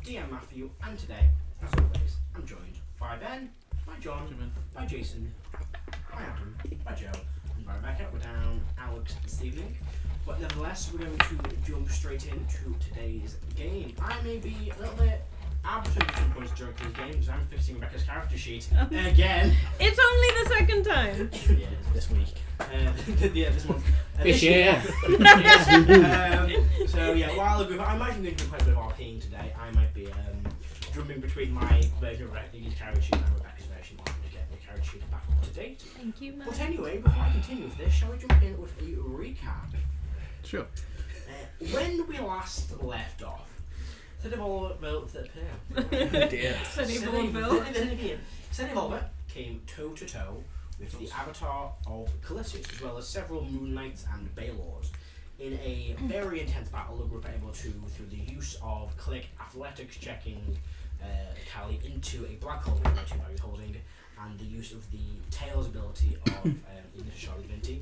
DM Matthew, and today, as always, I'm joined by Ben, by John, by Jason, by Adam, by Joe, and by Rebecca. We're down Alex this evening. But nevertheless, we're going to jump straight into today's game. I may be a little bit absent at some points during this game because I'm fixing Rebecca's character sheet again. It's only the second time. Yeah, this week. This month. This year. So yeah, while I imagine going to do quite a bit of RPing today, I might be jumping between my version of Rebecca's character sheet and Rebecca's version to get the character sheet back up to date. Thank you, Matt. But anyway, before I continue with this, shall we jump in with a recap? Sure. When we last left off, Senevolver came toe to toe with the avatar of Calisius, as well as several Moon Knights and Baelors, in a very intense battle. The group were able to, through the use of click athletics checking Callie into a black hole that two was holding, and the use of the Tails ability of Ignition Shard Divinity,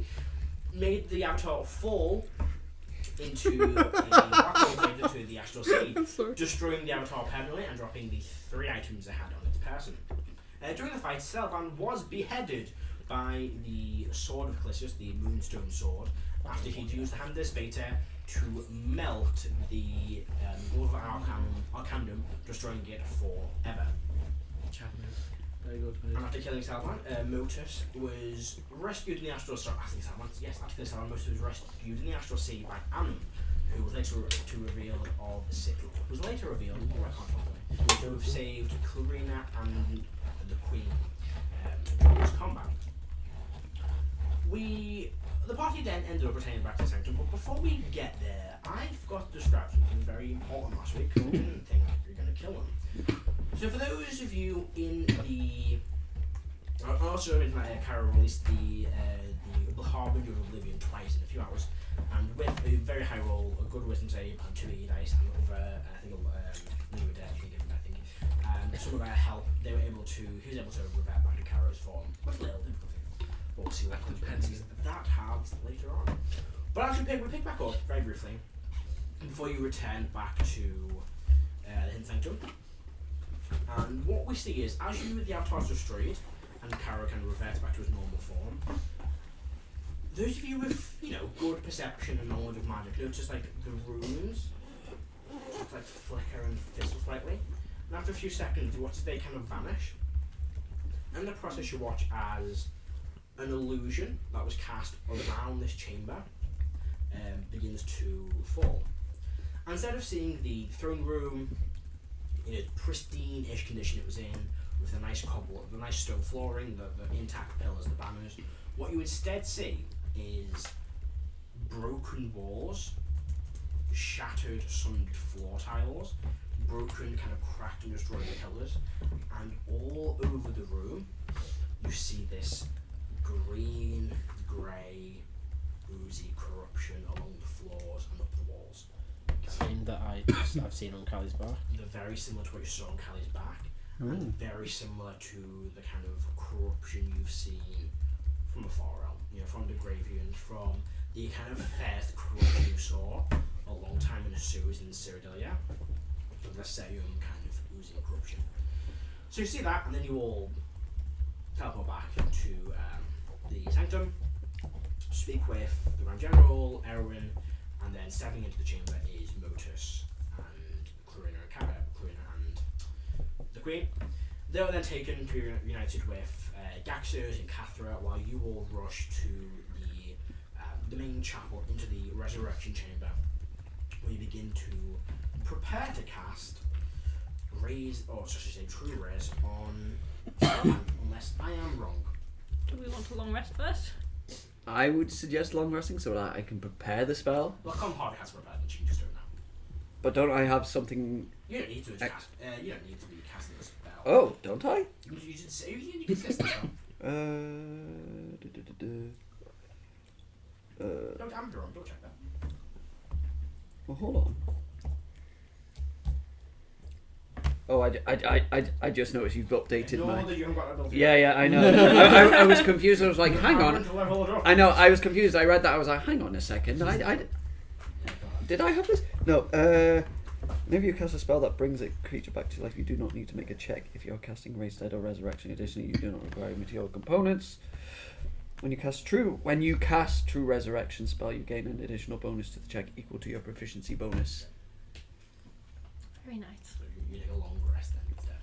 made the avatar fall into a black hole into the astral sea, destroying the avatar permanently and dropping the 3 items it had on its person. During the fight, Celban was beheaded by the sword of Calisius, the Moonstone sword, after he'd used the Handis Beta to melt the Glove of Arcandum, destroying it forever. Very good. And after killing Celban, Motus was rescued in the astral sea. After killing Celban, Motus was rescued in the astral sea by Anum, who was later revealed to have saved Clarina and the Queen during this combat. The party then ended up returning back to the Sanctum, but before we get there, I forgot to describe something very important last week because I didn't think we were going to kill him. So for those of you in the... Also, Kara released the Harbinger of Oblivion twice in a few hours, and with a very high roll, a good wisdom save, and 2 E dice, and over, some of our help, he was able to revert back to Kara's form with little difficulty. We'll see what consequences that has later on. But actually, we pick back up very briefly before you return back to the Hidden Sanctum. And what we see is, as the avatar is destroyed and Kara can revert back to his normal form, those of you with good perception and knowledge of magic notice like the runes just like flicker and fizzle slightly. And after a few seconds, you watch they kind of vanish. And in the process, you watch as an illusion that was cast around this chamber begins to fall. And instead of seeing the throne room in a pristine-ish condition it was in, with the nice cobble, the nice stone flooring, the intact pillars, the banners, what you instead see is broken walls, shattered, sundered floor tiles, broken, kind of cracked and destroyed pillars, and all over the room you see this green, grey, oozy corruption along the floors and up the walls. Same that I've seen on Callie's back. They're very similar to what you saw on Callie's back, and very similar to the kind of corruption you've seen from afar out, from the Gravians, from the kind of first corruption you saw a long time in the sewers in Cyrodilia. The Serium kind of oozing corruption. So you see that, and then you all teleport back to the Sanctum, speak with the Grand General, Erwin, and then stepping into the chamber is Motus and Clarina and the Queen. They were then taken to be united with Gaxers and Cathra, while you all rush to the main chapel into the resurrection chamber, where you begin to prepare to cast True Res on Celban, unless I am wrong. Do we want a long rest first? I would suggest long resting so that I can prepare the spell. Well, Hardy has prepared and she can just do it now. But don't I have something... You don't need to cast. You don't need to be casting the spell. Oh, don't I? You can say the spell. Don't check that. Well, hold on. Oh, I just noticed you've updated my... That you haven't got ability. Yeah, I know. I was confused. I was like, hang on. I know, I was confused. I read that. I was like, hang on a second. Did I have this? No. Maybe you cast a spell that brings a creature back to life. You do not need to make a check if you're casting Raise Dead or Resurrection. Additionally, you do not require material components. When you cast True Resurrection spell, you gain an additional bonus to the check equal to your proficiency bonus. Very nice. So you take a long rest then instead.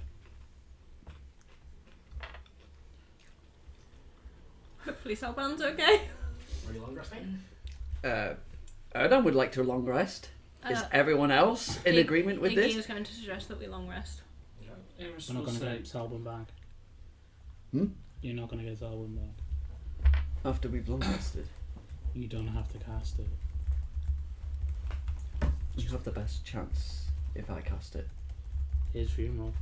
Hopefully Celban's okay. Are you long resting? Erdan would like to long rest. Is everyone else in agreement with Iggy this? is going to suggest that we long rest. We're not going to get Celban back. Hmm? You're not going to get Celban back. After we've long rested. You don't have to cast it. You have the best chance if I cast it. His funeral.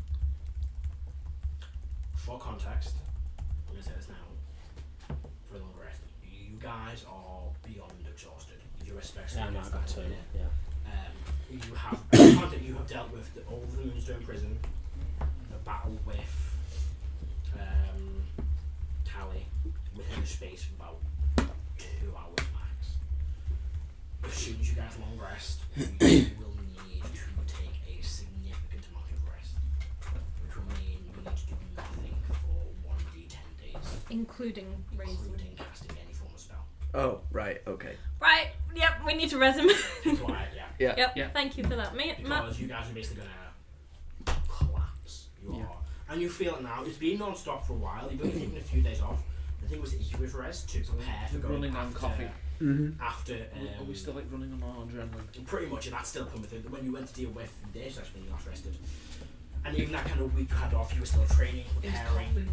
For context, I'm going to say this now. For a long rest, you guys are beyond exhausted. You respect Yeah, no, I got two. Yeah. You have you have dealt with all of the Moonstone prison, the battle with Tally within a space of about 2 hours max. As soon as you guys long rest, you will need to take a significant amount of rest, which will mean you need to do nothing for 1d10 days, Including casting any form of spell. Oh, right, okay. Right, yep, we need to resume. Right, yeah. Yeah. Yep, Yeah. thank you for that, mate. Because you guys are basically gonna collapse. You are, and you feel it now. It's been non-stop for a while. You've only taken a few days off. The thing was that you was rest to prepare for going running on after, coffee. After. Are we still like running on our adrenaline? Pretty much, and that's still coming through. When you went to deal with this, actually, when you last rested, and even that kind of week you had off, you were still training, preparing.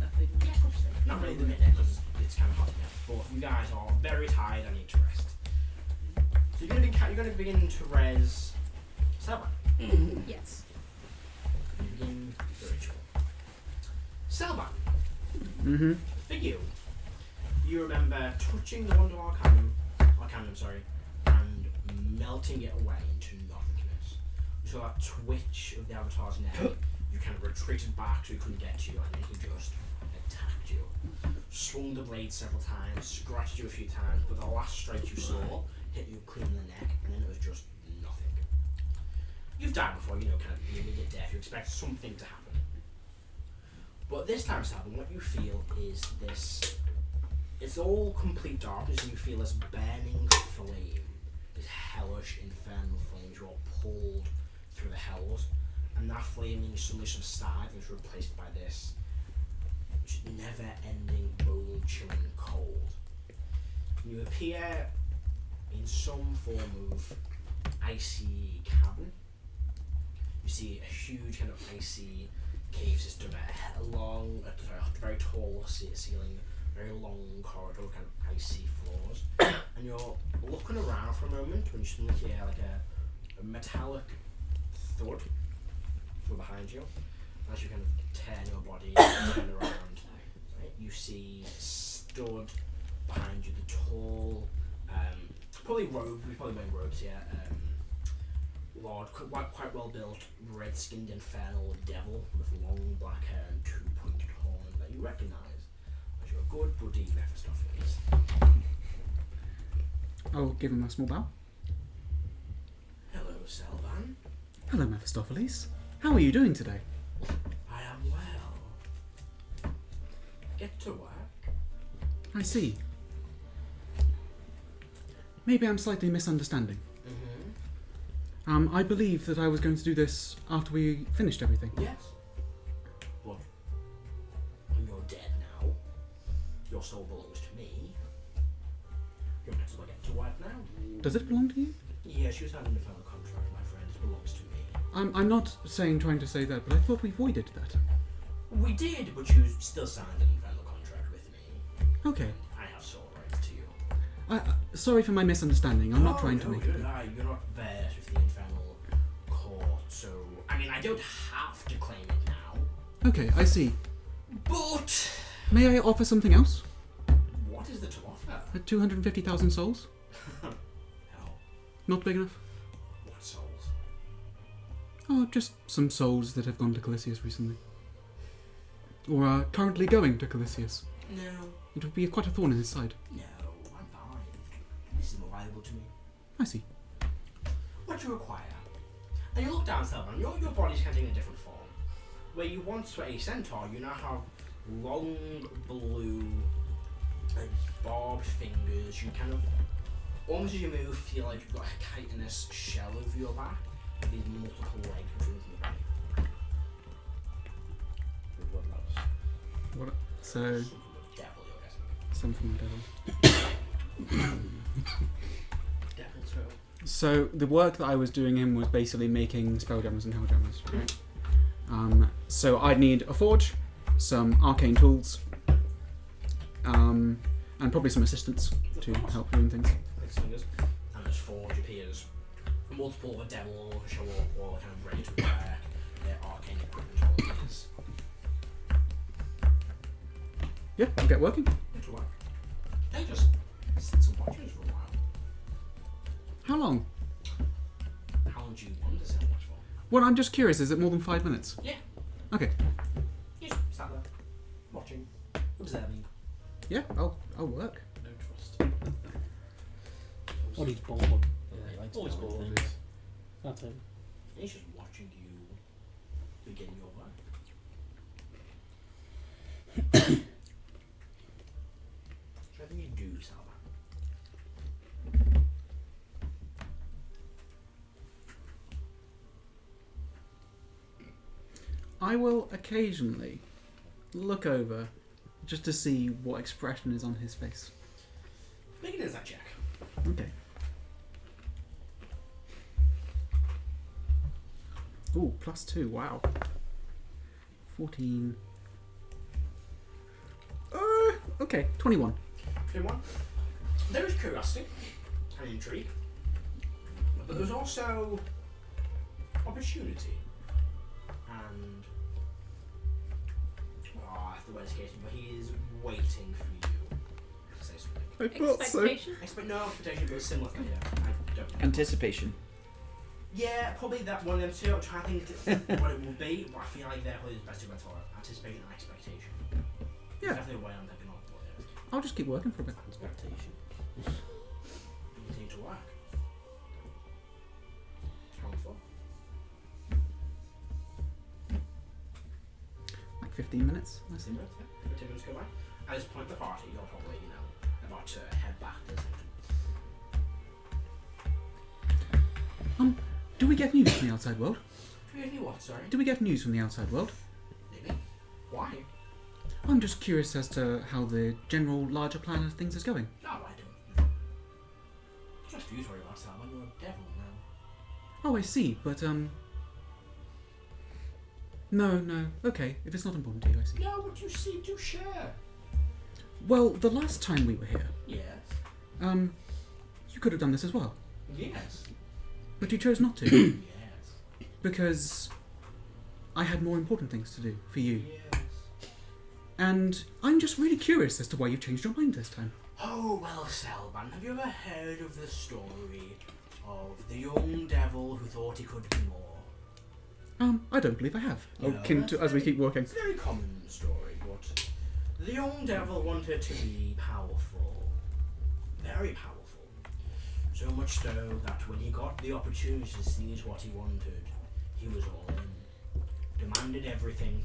Not really the minute because it's kind of hot now. But you guys are very tired and need to rest. So you're gonna begin to res Celban. Yes. You begin the ritual. Celban. Mm-hmm. For you, you remember touching the Wonder Arcanum, and melting it away into nothingness. You saw that twitch of the Avatar's neck. You kind of retreated back so he couldn't get to you, and then he just attacked you. Swung the blade several times, scratched you a few times, but the last strike you saw hit you clean in the neck, and then it was just nothing. You've died before, kind of the immediate death. You expect something to happen. But this time, Celban, what you feel is this. It's all complete darkness, and you feel this burning flame, this hellish, infernal flame. You are pulled through the hells, and that flaming suddenly subsides and is replaced by this never-ending, bone-chilling cold. You appear in some form of icy cavern. You see a huge kind of icy cave system, a very tall ceiling, very long corridor, kind of icy floors. And you're looking around for a moment when you suddenly hear like a metallic thud from behind you. As you kind of turn your body and turn around, right, you see stood behind you the tall, probably wearing robes here, large, quite well built, red skinned infernal devil with long black hair and 2 pointed horns that you recognise as your good buddy Mephistopheles. I'll give him a small bow. Hello, Celban. Hello, Mephistopheles. How are you doing today? I am well. Get to work. I see. Maybe I'm slightly misunderstanding. I believe that I was going to do this after we finished everything. Yes. But you're dead now. Your soul belongs to me. You might as well get to work now. Does it belong to you? Yes, you signed an infernal contract, my friend. It belongs to me. I'm not trying to say that, but I thought we voided that. We did, but you still signed an infernal contract with me. Okay. I have soul rights to you. Sorry for my misunderstanding. I'm not trying to make it. You're not versed with the infernal court, so I don't have to claim it now. Okay, I see. But May I offer something else? what is there to offer? 250,000 souls? Hell, Not big enough? what souls? Oh, just some souls that have gone to Calisius recently. Or are currently going to Calisius. No, It would be quite a thorn in his side. I'm fine. This is more valuable to me. I see. What do you require? And you look down, Celban, your body's kind of taking a different form. Where you once were a centaur, you now have long, blue, barbed fingers. You kind of, almost as you move, feel like you've got a chitinous shell over your back, with these multiple legs between your body. What? So Devil, you're guessing. something devil. Devil throw. So the work that I was doing in was basically making spelljammers and helljammers, right? So I'd need a forge, some arcane tools, and probably some assistants to help doing things. Clicks fingers, and this forge appears. Multiple of the devil show up, all kind of ready to wear their arcane equipment. All these. Yeah, I'll get working. Into work. They just sit some watches for a while. How long? How long do you want to sit and watch for? Well, I'm just curious. Is it more than 5 minutes? Yeah. Okay. You just sat there, watching, observing. Yeah, I'll work. No trust. Or he's bored. Yeah, he likes Always boring bored. things. That's it. He's just watching you begin your work. So I think you do, Celban. I will occasionally look over just to see what expression is on his face. Make an insight check. Okay. Ooh, +2, wow. 14. Okay, 21. 21. There is curiosity and intrigue, but there's also opportunity and the word escapes me, but he is waiting for you to say something. I thought so. Expectation. No expectation, but a similar thing. Yeah, I don't know. Anticipation. Yeah, probably that one of them two. I'm trying to think what it will be, but I feel like they're probably the best two for it. Anticipation and expectation. Yeah. It's definitely a way I'm thinking of what it is. I'll just keep working for a bit. Expectation. You continue to work. How long for? Like 15 minutes. I 15 think. minutes, yeah. 15 minutes go by. At this point in the party, you're probably, about to head back to the center. Do we get news from the outside world? Really what, sorry? Do we get news from the outside world? Maybe. Why? I'm just curious as to how the general larger plan of things is going. No, I don't know. Just for you to worry about, Celban. You're a devil now. Oh, I see, but no. Okay, if it's not important to you, I see. No, what you see, do share. Well, the last time we were here, Yes. you could have done this as well, Yes. but you chose not to Yes. because I had more important things to do for you. Yes. And I'm just really curious as to why you've changed your mind this time. Oh, well, Celban, have you ever heard of the story of the young devil who thought he could be more? I don't believe I have. No, As we keep working. It's a very common story, but the young devil wanted to be powerful. Very powerful. So much so that when he got the opportunity to seize what he wanted, he was all in. Demanded everything,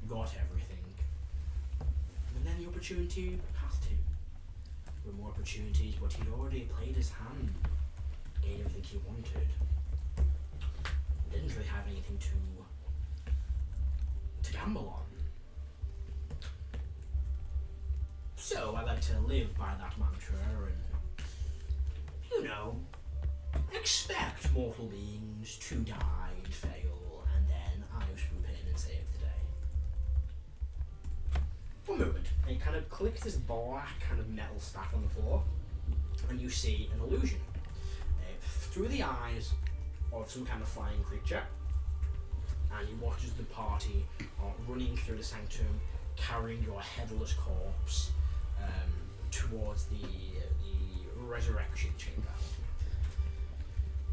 got everything. And then the opportunity passed him. There were more opportunities, but he'd already played his hand. Gained everything he wanted. Didn't really have anything to gamble on. So I like to live by that mantra and, expect mortal beings to die and fail, and then I swoop in and save the day. For a moment, and he kind of clicks this black kind of metal stack on the floor, and you see an illusion. Through the eyes of some kind of flying creature, and he watches the party running through the sanctum, carrying your headless corpse towards the resurrection chamber.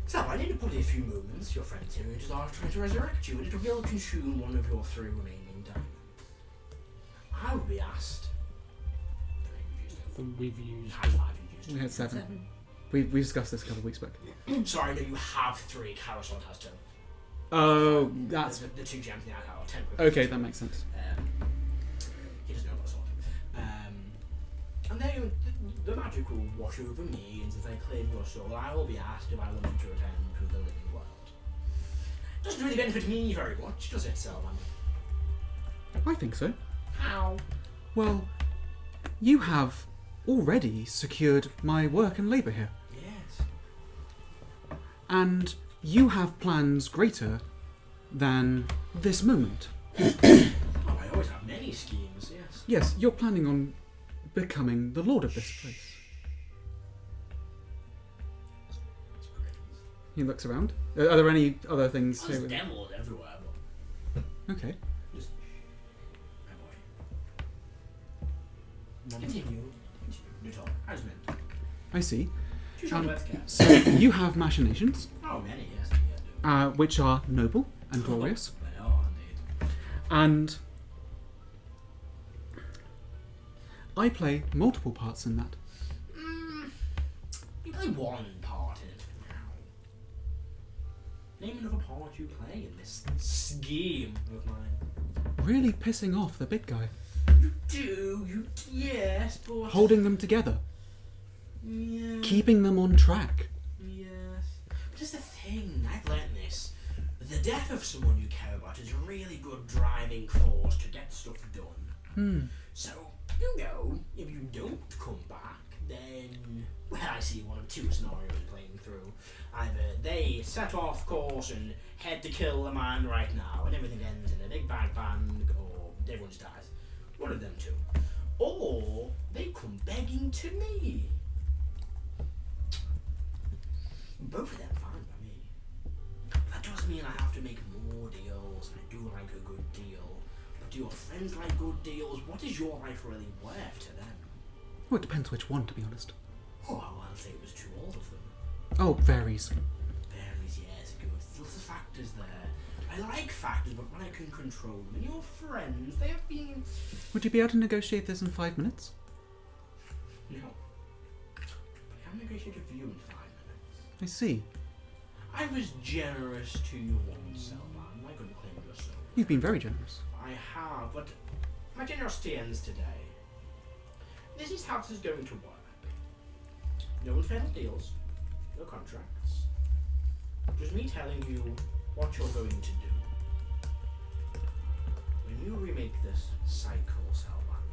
So I needed probably a few moments, your friends here, who just are trying to resurrect you, and it will consume one of your 3 remaining diamonds. I would be asked. We've used. High five, you used. We had 7. We discussed this a couple of weeks back. Sorry, no, you have 3. Carousel has 2. Oh, that's the 2 gems now are 10 quick. okay. That makes sense. He doesn't know about sword. And then the magic will wash over me, and since I claim your soul, I will be asked if I want you to return to the living world. Doesn't really benefit me very much, does it, Celban? I think so. How? Well, you have already secured my work and labour here, Yes. and you have plans greater than this moment. Oh, I always have many schemes, yes. Yes, you're planning on becoming the lord of this place. He looks around. Are there any other things There's here? demos everywhere, Okay. but my boy. Continue. You talk. As meant. I see. Choose your words, Cat. So you have machinations, Oh, many, yes, I do. which are noble and glorious, They are, indeed. and I play multiple parts in that. You play one part in it for now. Name another part you play in this scheme of mine. Really pissing off the big guy, Yes, but... holding them together, Yeah. keeping them on track. Yes. But here's the thing, I've learned this. The death of someone you care about is a really good driving force to get stuff done. So, if you don't come back, then... Well, I see one of 2 scenarios playing through. Either they set off course and head to kill the man right now, and everything ends in a big bang, or everyone just dies. One of them 2. Or they come begging to me. Both of them fine by me. That does mean I have to make more deals. I do like a good deal. But do your friends like good deals? What is your life really worth to them? Well, it depends which one, to be honest. Oh, I'll say it was too old of them. Oh, varies. Varies, yes, good. Lots of factors there. I like factors, but when I can control them. And your friends, they have been... Would you be able to negotiate this in 5 minutes? No. But I have negotiated for you in 5 minutes. I see. I was generous to you once, Celban. I couldn't claim your soul. You've been very generous. I have, but my generosity ends today. This is how this is going to work. No infernal deals, no contracts. Just me telling you what you're going to do. When you remake this cycle, Celban,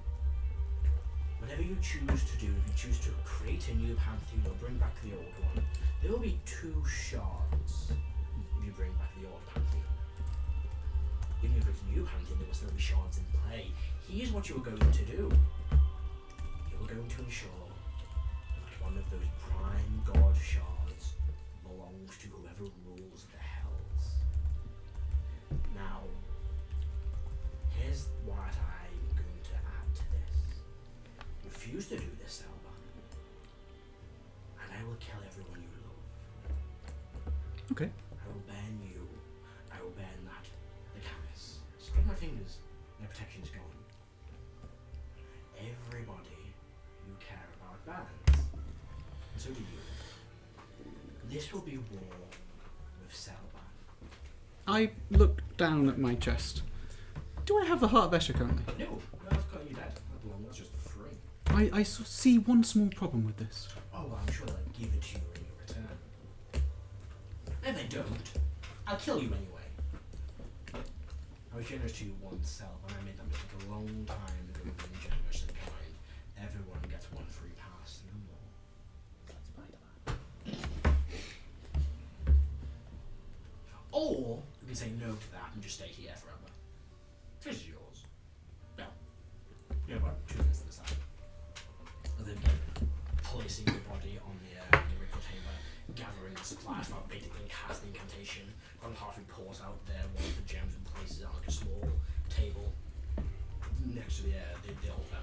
whatever you choose to do, if you choose to create a new pantheon or bring back the old one, there will be 2 shards if you bring back the old pantheon. If you create a new pantheon, there will still be shards in play. Here's what you're going to do. You're going to ensure that one of those prime god shards belongs to whoever rules the hells. Now, here's what I'm going to add to this. Refuse to do this, Celban, and I will kill everyone you love. Okay. I will ban you. I will ban that. The canvas. Spread my fingers. My protection's gone. Everybody you care about bans. And so do you. This will be war with Celban. I look down at my chest. Do I have the Heart of Escher currently? No, I've got you dead. That belongs. That's just free. I see one small problem with this. Oh, well, I'm sure they'll give it to you in return. If they don't, I'll kill you anyway. I was generous to you once, Celban. I made that mistake a long time ago being generous and kind. Everyone gets 1 free pass, no more. Or you can say no to that and just stay here forever. This is yours. No. You have about 2 minutes to decide. And then placing your body on the ritual chamber, gathering the supplies for basically casting incantation. One half pours out there one of the gems and places it on like a small table next to the altar.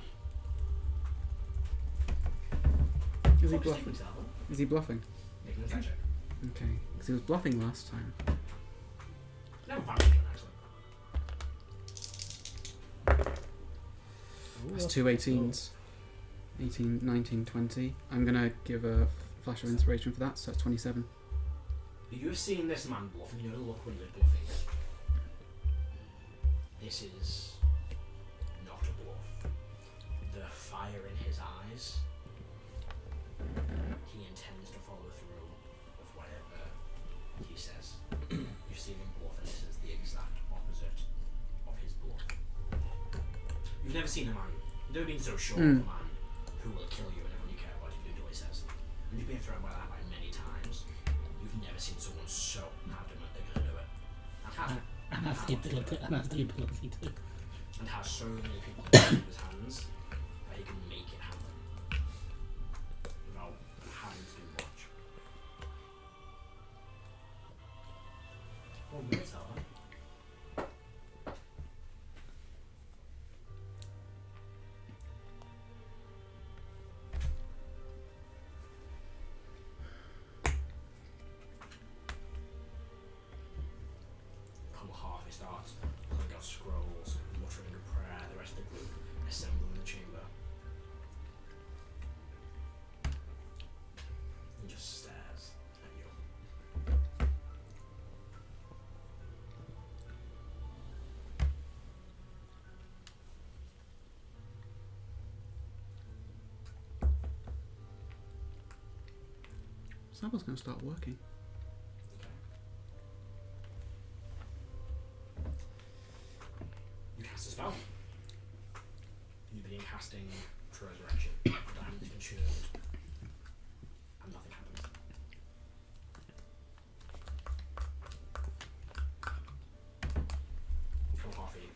Is he Focus bluffing? yourself, huh? Is he bluffing? Make an insight check. Okay, because he was bluffing last time. No advantage on actually. That's 2 18s. 18, 19, 20. I'm gonna give a flash of inspiration for that, so that's 27. You've seen this man bluff, and you know the look when he was bluffing. This is not a bluff. The fire in his eyes, he intends to follow through with whatever he says. You've seen him bluff, and this is the exact opposite of his bluff. You've never seen a man, you've never been so sure of a man who will kill you and everyone you care about if you do what he says. And you've been thrown by that by many times. You've never seen someone so adamant they're going to do it. And has the ability to. And has so many people in his hands that he can make it happen without having to do much. 1 minute, Celban. Come half, he starts pulling out scrolls, muttering a prayer. The rest of the group assemble in the chamber. He just stares at you. Celban's going to start working. You cast a spell. You begin casting True Resurrection. Diamond is consumed. And nothing happens. From Harvey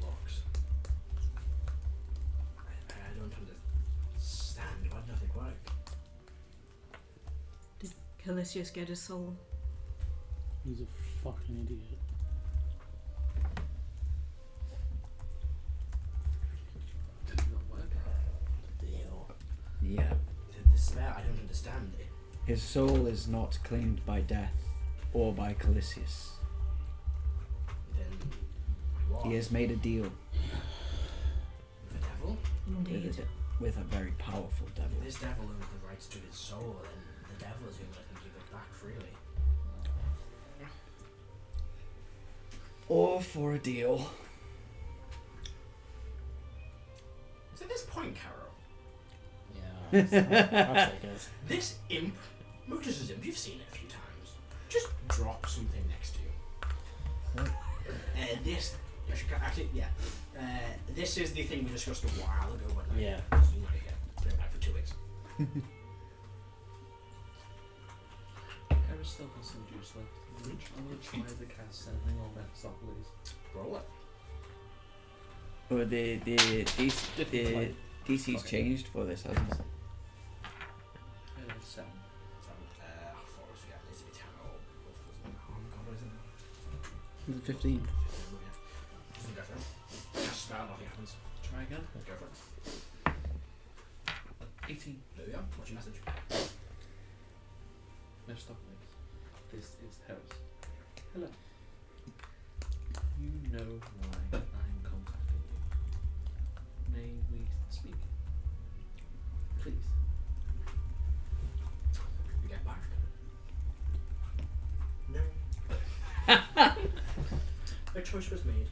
looks. I don't understand. Why did nothing work? Did Calisius get his soul? He's a fucking idiot. Did it not work? Deal. Yeah. The spell, I don't understand it. His soul is not claimed by death or by Calisius. Then what? He has made a deal The devil? Indeed. with a very powerful devil. If this devil owns the rights to his soul, then the devil is going to let him give it back freely. Or for a deal. So at this point, Caro, Yeah. I'll take it. this imp, Motus' imp, you've seen it a few times, just drop something next to you. This, actually, yeah. This is the thing we discussed a while ago, but like, Yeah. you might get bring it back for 2 weeks. Kara's still got some juice left. I'm going to try to cast something on Mephistopheles. Roll it. Or the Different DC's Okay. changed for this, hasn't it? 7. So, I thought it was, yeah, it needs to be 10 or oh my god, what is it? Is it 15? Doesn't go for it. Cast spell, nothing happens. Try again. Go for it. 18. There we go. What's your message? Mephistopheles. This is Harris. Hello. You know why I'm contacting you. May we speak? Please. You get back. No. A choice was made,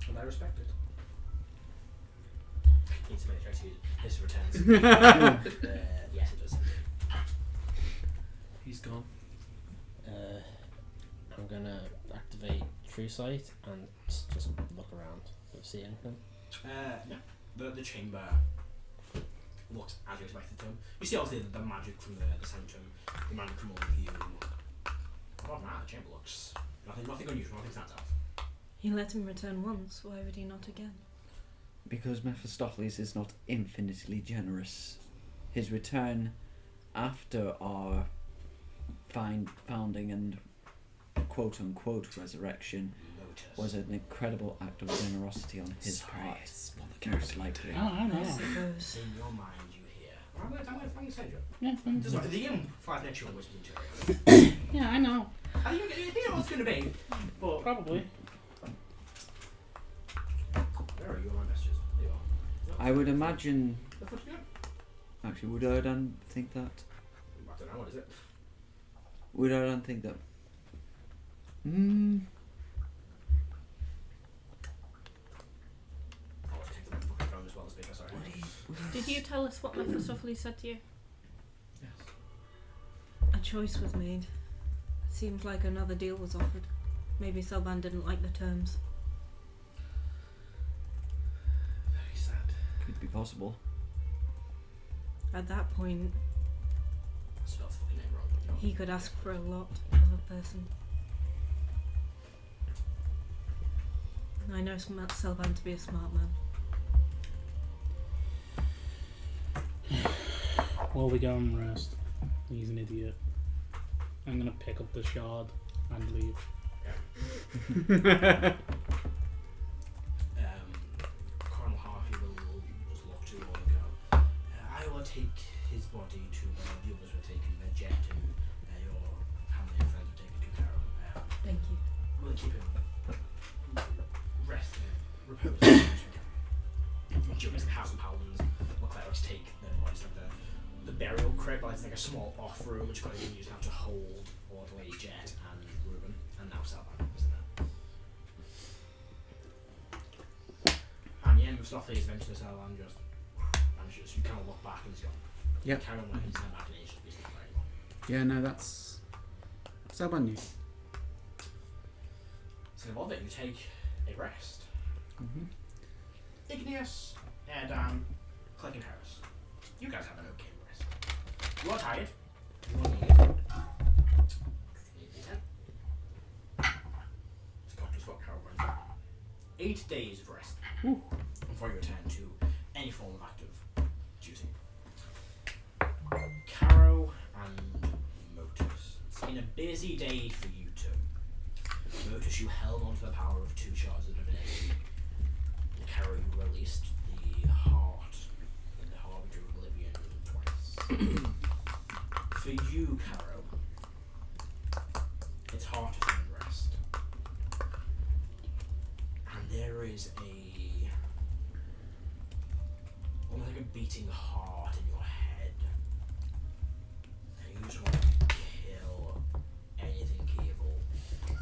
and I respect it. Needs to make sure his returns. Yes, it does. He's gone. I'm gonna activate True Sight and just look around. Do you see anything? No. The chamber looks as you expected to. You see obviously the magic from the sanctum, the magic from all of you. Apart from that, the chamber looks nothing unusual, nothing stands out. He let him return once, why would he not again? Because Mephistopheles is not infinitely generous. His return after our founding and quote-unquote resurrection Lotus. was an incredible act of generosity on his part. Most likely. Oh, I I know. suppose. In your mind, you hear. I'm going to send you. Yeah, The imp flies next to you and whispers into your ear. yeah, I know. I think you know what it's going to be, but Probably. where are you on my messages? There you are. I would imagine. The fuck you got? Actually, would Erdan think that? I don't know, what is it? Would I don't think that. I'll just take the fucking phone as well as speaker, sorry. Did you tell us what Mephistopheles said to you? Yes. A choice was made. Seems like another deal was offered. Maybe Celban didn't like the terms. Very sad. Could be possible. At that point, Spelled the fucking name wrong, but you know. he could ask for a lot of a person. I know Celban to be a smart man. While we go and rest, he's an idiot. I'm gonna pick up the shard and leave. Colonel Harvey will just look to all and go, I will take his body to where the others were taken, the jet and your family and friends were taken to Carol. Thank you. We'll keep him resting, reposing. She'll basically have some paladins or clerics take their bodies to the burial crypt, but it's like a small off room which got to be used now to hold Orderly, Jet, and Ruben, and now Celban, isn't it? And the end of Softly is eventually Celban just vanishes. You kind of look back and he's gone. Yep. Carry on when he's come back and he's just basically not anymore. Yeah, no, that's Celban knew. So above it, you take a rest. Mm-hmm. Igneous, Dan, Click and Harris. You guys have an okay rest. You are tired. You will need it. Scott just what Carol runs out. 8 days of rest before you return to any form of active duty. Caro and Motus. It's been a busy day for you two. Motus, you held onto the power of 2 shards of divinity. Caro, you released the heart in the Harbinger of Oblivion twice. For you, Caro, it's hard to find rest. And there is almost like a beating heart in your head. And you just want to kill anything evil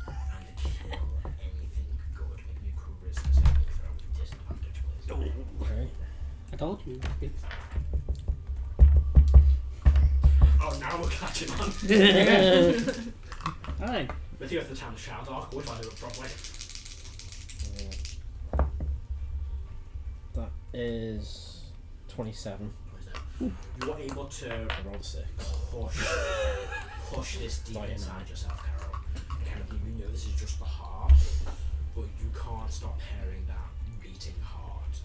and kill anything good. Make me a charisma saving throw with disadvantage, please. Okay. I told you. It's Oh, now we're catching on. Hi. With you at the town of Shadowdark, which I do it properly. That is 27. You are able to I rolled a 6. push this deep Right, inside yourself, Carol. And kind of, you know this is just the heart, but you can't stop hearing that beating heart.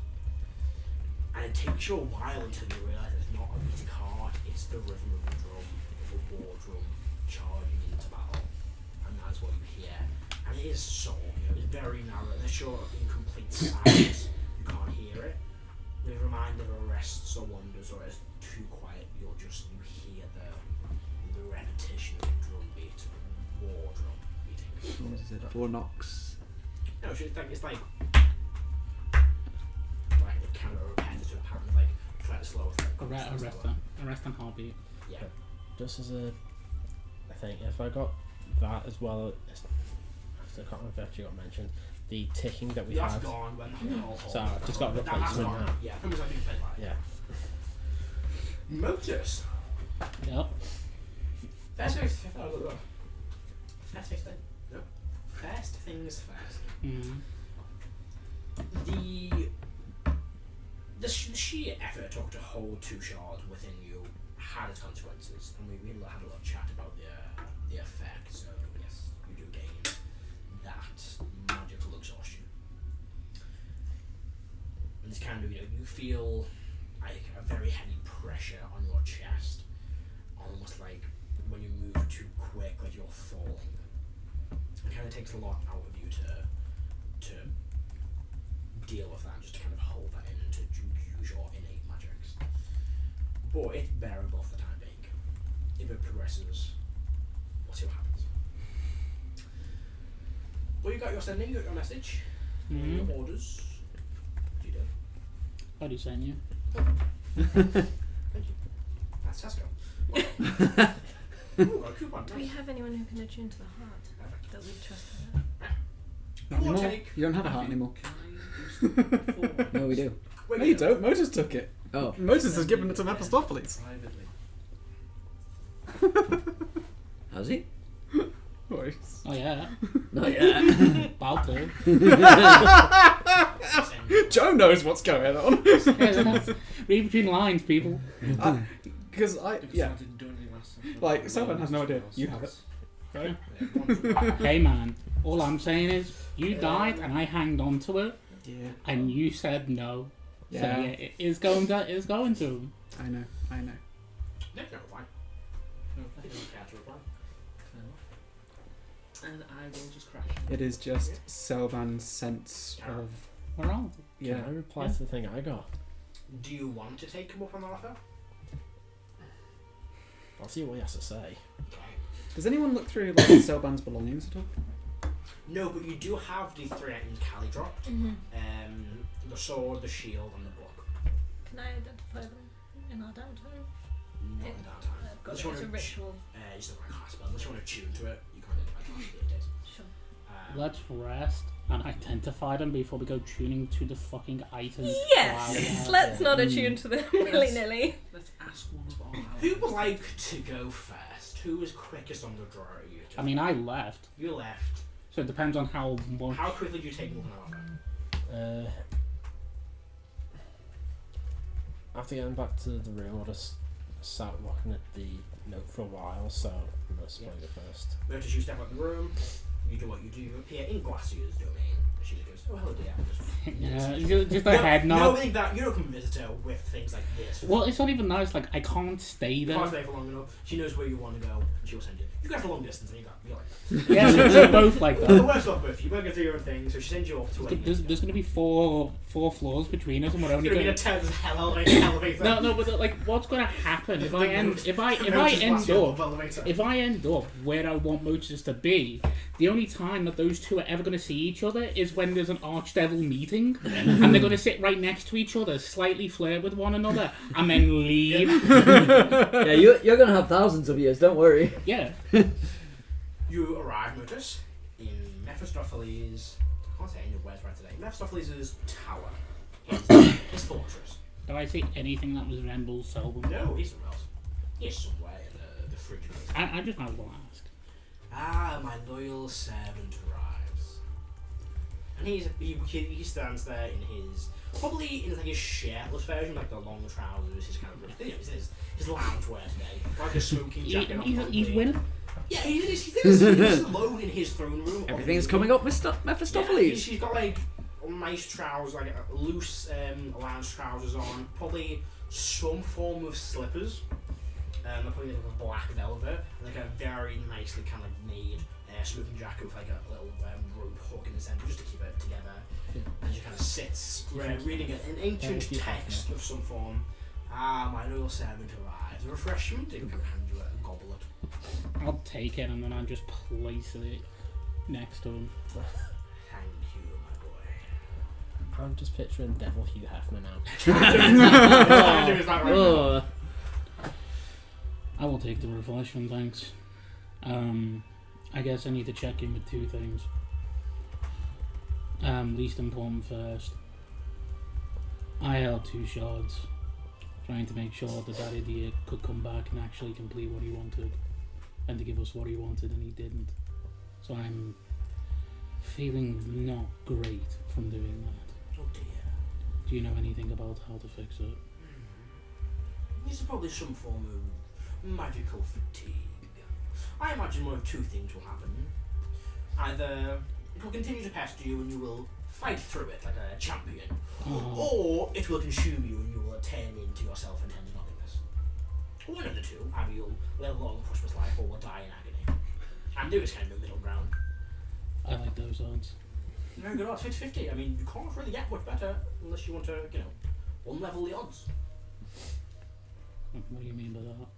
And it takes you a while until you realise it's not a beating heart, it's the rhythm of the drum, of a war drum charging into battle. And that's what you hear. And it is so, it's very narrow. Unless you're in complete silence, you can't hear it. The reminder of arrests or wonders, or it's too quiet, you hear the repetition of the drum beat, war drum beating. What is it? 4 knocks. No, it's like a kind of a repetitive pattern, like try to slow it down. Arrest and heartbeat. Yeah. Just as a thing, if I got that as well, I can't remember if it actually got mentioned. The ticking that we That's had. gone when the whole So I've just got a that's replacement gone. now. Yeah, from like being played by. Yeah. Motus. Yep. First things first. Mm. The sheer effort it took to hold 2 shards within you had its consequences, and we had a lot of chat about the effect. So yes, you do gain that magical exhaustion. And it's kind of, you feel like a very heavy pressure on your chest, almost like when you move too quick, like you're falling. It kind of takes a lot out of you to deal with that, just to kind of hold that in and to use your innate magics. But it's bearable for the time being. If it progresses, we'll see what happens. Well, you got your sending, you got your message, your orders. What do you do? How do you send you? Thank you. That's Tesco. Ooh, got a coupon. Do we Nice. have anyone who can attune to the heart that we trust her? Not We'll anymore. take- You don't have a heart anymore. Can I use the performance No, we do. Wait, No, you don't. Moses took it. Oh. Moses has given it to Mephistopheles. privately? Has he? Voice. Oh yeah, Not yet. about to. Joe knows what's going on. Read between the lines, people. Because I didn't do anything last time. Like, Celban has no idea. You have it. Right? Hey man, all I'm saying is you died and I hanged on to it, Yeah. and you said no. Yeah. So yeah, it is going to. It's going to. I know. No, no, fine. I didn't care to reply. And I will just crash. It is just Celban's sense of We're on. yeah. Can I reply to the thing I got? Do you want to take him up on the offer? I'll see what he has to say. Does anyone look through like Celban's belongings at all? No, but you do have the 3 items Callie dropped. The sword, the shield, and the book. Can I identify them in our downtime? Not in that time. Got Unless it you as a want to, ritual. you still can't cast spell. Unless you want to tune to it, you can identify what it is. Sure. Let's rest and identify them before we go tuning to the fucking items. Yes! Wow. Let's not attune to them willy-nilly. Let's ask one of our Who would like to go first? Who was quickest on the draw at you two? I mean, I left, You left. so it depends on how much. How quickly do you take him up on the offer? After getting back to the room, I just sat looking at the note for a while, so I'm going to explain it first. Notice you step out the room, you do what you do, you appear in Glacia's domain. And she goes, oh, hello, dear. Just a head No, nod. think that you don't come visit her with things like this. Well, it's not even that. It's like I can't stay You there. can't stay for long enough. She knows where you want to go, and she'll send you. You guys are long distance, and you're like, Yeah, we're both like the that. worst of both. You both get to do your own thing, so she sends you off to where you need to go. There's going to be four floors between us, and we're only It's gonna be going. a tense hell elevator. No, but like, what's going to happen if I end up if I end up where I want Moses to be? The only time that those two are ever going to see each other is when there's an archdevil meeting, and they're going to sit right next to each other, slightly flirt with one another, and then leave. Yeah, you're gonna have thousands of years. Don't worry. Yeah. You arrive, notice, in Mephistopheles. I can't say any words right today. Mephistopheles' tower, his fortress. Did I say anything that resembles Celban? No, he's somewhere else. He's somewhere in the fridge. I just might as well ask. Ah, my loyal servant arrives. And he stands there in his, probably in like his shirtless version, like the long trousers, his kind of, his loungewear today, like a smoking jacket on. He's winning. Yeah, he's alone in his throne room. Everything's coming up, Mr. Yeah, Mephistopheles. he's got like nice trousers, like loose lounge trousers on, probably some form of slippers. They're probably like a black velvet, and like a very nicely kind of made smoking jacket with like a little rope hook in the centre just to keep it together. And she kind of sits reading an ancient text of some form. Ah, my loyal servant arrives. A refreshment. He can hand you a goblet. I'll take it and then I'll just place it next to him. Thank you, my boy. I'm just picturing Devil Hugh Hefner now. Is that right? Oh. I will take the refreshment, thanks. I guess I need to check in with two things. Least important first. I held 2 shards, trying to make sure that idiot could come back and actually complete what he wanted, and to give us what he wanted, and he didn't. So I'm feeling not great from doing that. Oh dear. Do you know anything about how to fix it? This is probably some form of magical fatigue. I imagine one of 2 things will happen. Either it will continue to pester you and you will fight through it like a champion, or it will consume you and you will turn into yourself and end in nothingness. One of the 2, either you'll live a long, prosperous life or will die in agony. And there is kind of a middle ground. I like those odds. Very good odds, 50-50. I mean, you can't really get much better unless you want to, unlevel the odds. What do you mean by that?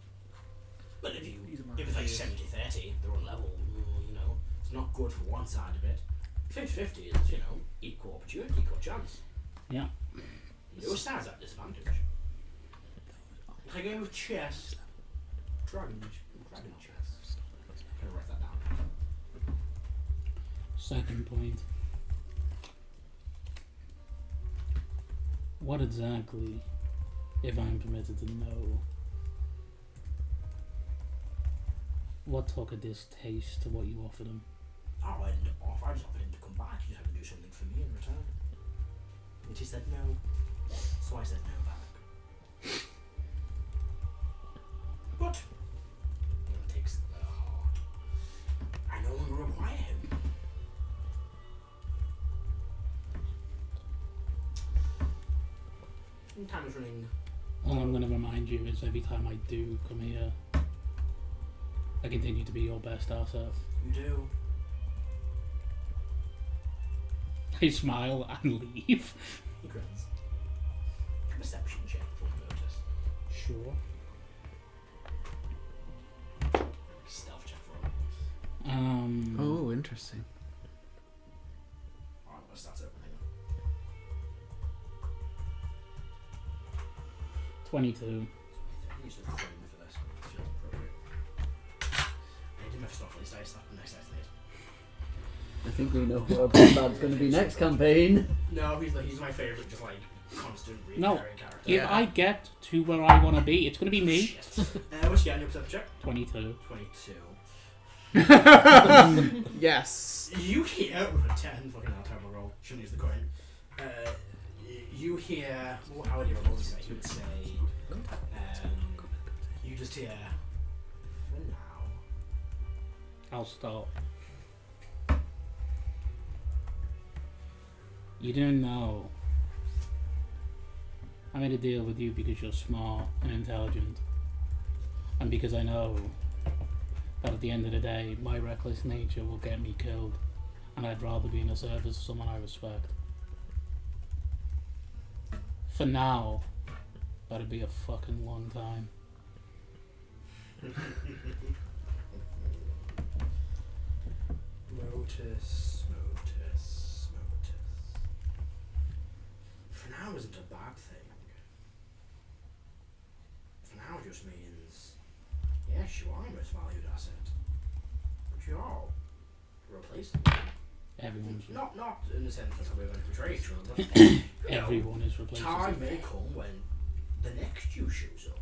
But if it's like 70-30, they're on level, it's not good for one side of it. 50-50 is, equal opportunity, equal chance. Yeah. Who stands at disadvantage? It's like a game of chess. Dragon chess. Second point. What exactly, if I'm permitted to know, what took a distaste to what you offered him? Oh, I just offered him to come back. You just had to do something for me in return. And he said no. So I said no back. But it takes the heart. I no longer require him. And time is running. All I'm going to remind you is every time I do come here, I continue to be your best asset. You do. I smile and leave. He grins. Perception check for notice. Sure. Stealth check for him. Oh, interesting. Oh, I'm gonna start opening. 22. Use the coin for this. Feels appropriate. I did my Mephistopheles dice. That's the next dice later. I think we know what our bad's going to be next campaign. No, he's my favourite, just like constant recurring No, character. If I get to where I want to be, it's going to be me. Shit. What's your annual perception check? 22. 22. Yes. You hear with a 10 fucking hell terrible roll. Shouldn't use the coin. You hear how would you roll say? He would say you just hear for now. I'll stop. You don't know. I made a deal with you because you're smart and intelligent. And because I know that at the end of the day, my reckless nature will get me killed. And I'd rather be in the service of someone I respect. For now, that'd be a fucking long time. Motus. For now isn't a bad thing. For now just means, yes, you are a most valued asset. But you are replaceable. Everyone's Not in the sense that we're going to betray each other, but you know, everyone is replaceable. time may come when the next you shows up.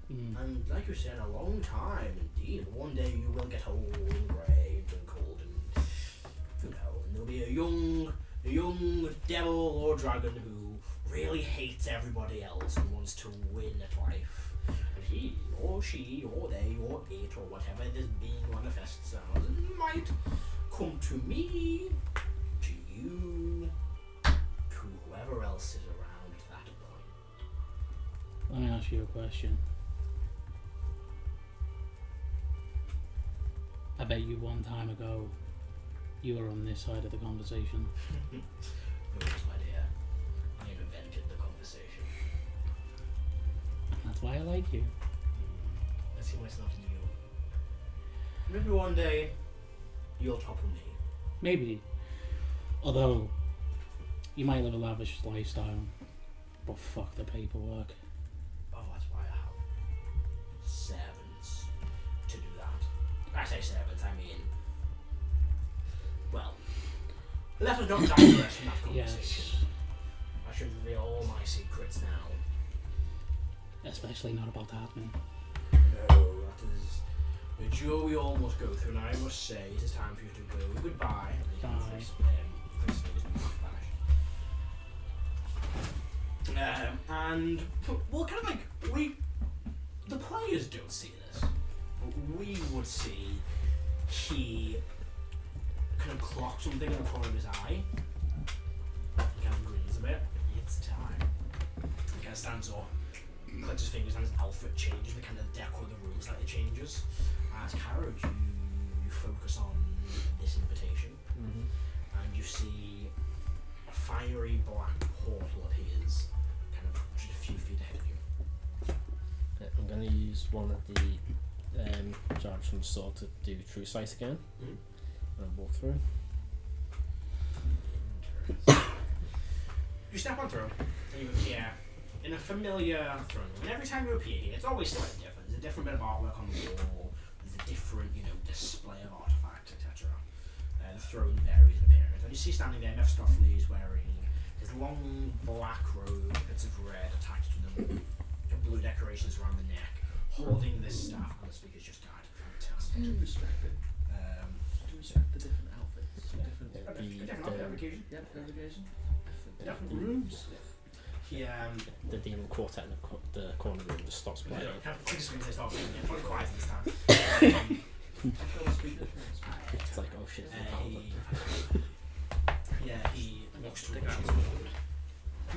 And like you said, a long time indeed. One day you will get old and grey and cold, and you know, and there'll be a young devil or dragon who really hates everybody else and wants to win at life. And he or she or they or it or whatever this being manifests as might come to me, to you, to whoever else is around at that point. Let me ask you a question. I bet you one time ago you were on this side of the conversation. No, my dear. I invented the conversation. That's why I like you. Let's see why it's not in you. Maybe one day you'll topple me. Maybe. Although, you might live a lavish lifestyle, but fuck the paperwork. Oh, that's why I have servants to do that. I say servants, I mean... Well, let us not digress from that conversation. Yes. I should reveal all my secrets now. Especially not about admin. No, that is a duel we all must go through, and I must say it is time for you to go. Goodbye. And well, kind of like the players don't see this, but we would see he kind of clocks something in the corner of his eye. He kind of grins a bit. It's time. He kind of stands up, clicks his fingers, and his outfit changes. The kind of decor of the room slightly changes. As Caro, you focus on this invitation, and you see a fiery black portal appears, kind of just a few feet ahead of you. I'm going to use one of the jars from the sword to do True Sight again. And walk through. You step on through, and you appear in a familiar throne room. And every time you appear here, it's always slightly different. There's a different bit of artwork on the wall. There's a different, display of artifacts, etc. The throne varies you see standing there, Mephistopheles wearing his long black robe, bits of red attached to them, blue decorations around the neck, holding this staff, and the speaker's just died. Fantastic. Do respect it. Do respect the different outfits. Different outfit, every occasion. Yep, every occasion. Different rooms. He The demon quartet in the corner room just stops playing. quickest thing they start doing, probably quiet this time. It's like, oh shit, He looks towards you.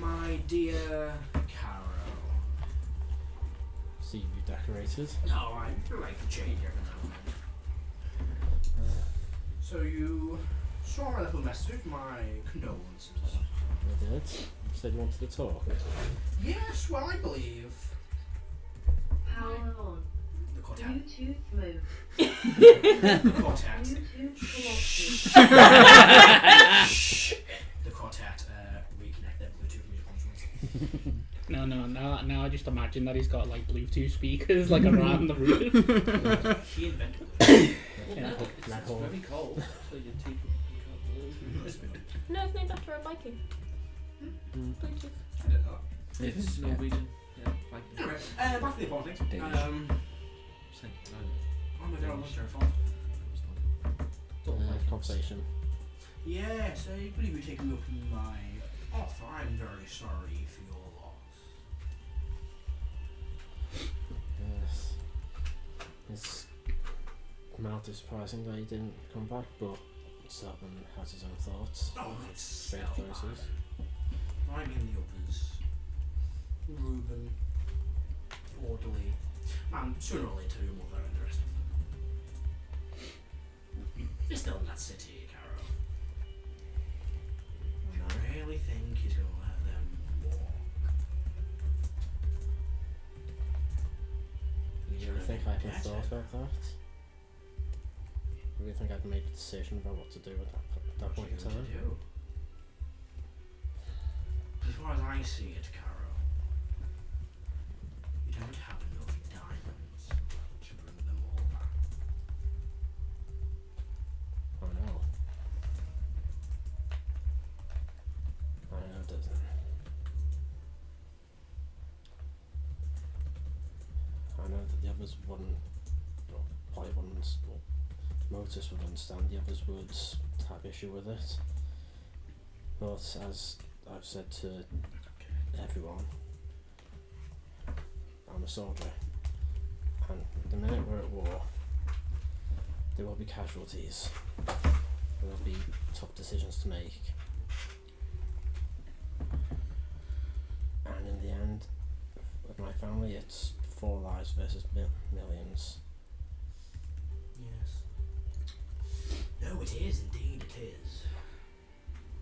My dear Caro. See you decorated. No, I like to change every now and then. So you saw my little message, my condolences. I did. You said you wanted to talk. Yes, well, I believe Power on. the quartet. Bluetooth mode. The quartet. Bluetooth connected. The quartet reconnect their Bluetooth music consoles. Now I just imagine that he's got like Bluetooth speakers like around the room. He invented it. Yeah. It's very cold, so your teeth will become No, it's named after a Viking. Bluetooth. I didn't know. It's Norwegian. Yeah, like Anyway, back to the important thing. Danish. Oh my god, I lost your phone. Conversation. Yes, I believe you're taking me up in my offer. I'm very sorry for your loss. Yes. It's mildly surprising that he didn't come back, but Celban has his own thoughts. Oh, it's Strange Celban. choices. I mean the others. Reuben, Orderly, and sooner or later your mother and the rest of them. You're still in that city, Caro. And I really think he's going to let them walk. You really think I can have thought about that? You really think I'd made a decision about what to do at that point in time? As far as I see it, Caro, you don't have enough diamonds to bring them all back. I know. Doesn't. I know that the others wouldn't, or probably wouldn't, or Motus would understand, the others would have issue with it. But as I've said to everyone, I'm a soldier, and the minute we're at war, there will be casualties. There will be tough decisions to make. And in the end, with my family, it's 4 lives versus millions. Yes. No, it is, indeed it is.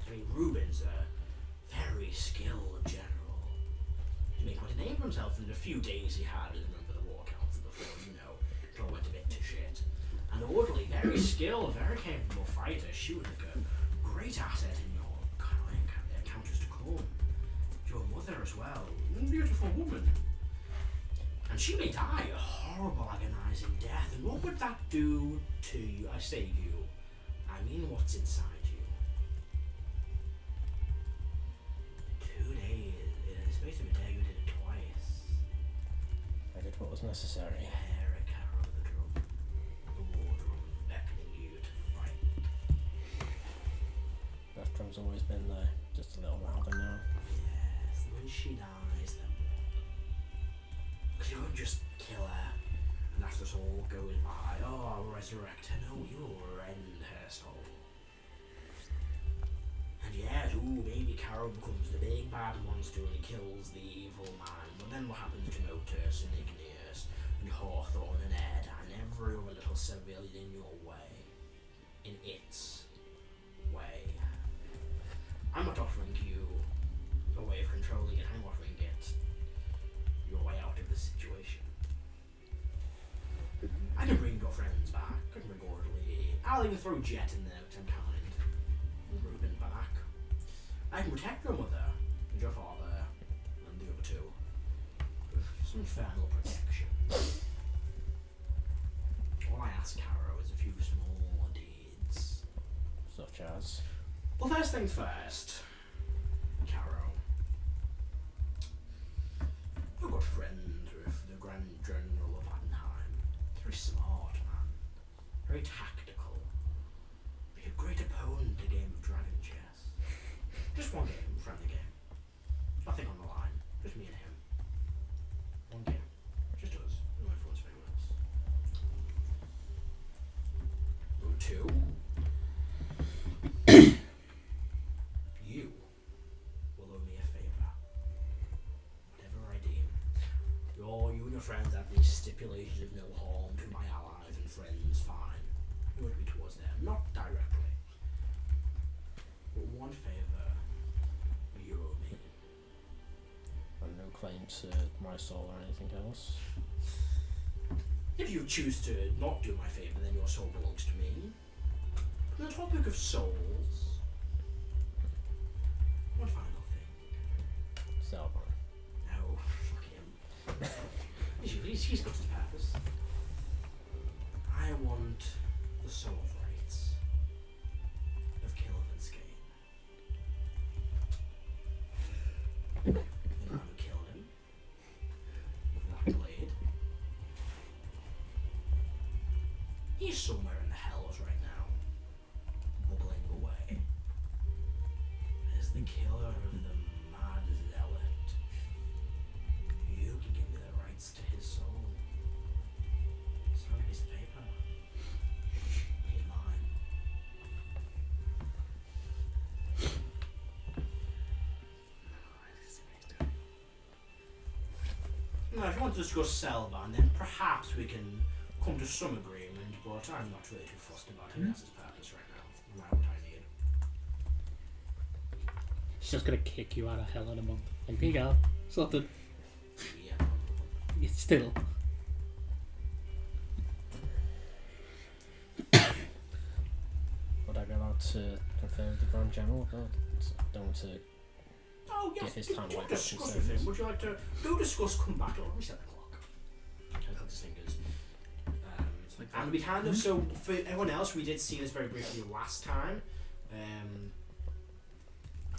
I mean, Reuben's a very skilled general. He made quite a name for himself in the few days he had as a member of the War Council before, it all went a bit to shit. And Orderly, very skilled, very capable fighter. She would make a great asset in your encounters to come. Your mother as well, beautiful woman. And she may die a horrible, agonizing death. And what would that do to you? I say you. I mean what's inside you. 2 days. In the space of a day, you did it twice. I did what was necessary. The hair at Caro of the drum. The war drum beckoning you to fight. That drum's always been there, just a little louder now. Yes, when she dies, then what? Because you won't just kill her and after this all goes by, oh, I'll resurrect her. No, you'll rend her soul. And yes, maybe Caro becomes the big bad monster and he kills the evil man. But then what happens to Motus and Igneous and Hawthorne and Ed and every other little civilian in your way? In its way. I'm not offering you a way of controlling it, I'm offering it your way out of the situation. I can bring your friends back, I can bring Orderly, I'll even throw Jet in there, which I'm kind. Reuben back. I can protect your mother, and your father, and the other two. With some infernal protection. All I ask, Caro, is a few small deeds. Such as? Well, first things first, Caro. I've got friends with the Grand General of Attenheim. Very smart man, very tactical. Be a great opponent in a game of dragon chess. Just one game, friendly game. Nothing on the line. Just me and him. One game. Just us. No influence of anyone else. Number 2. You will owe me a favour. Whatever I deem. You and your friends have these stipulations of no harm to my allies and friends, fine. You would be towards them, not directly. But one favour you owe me. And no claim to my soul or anything else. If you choose to not do my favour, then your soul belongs to me. On the topic of souls, one final thing. Celban. No, fuck him. He's got his purpose. I want the soul rights of Celban's game. And I will kill him with that blade. He's somewhere in the hells right now, bubbling away as the killer of the mad zealot. You can give me the rights to his soul. Sign a piece of paper. He's mine. Now, if you want to discuss Celban, then perhaps we can come to some agreement, but I'm not really too fussed about him as his purpose right now. No matter what I need. She's just gonna kick you out of hell in a month. Like, there you go. Sorted. Yeah. It's still. Would I go out to confer with the Grand General? I don't want to Oh, yes. get his do time you wiped want to out discuss and with him? so Would you like to go discuss, come back? Oh, let me set the clock. I got his fingers. And we kind of, so for everyone else, we did see this very briefly last time. When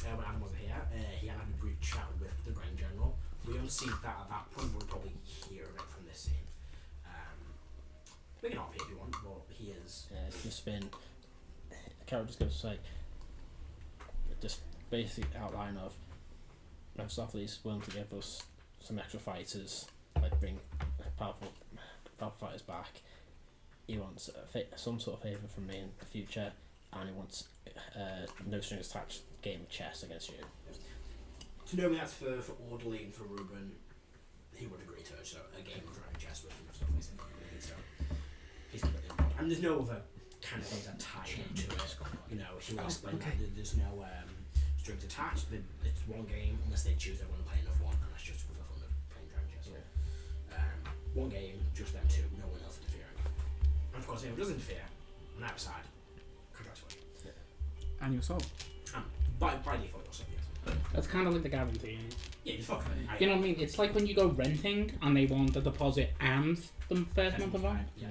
Adam wasn't here, he had a brief chat with the Grand General. We don't see that at that point, but we'll probably hear of it from this scene. We can RP if you want, but he is. it's just been. Carol just goes like, just basic outline of Mephistopheles willing to give us some extra fighters, like bring powerful fighters back. He wants some sort of favour from me in the future, and he wants no strings attached game of chess against you. To know me, that's for Orderly and for Ruben, he would agree to it. So a game of dragon chess with him, stuff like that. So he's completely on board. And there's no other kind of things that tie into it. You know, he will explain that there's no strings attached. It's one game unless they choose they want to play enough one, and that's just for the fun of playing dragon chess. One game, just them two, no one else interfering. And of course, anyone does interfere on the outside, contracts for you. And your soul. By default, yourself, yes. That's kind of like the guarantee. Yeah, you fuck it. You know what I mean? It's like when you go renting and they want the deposit and the first month of rent. Yeah.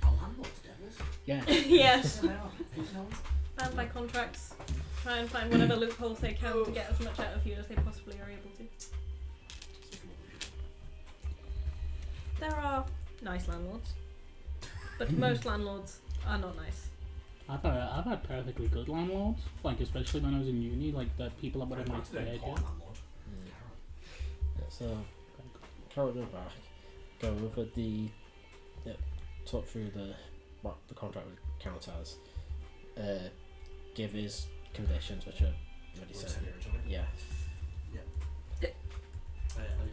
Our landlords, devils. Yeah. Yes. Yeah, they are. And by contracts, try and find whatever loopholes they can to get as much out of you as they possibly are able to. There are nice landlords, but most landlords are not nice. I've had perfectly good landlords, like especially when I was in uni, like the people that would have my third year. Yeah, so Carol go back, go over talk through what the contract would count as, give his conditions, which are already said. Yeah. I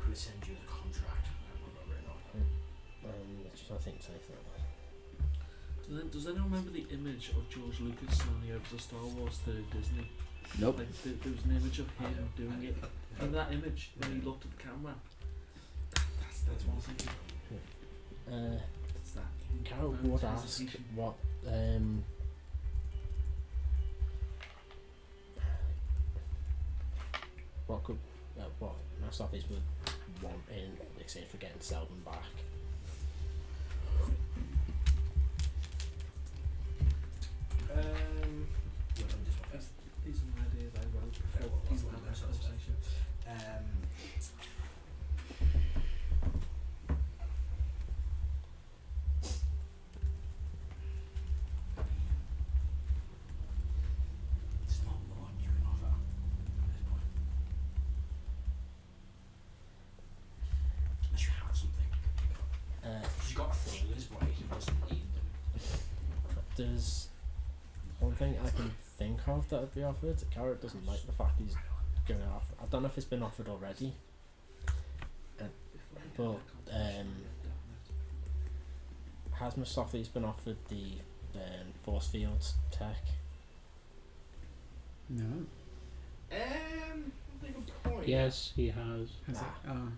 could send you the contract. I've got it written on. Which I think takes that. Does anyone remember the image of George Lucas standing over the Star Wars to Disney? Nope. Like there was an image of him doing it. And that image when he looked at the camera. That's what I was thinking. It's that. Carol would ask what Mephistopheles would want in exchange for getting Celban back. Let me just there's one thing I can think of that would be offered. Garrett doesn't like the fact he's going to offer. I don't know if it's been offered already. But has Mustafi's been offered the force field tech? No. That's a good point. Yes, he has. Has it? Oh.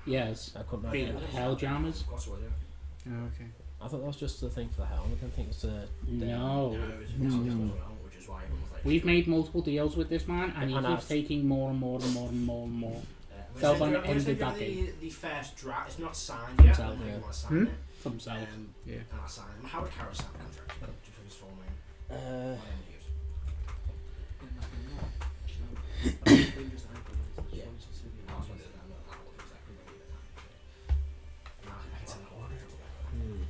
Yes. I couldn't The remember. Helljammers? Of course it was, yeah. Oh, okay. I thought that was just the thing for the helmet. I didn't think it was the. No. No, it was No. which is why everyone was like. We've made multiple deals with this man, and he And keeps I've- taking more and more and more and more and more. We're Celban sending- we're ended sending that the first draft. It's not signed From yet. I Celban, don't think yeah. you want to sign Hmm? it. From himself. Yeah. And I'll sign it. How would Carol sign the contract? Just for his full name. Uh, My name is. Yeah. I was wondering that. I'm not exactly ready at the time. And I can send the whole contract over. hmm.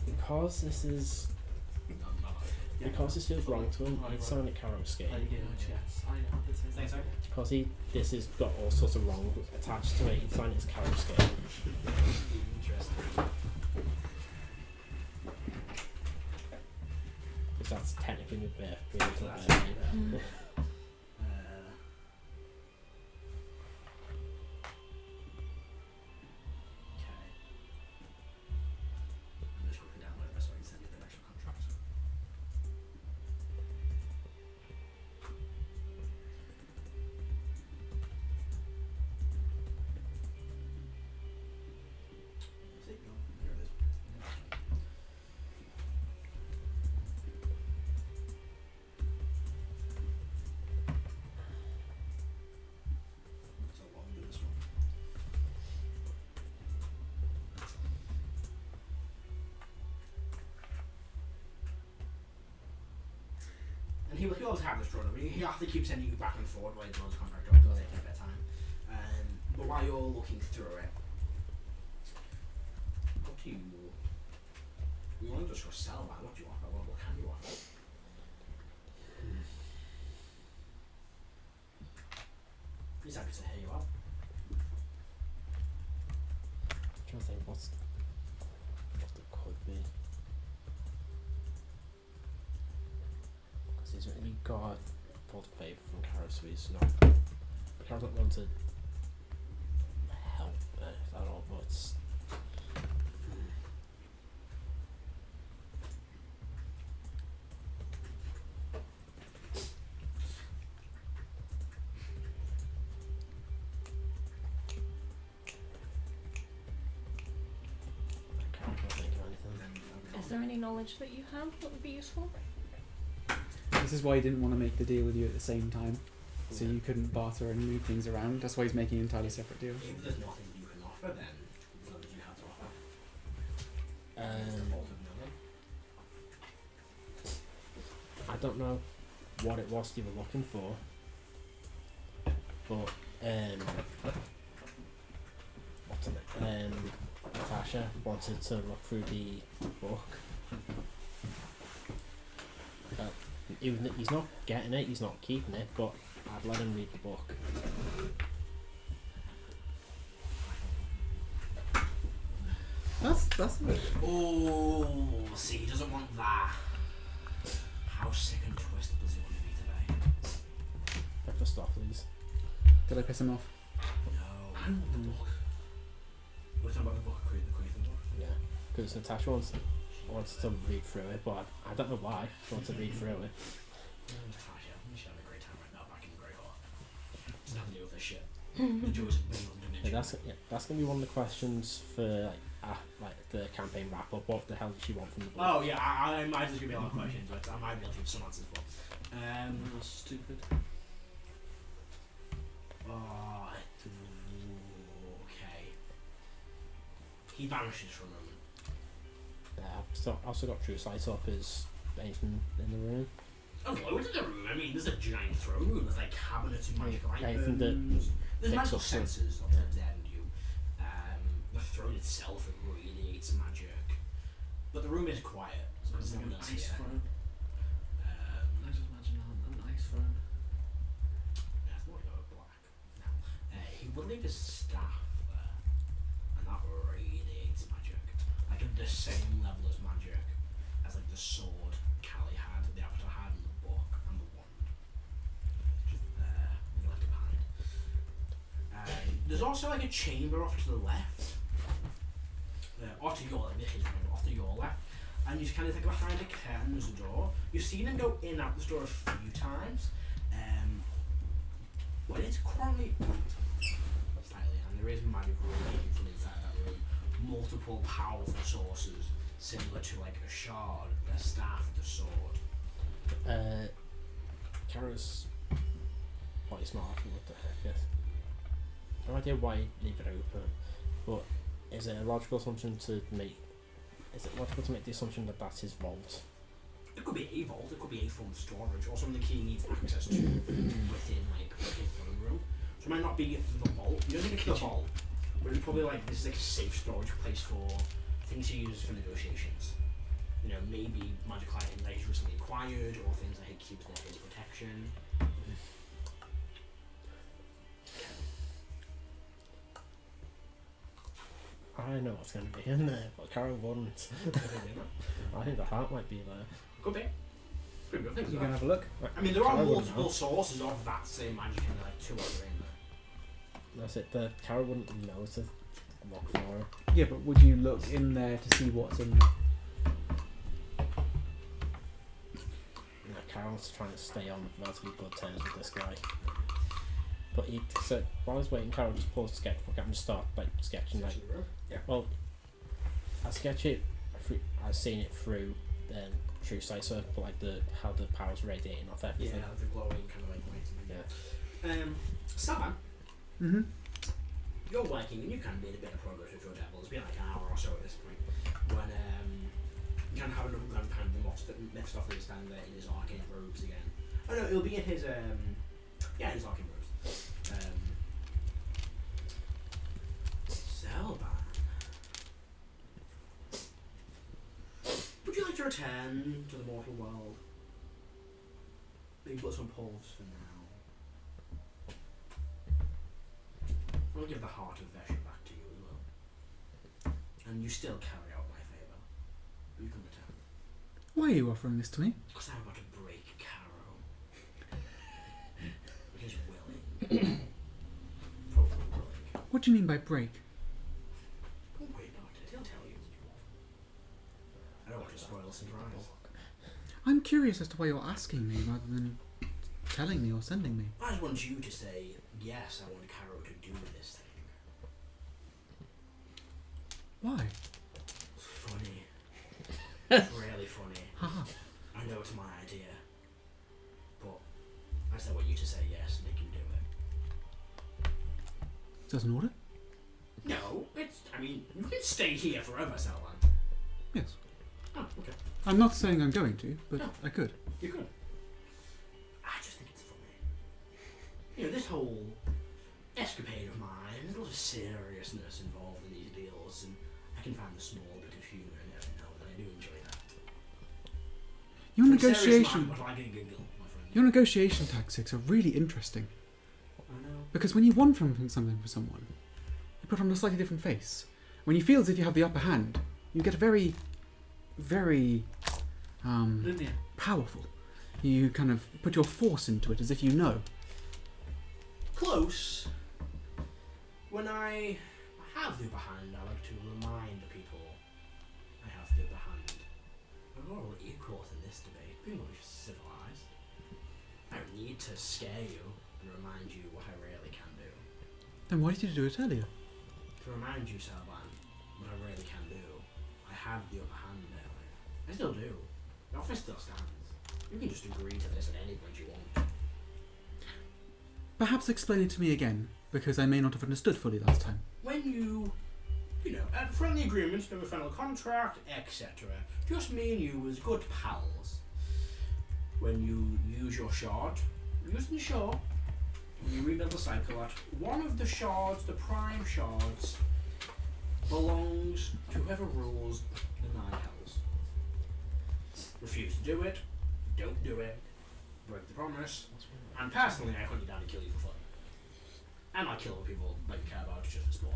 Because this is because this feels wrong to him, he'd sign it Carol Skate. Thanks, sir. Because this has got all sorts of wrong attached to it, he'd sign it as Carol Skate. Interesting. Because that's technically my birthday, isn't it? Okay. I'm just quickly download this so I can send you the actual contract. There you go. There it is. So long with this one. And he'll always have this drawn up. He'll have to keep sending you back and forward while he draws the contract up. It'll take a bit of time. But while you're looking through it, what do you... You want to just go Celban. What do you offer? What can you offer? He's happy to hear you out. I'm trying to think what it could be. Because he's really got full favour from Carol, so he's not. Carol's not going to help at all, but it's. I can't think of anything. Is there any knowledge that you have that would be useful? This is why he didn't want to make the deal with you at the same time, so you couldn't barter and move things around. That's why he's making an entirely separate deal. If there's nothing you can offer, then what do you have to offer? I don't know what it was you were looking for, but what's it? Natasha wanted to look through the book. He's not getting it, he's not keeping it, but I'd let him read the book. That's Oh, see, he doesn't want that. How sick and twisted does he want to be today? Breakfast off, please. Did I piss him off? No. I want the book. We're talking about the book, the Queetham book. Yeah, because Natasha wants to read through it, but I don't know why she wants to read through it. Natasha, she's having a great time right now back in the Grey Hall. It's nothing to do with this shit. The joys of being on Dimension. That's gonna be one of the questions for like the campaign wrap up. What the hell does she want from the book? Oh yeah, I imagine there's gonna be a lot of questions, but I might be able to give some answers for. Stupid. Oh, okay. He vanishes for a moment. So I also got True Sight up. Is anything in the room? Oh, loads in the room. I mean, there's a giant throne room. There's like cabinets of magical Anything items. There's picks magical up some- senses of the dead and you. The throne itself, it radiates magic. But the room is quiet. So there's no one else here. Ice throne. Um, I just imagine leave his staff there, and that radiates magic. Like at the same level as magic as like the sword Callie had, the avatar had in the book, and the wand. Just there, he left it behind. There's also like a chamber off to the left. Off to your left, off to your left. And you kind of like behind a curtain there's a door. You've seen him go in and out this door a few times. Well, it's currently slightly, and there is magic radiating from inside that room. Multiple powerful sources, similar to like a shard, a staff, the sword. Kara's quite smart. What the heck? Yes. No idea why you leave it open, but is it a logical assumption to make? Is it logical to make the assumption that that's his vault? It could be a vault, it could be a form of storage, or something the key needs access to within like the throne room. So it might not be the vault. You don't think it's the vault, but it's probably like this is like a safe storage place for things he uses for negotiations. You know, maybe magic items that he's recently acquired, or things that he keeps there for his protection. I know what's going to be in there, but Kara wouldn't. I think the heart might be there. Could be. Pretty good things. You can have a look. I mean, there are Kara wouldn't multiple know. sources of that same magic, and like 2 other in there. That's it. The Kara wouldn't know to look for her. Yeah, but would you look in there to see what's in there? Kara's trying to stay on relatively good terms with this guy. But he said, while I was waiting, Kara just paused the sketchbook and just start like sketching. Like, Yeah. well, I sketch it. I've seen it through true sight, so but like how the power's radiating off everything. Yeah, the glowing kind of like lighting. Yeah. Celban, Mm-hmm. you're working and you can be in a bit of progress with your devil. It's been like an hour or so at this point. When you can have another gun kind of lift off his stand there in his arcane robes again. Oh no, it'll be in his his arcane robes. Celban. Would you like to return to the mortal world? Maybe put some pause for now. I'll give the heart of Vesha back to you as well. And you still carry out my favour. But you can return. Why are you offering this to me? Because I'm about to break Caro. He's willing. Probably willing. What do you mean by break? Don't worry about it. He'll tell you. I don't want to spoil the surprise. I'm curious as to why you're asking me rather than telling me or sending me. I just want you to say, yes, I want Caro to do this thing. Why? Funny. It's really funny. Haha. I know it's my idea. But I just want you to say yes and they can do it. Does an order? No, I mean, you can stay here forever, Celban. Yes. Oh, okay. I'm not saying I'm going to, but No. I could. You could. I just think it's funny. You know, this whole escapade of mine, there's a lot of seriousness involved in these deals, and I can find the small bit of humour in every now and then. I do enjoy that. Your From serious negotiation, mind, but I get a giggle, my friend. your negotiation tactics are really interesting. I know. Because when you want something for someone, you put on a slightly different face. When you feel as if you have the upper hand, you get very, very Linear. powerful. You kind of put your force into it as if you know. Close. When I have the upper hand, I like to remind the people I have the upper hand. We're all equals in this debate. People are just civilized. I don't need to scare you and remind you what I really can do. Then why did you do it earlier? To remind you, Celban, what I really can do. I had the upper hand earlier. I still do. The office still stands. You can just agree to this at any point you want. Perhaps explain it to me again, because I may not have understood fully last time. When you at friendly agreements, no final contract, etc. Just me and you as good pals. When you use your shard, use the shard. When you rebuild the cycle at one of the shards, the prime shards, belongs to whoever rules the Nine Hells. Refuse to do it, don't do it, break the promise, and personally I hunt you down and kill you for fun. And I kill other people that you care about just for sport.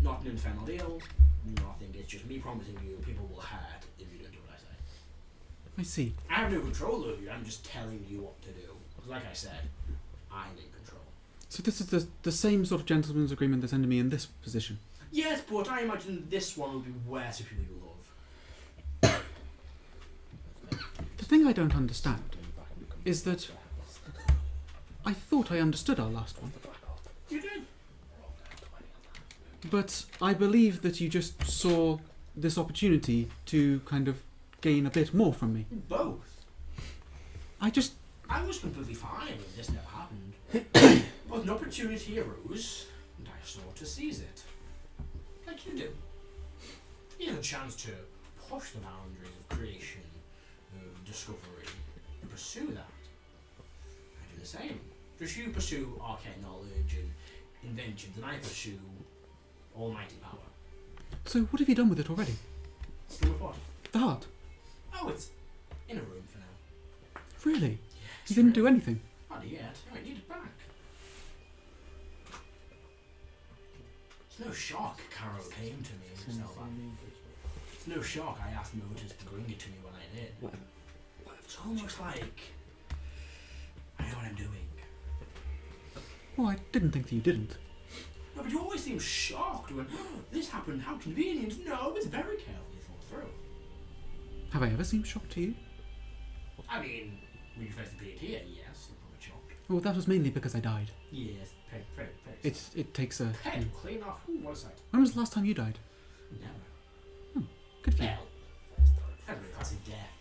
Not an infernal deal, nothing. It's just me promising you people will hurt if you don't do what I say. I see. I have no control over you, I'm just telling you what to do. Because like I said, I'm in control. So this is the same sort of gentleman's agreement that's ended me in this position. Yes, but I imagine this one will be worse for people you love. The thing I don't understand is that I thought I understood our last one. You did. But I believe that you just saw this opportunity to kind of gain a bit more from me. Both. I was completely fine if this never happened. But an opportunity arose, and I sought to seize it. Like you do. You had a chance to push the boundaries of creation, of discovery, and pursue that. I do the same. Just you pursue arcane knowledge and inventions, and I pursue almighty power. So what have you done with it already? Do with what? The heart. Oh, it's in a room for now. Really? Yeah, You didn't do anything? Not yet. I need it back. It's no shock Caro came to me in Celban. It's no shock I asked Motus to bring it to me when I did. It's almost like I know what I'm doing. Well, I didn't think that you didn't. No, but you always seem shocked when this happened. How convenient. No, it's very carefully thought through. Have I ever seemed shocked to you? I mean, when you first appeared here, yes, I'm probably shocked. Well, that was mainly because I died. Yes, peg. It takes a... Peg, clean off. Ooh, what a sight. When was the last time you died? Never. Good for you. Well, that's a classic death.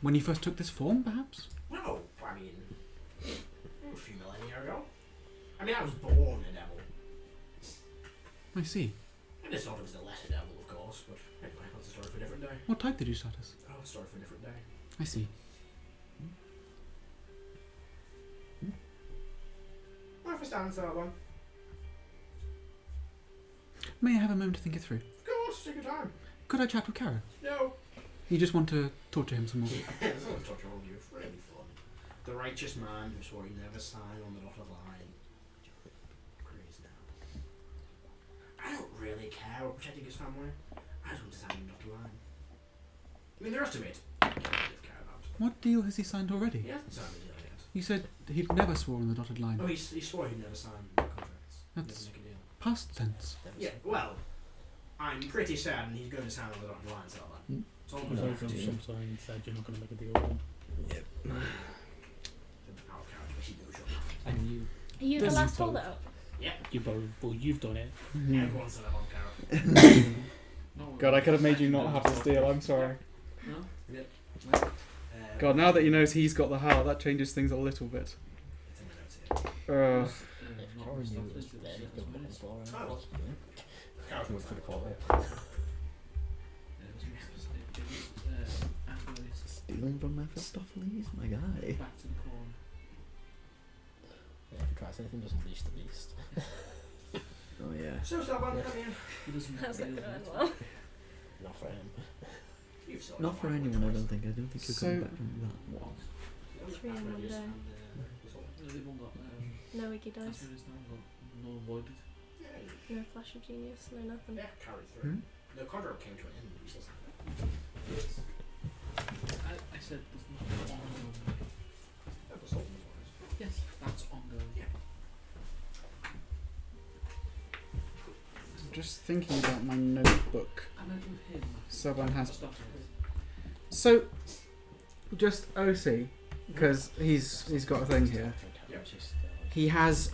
When you first took this form, perhaps? No, I mean, a few millennia ago. I mean, I was born a devil. I see. And it's sort of as a lesser devil, of course, but anyway, that's a story for a different day. What type did you start as? Oh, a story for a different day. I see. Well, if I stand so one. May I have a moment to think it through? Of course, take your time. Could I chat with Kara? No. You just want to talk to him some more? There's no touch on you, it's really fun. The righteous man who swore he'd never sign on the dotted line. Agrees now. I don't really care about protecting his family. I just want to sign on the dotted line. I mean, the rest of it, I can't really care about. What deal has he signed already? He hasn't signed a deal yet. You said he'd never swore on the dotted line. Oh, he swore he'd never sign contracts. That's Never make a deal. past tense. Yeah, well, I'm pretty certain he's going to sign on the dotted line, Celban. It's almost So like from to. some sign said you're not going to make a deal with him. Our character, he knows you're not. And you, Are you the Does he last both? holdout? you both, well, you've done it. Everyone's a level character. No, God, I could have made you not have this deal. I'm sorry. No? God, now that he knows he's got the heart, that changes things a little bit. It's in the notes here. Not Karen stuff, knew is it it? was there, It's he could minutes. put it for Oh, her. it was. Character was For the fine. call. Afterwards, Stealing from Mephistopheles, my guy. back to the corner. Yeah, if he tries anything, just unleash the beast. Oh yeah. So, Celban, come here. He doesn't How's he that going doesn't- well? Not for him. You've sorted Not for out anyone, I what don't think. I don't think you're So- coming back from that. choice. 3 in one Radius day. and, They've all got No wiki dice, afterwards now, got no avoided. yeah, no flash of genius, no nothing. yeah, carry through. Hmm? The contract came to an end. We still have I said there's nothing ongoing. that was all the ones. Yes, that's ongoing. Yeah. Just thinking about my notebook. I meant with him. Celban has. Stuff. So, just OC, because he's got a thing here. Yeah. He has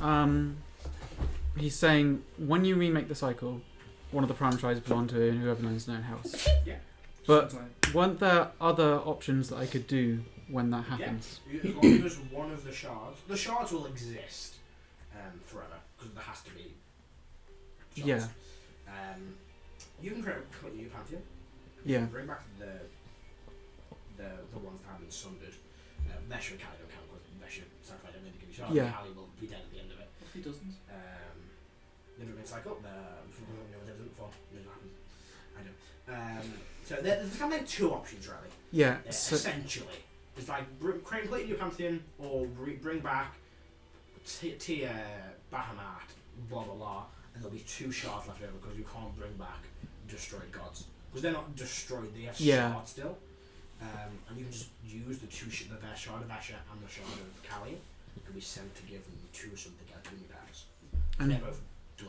he's saying when you remake the cycle, one of the prime tribes belong to whoever owns their own house. Yeah. But Sometimes. weren't there other options that I could do when that happens? As long as one of the shards will exist forever because there has to be. Shards. Yeah. You can create a new pantheon. Yeah. Bring back the ones that have been sundered. Vesha and Kali don't count because Vesha sacrificed everything to give you shards. Yeah. Kali will be dead at the end of it. If he doesn't, The Druid cycle. No one's ever done it before. Knows what happens. I do. So there's kind of like two options really. Yeah. So, Essentially, It's like create a completely new Pantheon, or bring back Tia, Bahamut, blah blah blah, and there'll be 2 shards left over because you can't bring back destroyed gods. Because they're not destroyed, they have shards still. And you can just use the shard of Asher and the shard of Kali, and be sent to give them to something else in your packs. And they're both done.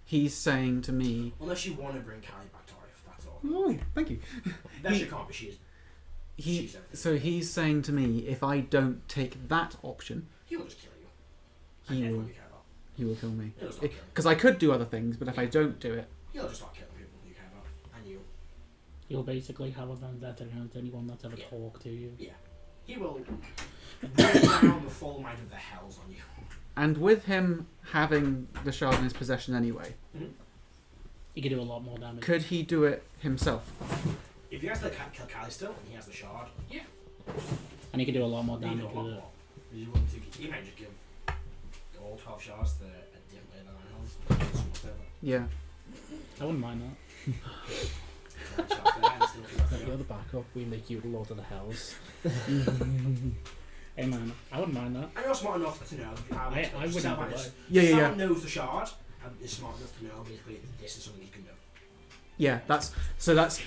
He's saying to me... Unless you want to bring Kali back to life, that's all. Oh, thank you. That she can't, but she is. She's everything. So he's saying to me, if I don't take that option... He'll just kill you. He will kill me. He'll just start killing you. Because I could do other things, but if I don't do it... He'll just start killing people you care about. And you. You'll basically have a vendetta against anyone that's ever talked to you. Yeah. He will bring down the full might of the hells on you. And with him having the shard in his possession anyway, He could do a lot more damage. could he do it himself? If he has to kill Kali still, and he has the shard, yeah. And he could do a lot more He can do damage a lot with it. more. He might just give all 12 shards to a different way than I know. Yeah. I wouldn't mind that. If you're the backup, we make you Lord of the Hells. Hey man, I wouldn't mind that. And you're smart enough to know. I wouldn't Celban either is- way. Yeah. Celban knows the shard, and is smart enough to know basically this is something you can do. Yeah, that's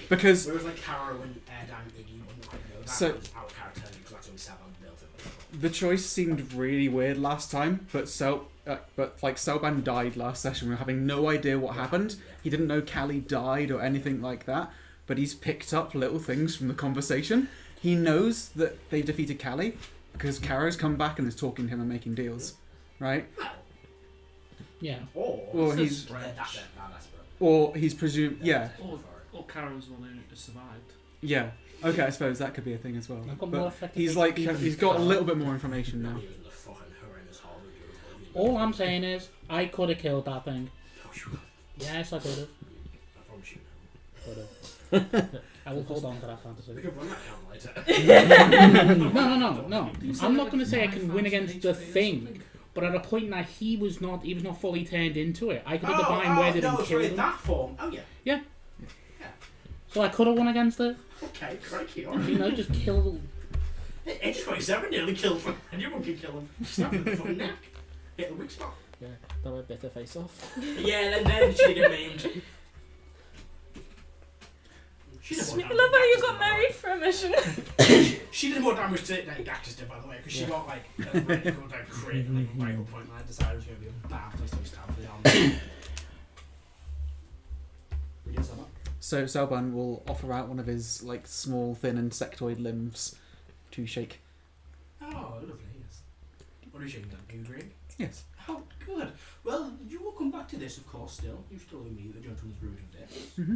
because... Whereas like Caro and Erdan, you wouldn't quite know that. So- That was out of character because that's when Celban built it. The choice seemed really weird last time, but Celban died last session. We were having no idea what happened. He didn't know Kali died or anything like that, but he's picked up little things from the conversation. He knows that they've defeated Kali because Karo's come back and is talking to him and making deals, right? Yeah. Or he's That's it. or he's presumed Or Karen's one who has survived. yeah. Okay, I suppose that could be a thing as well. I've got more But effective he's like HP than he's got a Kara. little bit more information now. All I'm saying is, I could have killed that thing. Oh, Yes, I could have. I promise you. Could have. I will hold on to that fantasy. We can run that count later. No. I'm not going to say I can win against the thing, but at a point that he was not fully turned into it. I could have divined where did and killed him. That form. Oh yeah. So I could have won against it. Okay, crikey. You know, just kill. Age 27 nearly killed him. Anyone can kill him. Snap him in the fucking neck. Hit the weak spot. Yeah, that might bit her face off. Yeah, then she get maimed. She did more I damage love how than you Gactus got did, married for a mission. She did more damage to it than Gactus did, by the way, because she got like a really good like crit and like right up point, and I decided it was going to be a bad place to be stabbed for the arm. So Celban will offer out one of his like small, thin insectoid limbs to shake. Oh, lovely, yes. What are you shaking down? Are you agreeing? Yes. Oh, good. Well, you will come back to this, of course, still. You still owe me the gentleman's root of death. Mm-hmm.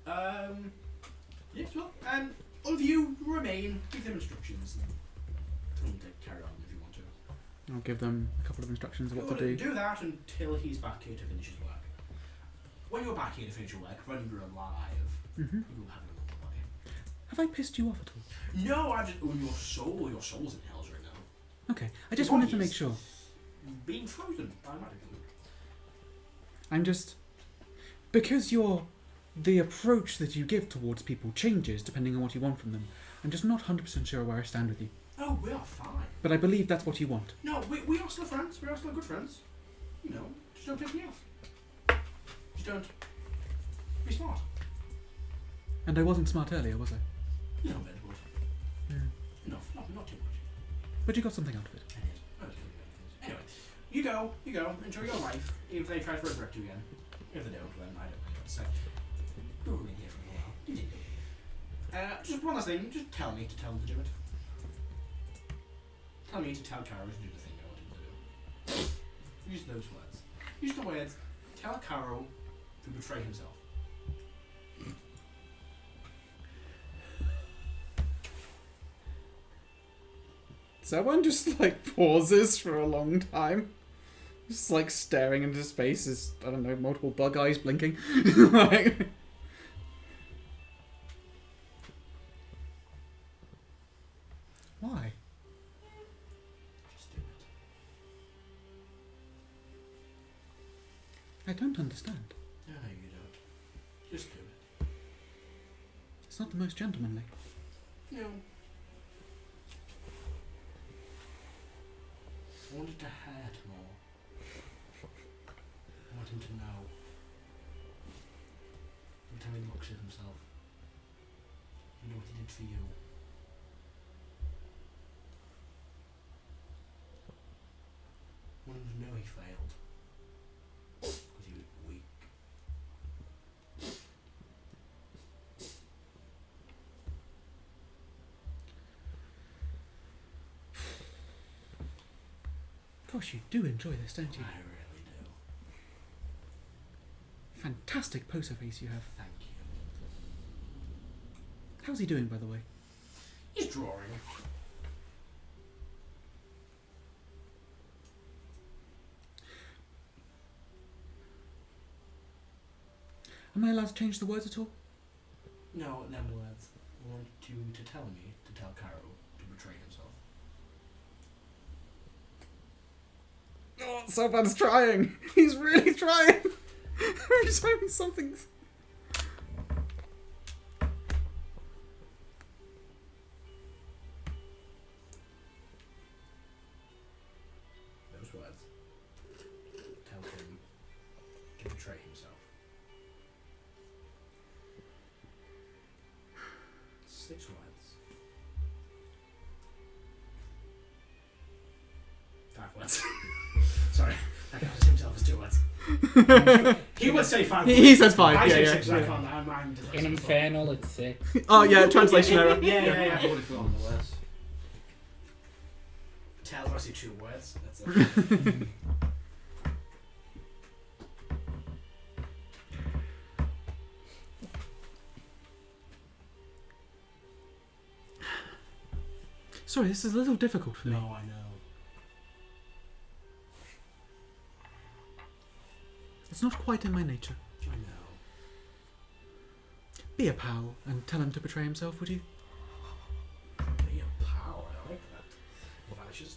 Friend. Yes, well, all of you remain, give them instructions, and tell them to carry on if you want to. I'll give them a couple of instructions of what to Good. do. Do that until he's back here to finish his work. When you're back here to finish your work, when you're alive, Mm-hmm. you'll have your normal body. Have I pissed you off at all? No, I just. Oh, your soul's in hells right now. Okay, I just Your wanted to body make is sure. Being frozen by magic. I'm just... Because the approach that you give towards people changes depending on what you want from them. I'm just not 100% sure where I stand with you. Oh, we are fine. But I believe that's what you want. No, we are still friends. We are still good friends. You know, just don't piss me off. Just don't be smart. And I wasn't smart earlier, was I? A little bit, but Yeah. enough. Not too much. But you got something out of it. Anyway, you go, enjoy your life. If they try to resurrect you again. If they don't, then I don't know what to say. We'll remain here for a while. Continue. Just one last thing, just tell me to tell them to do it. Tell me to tell Caro to do the thing I want him to do. Use those words. Use the words, tell Caro to betray himself. Someone just like pauses for a long time. Just like staring into space as, I don't know, multiple bug eyes blinking. Like... Why? Just do it. I don't understand. No, you don't. Just do it. It's not the most gentlemanly. No. I wanted to hurt more. I want him to know. Every time he looks at himself, you know what he did for you. I want him to know he failed. Because he was weak. Gosh, you do enjoy this, don't you? I really do. Fantastic poker face you have. Thank you. How's he doing, by the way? He's drawing. Am I allowed to change the words at all? No, them words. I want you to tell me to tell Caro to betray himself. Oh, Celban's trying. He's really trying. Every time he's something. Those words. Tell him to betray himself. 6 words. 5 words. Sorry, I counted himself as 2 words. He would say 5 words. He says 5. I Yeah, say yeah. 6. I can't. I'm dyslexic. In Infernal, it's 6. Oh yeah, translation error. Yeah. I've already forgotten the words. Tells I see 2 words. That's it. Sorry, this is a little difficult for me. No, I know. It's not quite in my nature. I know. Be a pal and tell him to betray himself, would you? Be a pal. I like that. Vanishes.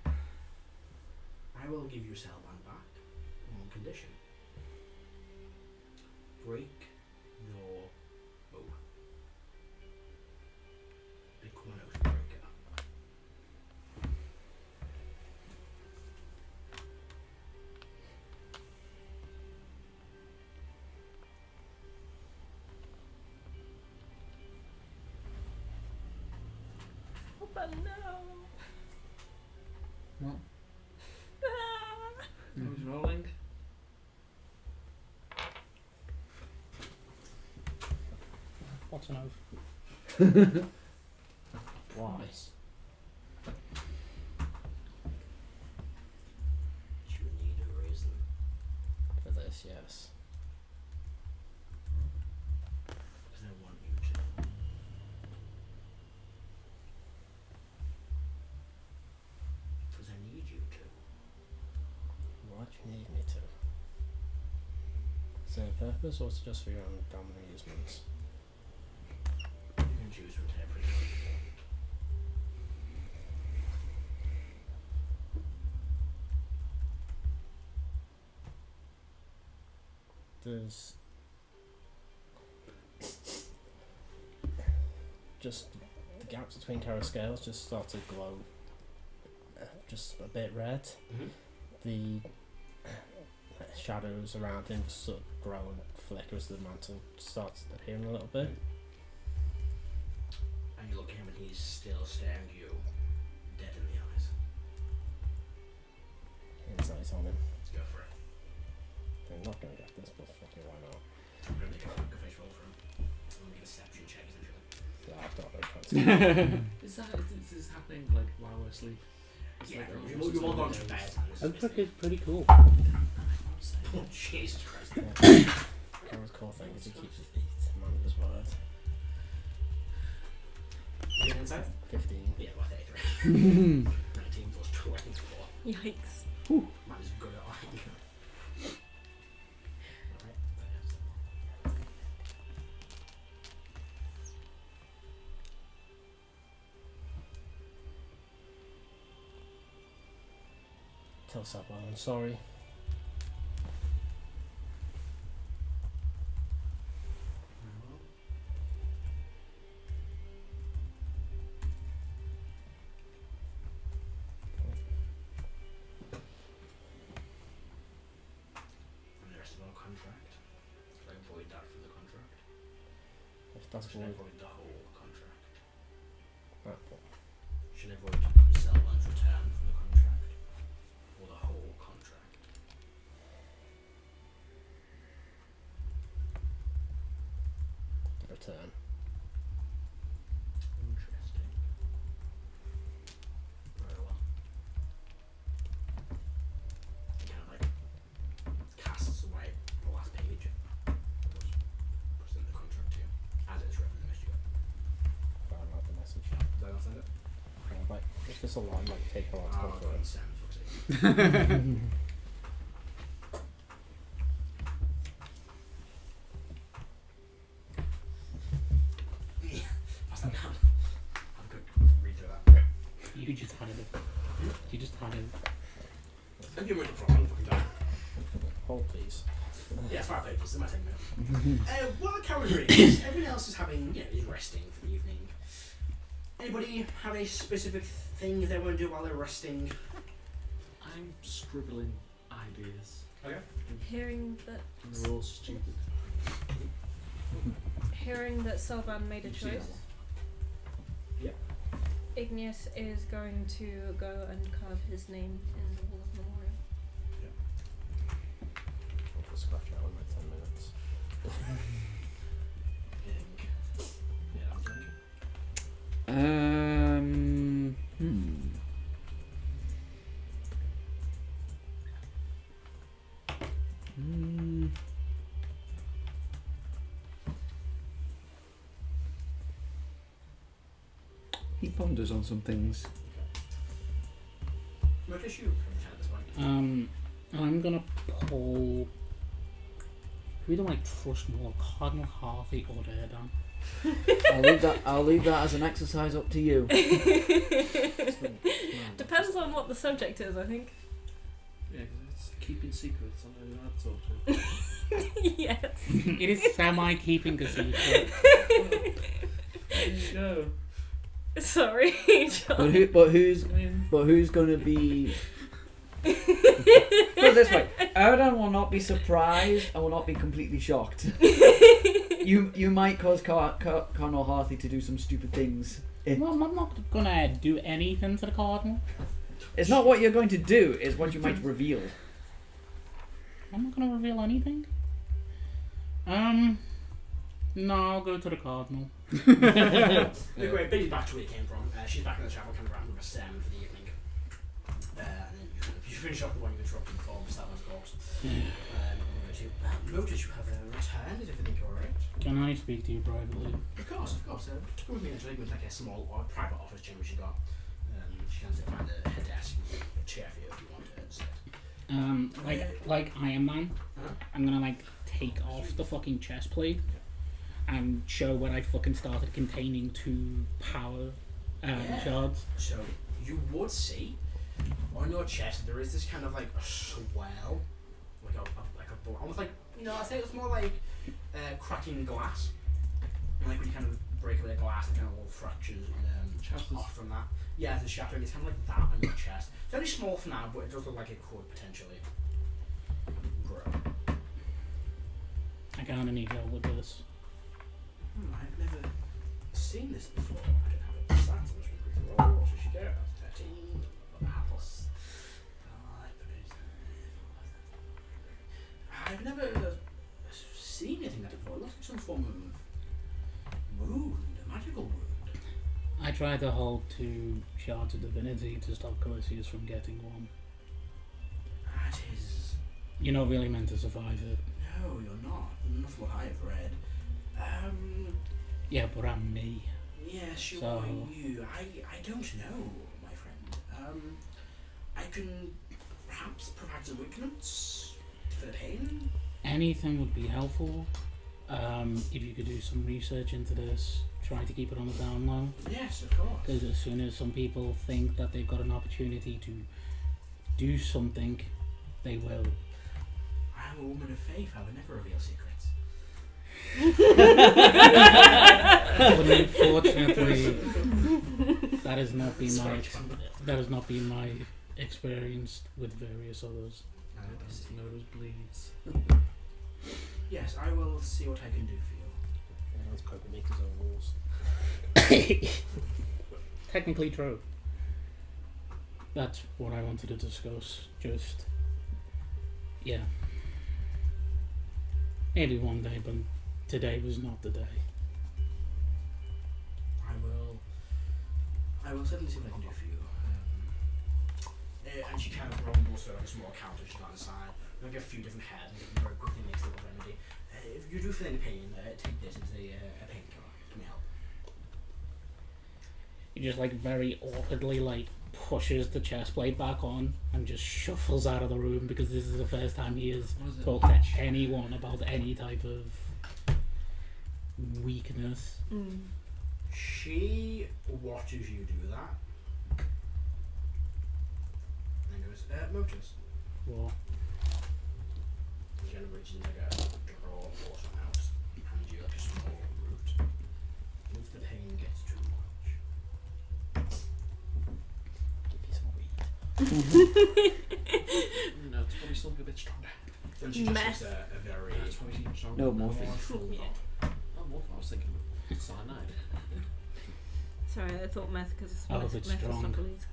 I will give you Celban back on one condition. Break your oath. Become an Oathbreaker. But no. What? Who's rolling? What's an oath? Why? You need a reason. For this, yes. Because I want you to. Because I need you to. Why do you need me to? Is there a purpose, or is it just for your own damn amusements? You can choose whatever you want. There's just the gaps between Kara's scales just start to glow, just a bit red. Mm-hmm. The shadows around him just sort of grow and flicker as the mantle starts appearing a little bit. And you look at him and he's still staring you dead in the eyes. Insight on him. Go for it. They're not going to get this, but fucking why not? I'm going to make a poker face roll for him. I'm going to make a deception check essentially. Yeah, I've got no chance. Is this happening like while we're asleep? It's Yeah, like, you've all gone to bed. and this is Oathbreaker is pretty cool. Oh, Jesus Christ. Kara's core thing is he keeps his man of his word. You get inside? 15. Yeah, well, 33. 19 plus 24. Yikes. Man is good at lying. Alright, Tell Celban I'm sorry. That's Should cool. avoid the whole contract. Right. Should avoid Celban's return from the contract. Or the whole contract. Return. Interesting. Very well. It kind of like casts away the last page. Present the contract to you. As it's written in the message. I'll write the message. Did I not send it? Right. If there's a line, like take a lot to Oh, go through it. send, fuck's sake. Pass that down. I'm good. Read through that. You just had it. You just had it. Thank you very much for a long fucking time. Hold please. Yeah, 5 pages. It might take a minute. While Karen reads, everyone else is having, is resting for the evening. Anybody have a specific thing they want to do while they're resting? I'm scribbling ideas. Okay. Hearing that And they're all stupid. Celban made a You've seen that choice. one? Yeah. Igneous is going to go and carve his name in the wall of memorial. I'll just scratch out in like 10 minutes. Yeah, I'm thinking. He ponders on some things. Marcus, you at this point. I'm gonna pull. Who do I trust more, Cardinal Harvey or Erdan? I'll leave that as an exercise up to you. Depends on what the subject is, I think. Yeah, because it's keeping secrets. I know who I'd talk to. Yes. It is semi-keeping a secret. There you go. Sorry, John. Who's going to be? Put it this way: Erdan will not be surprised and will not be completely shocked. You might cause Cardinal Harthy to do some stupid things. Well, I'm not gonna do anything to the Cardinal. It's not what you're going to do; it's what you might reveal. I'm not gonna reveal anything. No, I'll go to the Cardinal. Anyway, Billy's back to where he came from. She's back in the chapel, kind of wrapping up a sermon for the evening. And then you finish off the one you interrupted before, that one's corpse. Notice you have returned. Is everything alright? Can I speak to you privately? Of course. Come with me into with like a small private office chamber she got. She can sit behind the head desk, a chair for you if you want to sit. Like Iron Man, Uh-huh. I'm gonna like take off the fucking chest plate and show where I fucking started containing 2 power shards. So you would see on your chest there is this kind of like a swell, like a almost like I say it's more like cracking glass. And like when you kind of break away the glass, it kind of all fractures off from that. Yeah, it's a shattering. It's kind of like that on your chest. It's only small for now, but it does look like it could potentially grow. I kinda need help with this. I've never seen this before. I don't have it sat, so much roll. What should she get? That's 13. Plus 5. I've never seen anything like that before. It looks like some form of wound, a magical wound. I tried to hold 2 shards of divinity to stop Calisius from getting one. That is. You're not really meant to survive it. No, you're not. Not what I've read. Yeah, but I'm me. Yes, you So- are you. I don't know, my friend. I can perhaps provide some ointments for the pain. Anything would be helpful. If you could do some research into this, try to keep it on the down low. Yes, of course. Because as soon as some people think that they've got an opportunity to do something, they will. I'm a woman of faith. I would never reveal secrets. But unfortunately, that has not been my experience with various others. I see. Nose bleeds. Yes, I will see what I can do for you. Let's probably make his own rules. Technically true. That's what I wanted to discuss. Just, yeah. Maybe one day, but today was not the day. I will certainly see what I can do for you. And she kind of rumbles through like a small counter she's got on the side. I'll get a few different heads and very quickly makes a little remedy. If you do feel any pain, take this. It's a painkiller. Can we help? He just like very awkwardly like pushes the chest plate back on and just shuffles out of the room because this is the first time he has What is it? talked to anyone about any type of weakness. She watches you do that. And goes, Motus. What? He's going to reach into like a drawer or something else. Hand you like a small root. If the pain gets too much. Give you some weed. No, it's probably something a bit stronger. And she just Meth. gives a very... It's probably even stronger. No, morphine. Yeah. Oh, morphine. I was thinking cyanide. Sorry, I thought meth because Oh, if it's strong. Mephistopheles.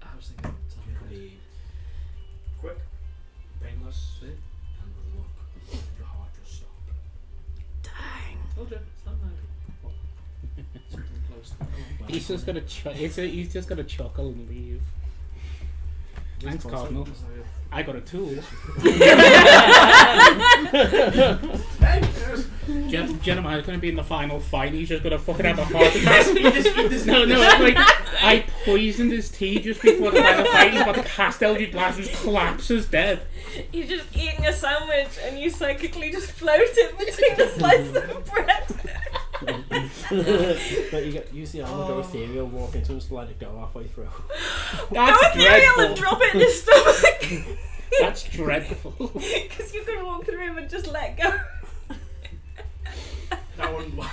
I was thinking It could cyanide. be quick, painless, and with a look, your heart just stopped. Dang. Oh, dear. Cyanide. Something close. He's just gonna he's just gonna chuckle and leave. Thanks, Cardinal. I got a tool. Jeremiah's gonna be in the final fight. He's just gonna fucking have a heart attack. No, like I poisoned his tea just before the final fight. He's about to cast Eldritch Blast and just collapses dead. You're just eating a sandwich and you psychically just float it between the slices of bread. But use the armor, go ethereal, walk into him, just let it go halfway through. That's Go ethereal dreadful. and drop it in his stomach. That's dreadful. Because you could walk through him and just let go. That wouldn't work.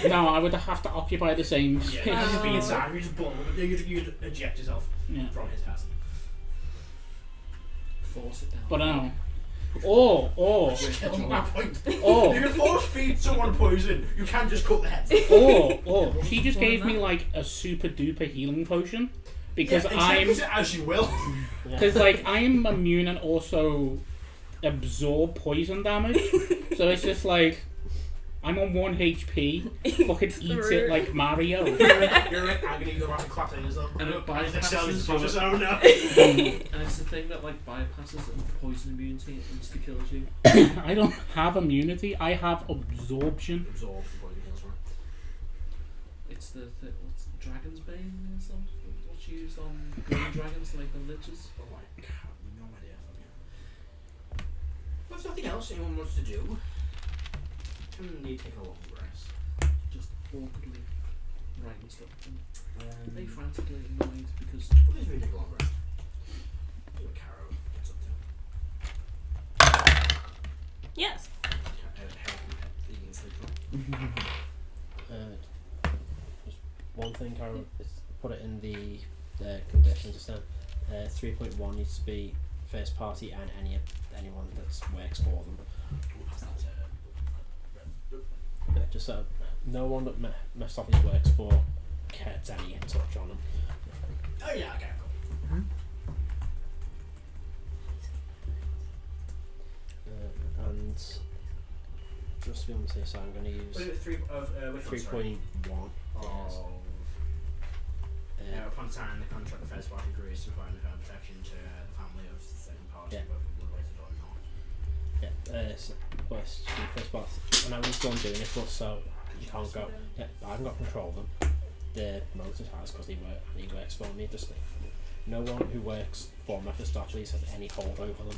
No, I would have to occupy the same space. Yeah, you just be inside, you just blow, you'd eject yourself Yeah. from his person. Force it down. But or Kill him at that point. or You can force feed someone poison, you can't just cut the head. or she just gave me like a super duper healing potion because As you will. because like I'm immune and also absorb poison damage, so it's just like I'm on 1 HP. Fucking eat it like Mario. You're in agony, you go back and clap at yourself. And it Excel's bypasses just oh no. And it's the thing that like bypasses poison immunity and insta kills you. I don't have immunity. I have absorption. Absorb the poison kills, right? It's the what's Dragon's Bane or something? What's used on green dragons like the liches? Oh my god, no idea. Well, if nothing else anyone wants to do, can you take a long rest? Just awkwardly writing stuff. And they What frantically annoyed because is really take a long rest? See what Caro gets up to. Yes. Eating sleep. Just one thing, Carol, is put it in the conditions just then. 3.1 needs to be first party and anyone that works for them. Just so no one that Mephistopheles works for gets any touch on them. Oh yeah, okay, cool. And just to be on the safe side, I'm going to use Was it which one, sorry? 3.1. Upon signing the contract, the first party agrees to provide protection to the family of the second party, Yeah. whether related or not. First part, and I was done doing it, but so you can't go. Yeah, I haven't got control of them. The Motus has because he works for me. Just no one who works for Mephistopheles has any hold over them.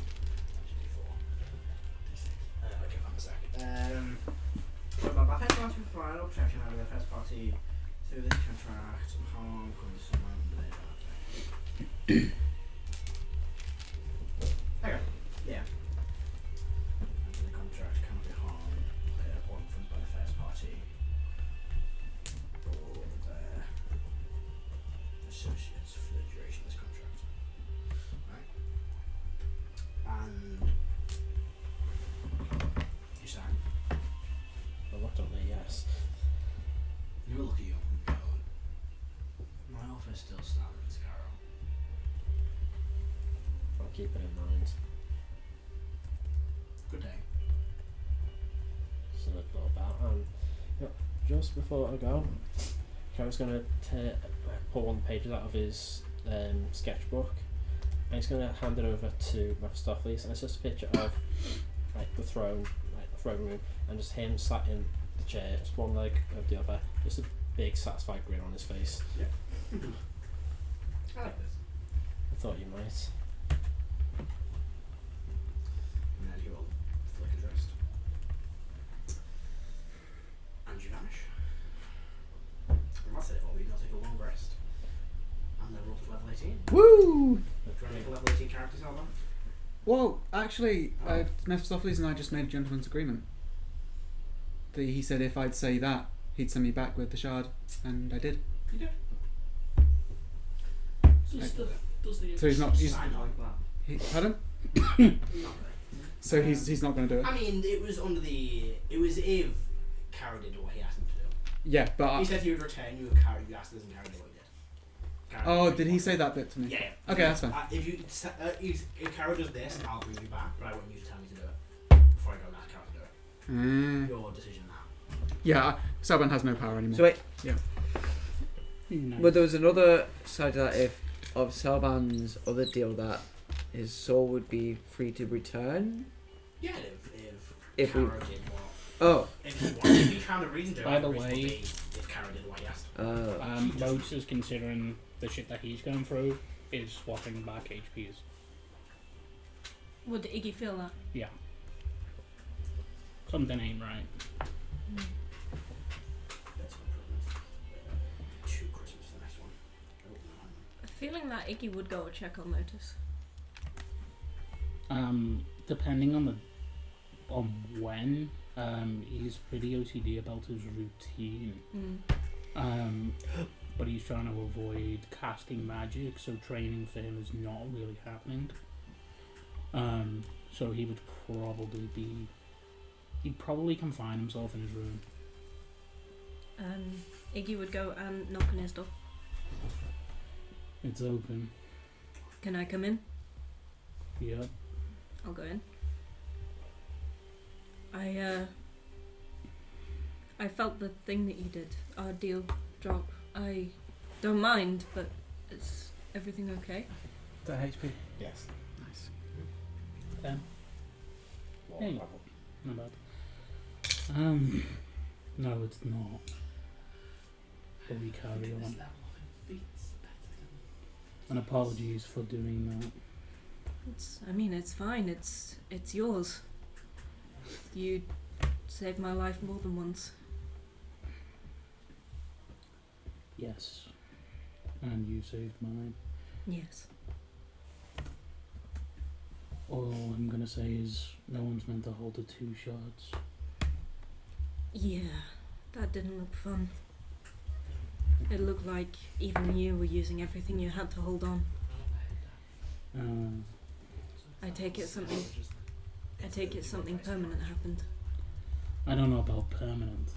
Okay, one sec. My first party will provide all protection over the first party through this contract. Harm comes to someone okay. Yeah. The contract cannot be harmed or infringed by the first party or their associates for the duration of this contract. Right? And you sign? Reluctantly, yes. is still standing, Scarrow. I'll keep it in mind. Good day. So a little about just before I go, Carrot's gonna pull one of the pages out of his sketchbook, and he's gonna hand it over to Mephistopheles, and it's just a picture of like the throne room, and just him sat in the chair, just one leg over the other, just a big satisfied grin on his face. Yeah. I like this. I thought you might. And then he will flick his wrist. And you vanish. And that's it. All we now take a long rest. And then roll to level 18. Woo! Do you want to make a level 18 character, Celban? Well, actually, Mephistopheles and I just made a gentleman's agreement. He said if I'd say that, he'd send me back with the shard, and I did. You did. Does the So he's not- he's- sign like that? Pardon? Not really. So he's not going to do it. I mean, it was if Cara did what he asked him to do. Yeah, but He said he would return you if Cara, you asked him, and Cara did what he did. Cara did he say that bit to me? Yeah. Okay, that's fine. If Cara does this, I'll bring you back, but I want you to tell me to do it before I go and ask Cara to do it. Your decision now. Yeah, Celban has no power anymore. So wait, Nice. but there was another side to that of Celban's other deal that his soul would be free to return. Yeah, If Cara we- did what. Oh, If he wanted, if he found a reason to do it, By the the reason would way- be if Cara did what he asked. Moats is considering the shit that he's going through is swapping back HPs. Would Iggy feel that? Yeah. Something ain't right. That's an improvement. 2 Christmas for the next one. Oh, no. A feeling that Iggy would go check on Lotus. Depending on when, he's pretty OCD about his routine. But he's trying to avoid casting magic, so training for him is not really happening. So he would he'd probably confine himself in his room. Iggy would go and knock on his door. It's open. Can I come in? Yeah. I'll go in. I felt the thing that you did, our deal drop. I don't mind, but is everything okay? Is that HP? Yes. Nice. Hey. Not bad. No, it's not. But we carry on. And apologies for doing that. It's fine. It's yours. You saved my life more than once. Yes. And you saved mine. Yes. All I'm gonna say is no one's meant to hold the 2 shards. Yeah, that didn't look fun. It looked like even you were using everything you had to hold on. I take it something permanent happened. I don't know about permanent.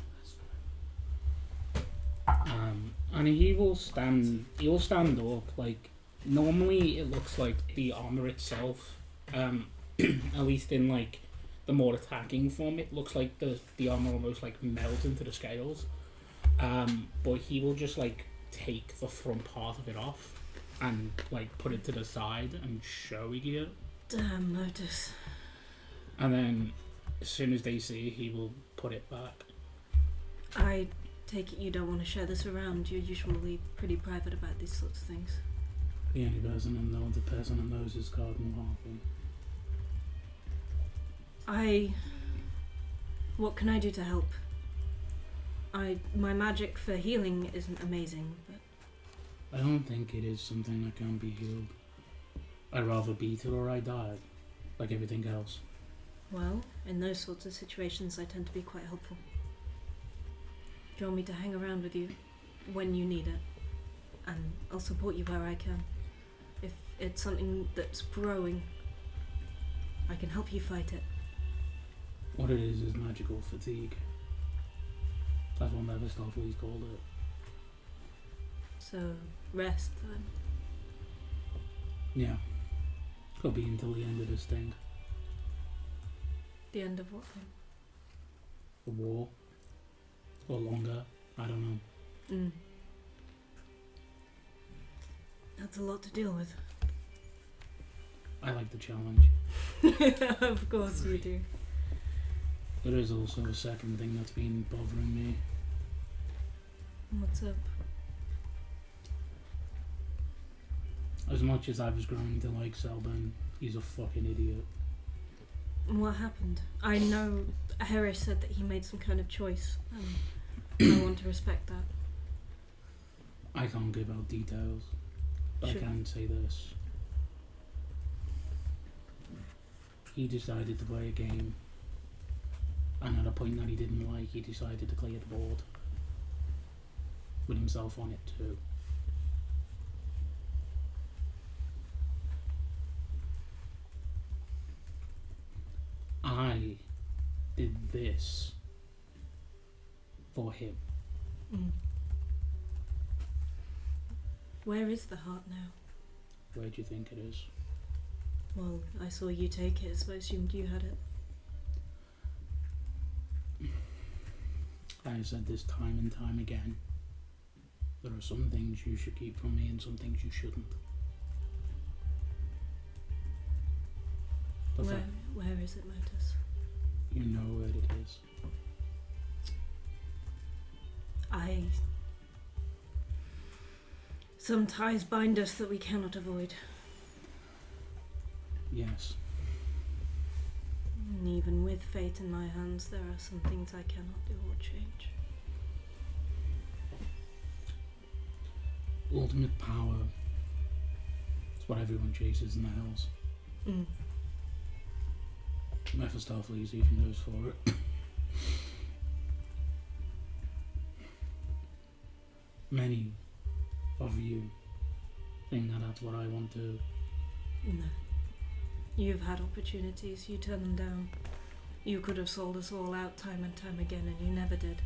And he will stand up. Like, normally it looks like the armor itself, at least in like the more attacking form, it looks like the armor almost like melt into the scales. But he will just like take the front part of it off and like put it to the side and show you it. Damn, Lotus. And then as soon as they see, he will put it back. I take it you don't want to share this around. You're usually pretty private about these sorts of things. The only person that knows is Cardinal Harper. What can I do to help? My magic for healing isn't amazing, but I don't think it is something that can be healed. I'd rather beat it or I died, like everything else. well, in those sorts of situations I tend to be quite helpful. Do you want me to hang around with you when you need it? And I'll support you where I can. If it's something that's growing, I can help you fight it. What it is magical fatigue. That's what Mephistopheles called it. So rest then. Yeah. Could be until the end of this thing. The end of what then? The war. Or longer. I don't know. Mm. That's a lot to deal with. I like the challenge. Of course you do. There is also a second thing that's been bothering me. What's up? As much as I was growing to like Celban, he's a fucking idiot. What happened? I know Harris said that he made some kind of choice. I want to respect that. I can't give out details. But Sure. I can say this. He decided to play a game, and at a point that he didn't like, he decided to clear the board. With himself on it too. I did this for him. Mm. Where is the heart now? Where do you think it is? Well, I saw you take it, so I assumed you had it. I have said this time and time again. There are some things you should keep from me and some things you shouldn't. The fact Where is it, Motus? you know where it is. Some ties bind us that we cannot avoid. Yes. And even with fate in my hands, there are some things I cannot do or change. Ultimate power. It's what everyone chases in the hells. Mm. Mephistopheles even goes for it. Many of you think that that's what I want to. No. You've had opportunities, you turn them down. You could have sold us all out time and time again, and you never did.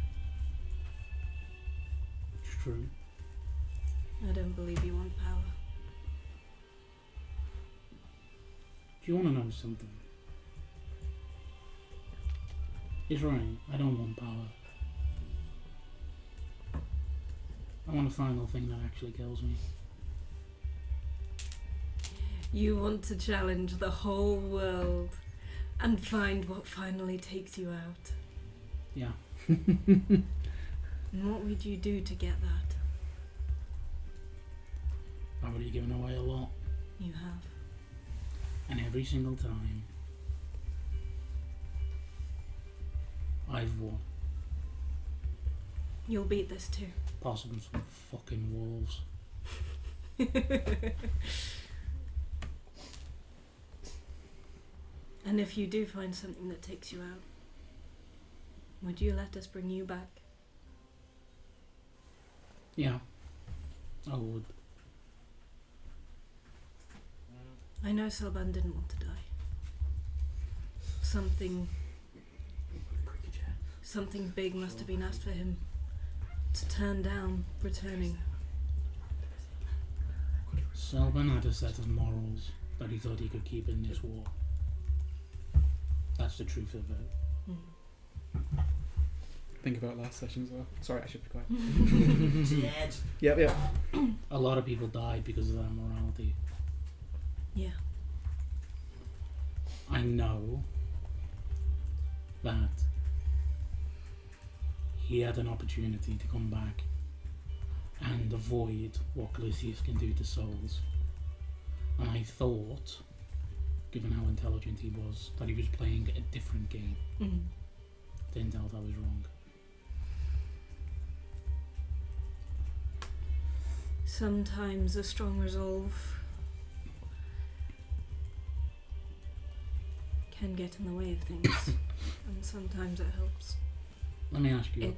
It's true. I don't believe you want power. Do you want to know something? He's right. I don't want power. I want a final thing that actually kills me. You want to challenge the whole world and find what finally takes you out. Yeah. And what would you do to get that? I've already given away a lot. You have. And every single time, I've won. You'll beat this too. Possibly some fucking wolves. And if you do find something that takes you out, would you let us bring you back? Yeah. I would. I know Celban didn't want to die. Something big must have been asked for him to turn down returning. Celban had a set of morals that he thought he could keep in this war. That's the truth of it. Mm. Think about last session as well. Sorry, I should be quiet. Dead. Yep. A lot of people died because of that morality. Yeah. I know that he had an opportunity to come back and avoid what Glycius can do to souls. And I thought, given how intelligent he was, that he was playing a different game. Mm. Turned out I was wrong. Sometimes a strong resolve can get in the way of things, and sometimes it helps. Let me ask you.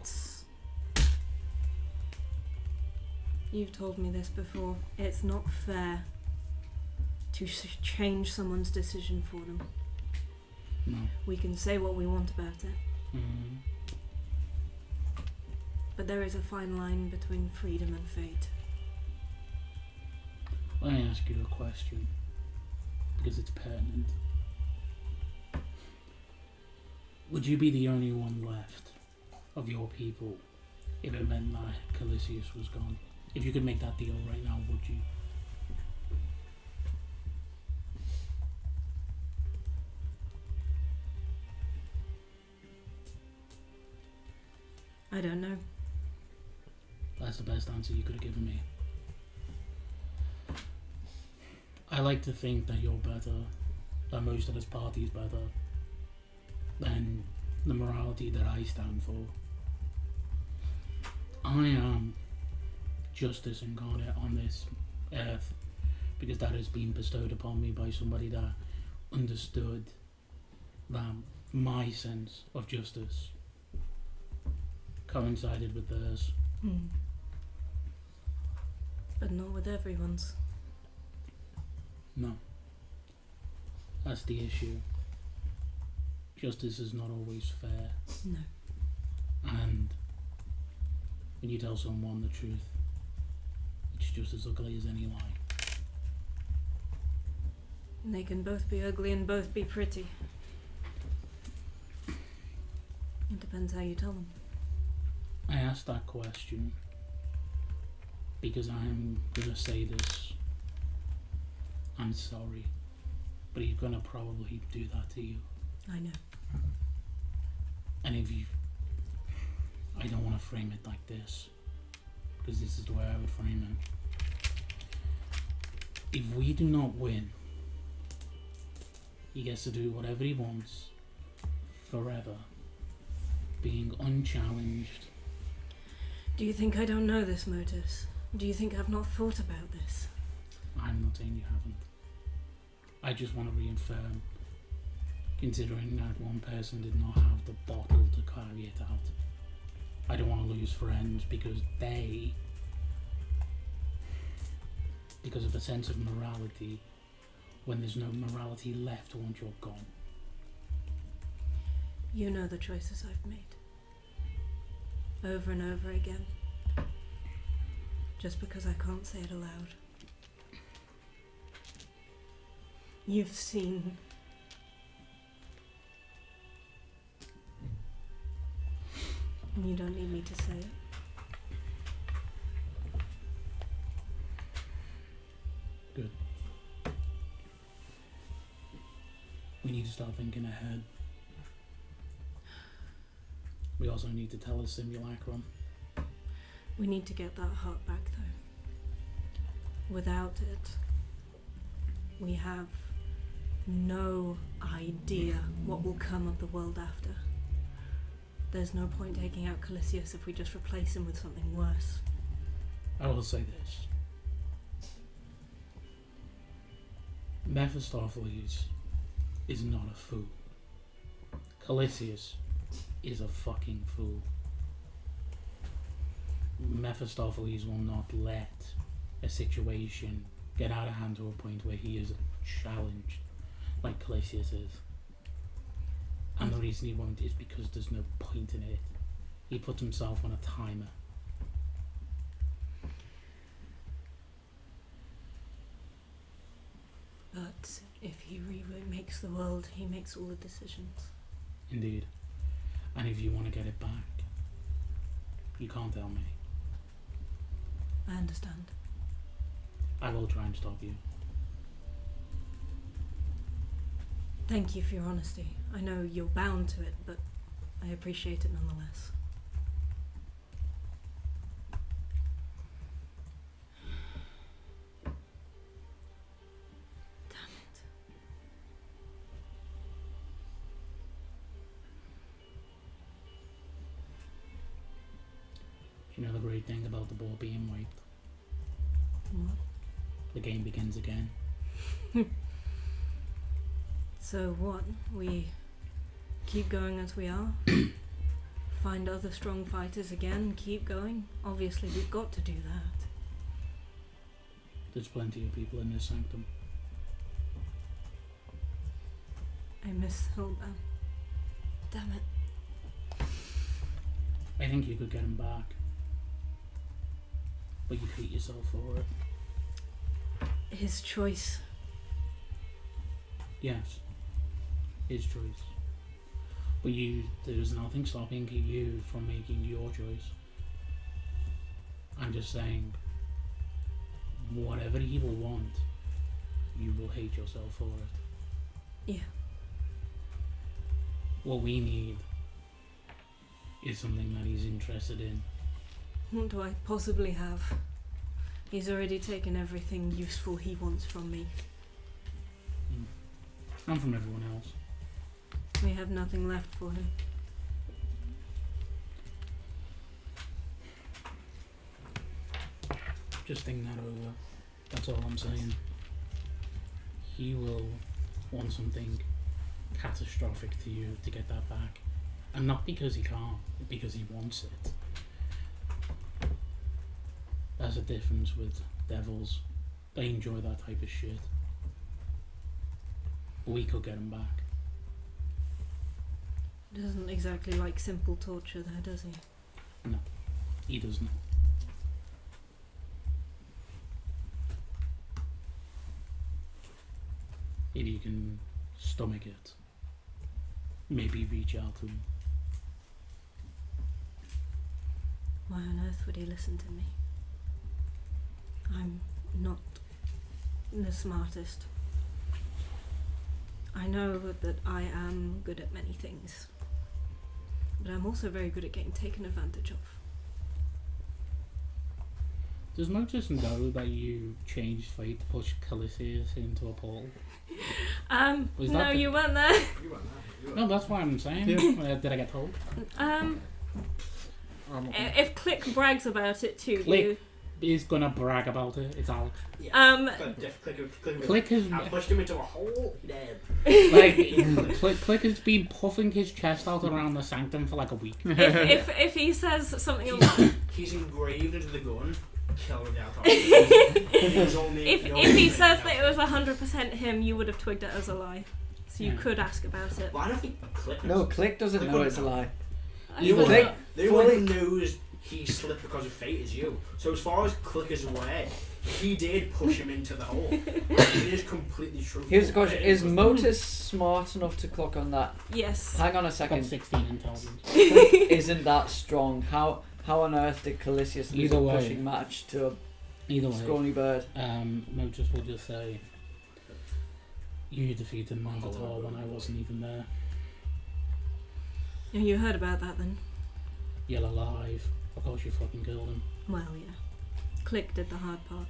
You've told me this before. It's not fair to change someone's decision for them. No. We can say what we want about it, Mm, but there is a fine line between freedom and fate. Let me ask you a question, because it's pertinent. Would you be the only one left of your people if it meant that Calisius was gone? If you could make that deal right now, would you? I don't know. That's the best answer you could have given me. I like to think that you're better, that most of this party is better than the morality that I stand for. I am justice incarnate on this earth because that has been bestowed upon me by somebody that understood that my sense of justice coincided with theirs. But not with everyone's. No. That's the issue. Justice is not always fair. No. And when you tell someone the truth, it's just as ugly as any lie. And they can both be ugly and both be pretty. It depends how you tell them. I asked that question because I'm gonna say this. I'm sorry, but he's gonna probably do that to you. I know. And if you... I don't want to frame it like this, because this is the way I would frame it. If we do not win, he gets to do whatever he wants, forever, being unchallenged. Do you think I don't know this, Motus? Do you think I've not thought about this? I'm not saying you haven't. I just want to reaffirm, considering that one person did not have the bottle to carry it out. I don't want to lose friends because of a sense of morality, when there's no morality left once you're gone. You know the choices I've made. Over and over again. Just because I can't say it aloud. You've seen... And you don't need me to say it. Good. We need to start thinking ahead. We also need to tell a simulacrum. We need to get that heart back, though. Without it, we have no idea what will come of the world after. There's no point taking out Calisius if we just replace him with something worse. I will say this. Mephistopheles is not a fool. Calisius is a fucking fool. Mephistopheles will not let a situation get out of hand to a point where he is challenged like Calisius is. And the reason he won't is because there's no point in it. He puts himself on a timer. But if he remakes the world, he makes all the decisions. Indeed. And if you want to get it back, you can't tell me. I understand. I will try and stop you. Thank you for your honesty. I know you're bound to it, but I appreciate it nonetheless. Damn it. You know the great thing about the ball being wiped? What? The game begins again. So what? We keep going as we are? Find other strong fighters again? Keep going? Obviously we've got to do that. There's plenty of people in this sanctum. I miss Celban. Damn it. I think you could get him back. But you'd hate yourself for it. his choice. Yes, his choice. But there's nothing stopping you from making your choice. I'm just saying, whatever he will want, you will hate yourself for it. Yeah. What we need is something that he's interested in. What do I possibly have? He's already taken everything useful he wants from me. And from everyone else. We have nothing left for him. Just think that over. That's all I'm saying. He will want something catastrophic to you to get that back. And not because he can't, because he wants it. There's a difference with devils. They enjoy that type of shit. But we could get him back. Doesn't exactly like simple torture there, does he? No, he doesn't. If you can stomach it, maybe reach out to him. Why on earth would he listen to me? I'm not the smartest. I know that I am good at many things, but I'm also very good at getting taken advantage of. Does Motus know that you changed fate to push Calicius into a portal? Was No, that the- you weren't there. You weren't there. No, that's what I'm saying. Yeah. Did I get told? If Click brags about it to Click. you, He's gonna brag about it. It's Alex. Click has I pushed him into a hole. Dead. Click has been puffing his chest out around the sanctum for like a week. if he says something along, He's engraved into the gun. Kill without if he says that it was 100% him, you would have twigged it as a lie. So you Yeah. could ask about it. Well, I don't think Click. No, Click doesn't Click know wouldn't it's a know. lie. You I- Click The fully- only one who knows he slipped because of fate is you. So as far as Click is aware, he did push him into the hole. It is completely true. Here's the question: is Motus smart enough to clock on that? Yes. Hang on a Got second. 16 intelligence. Isn't that strong? How on earth did Calicius lose Either a way. pushing match to a Either way, scrawny bird? Motus will just say, "You defeated Minotaur when I wasn't even there. You heard about that then? You're alive. Of course you fucking killed him." Well, yeah. Click did the hard part.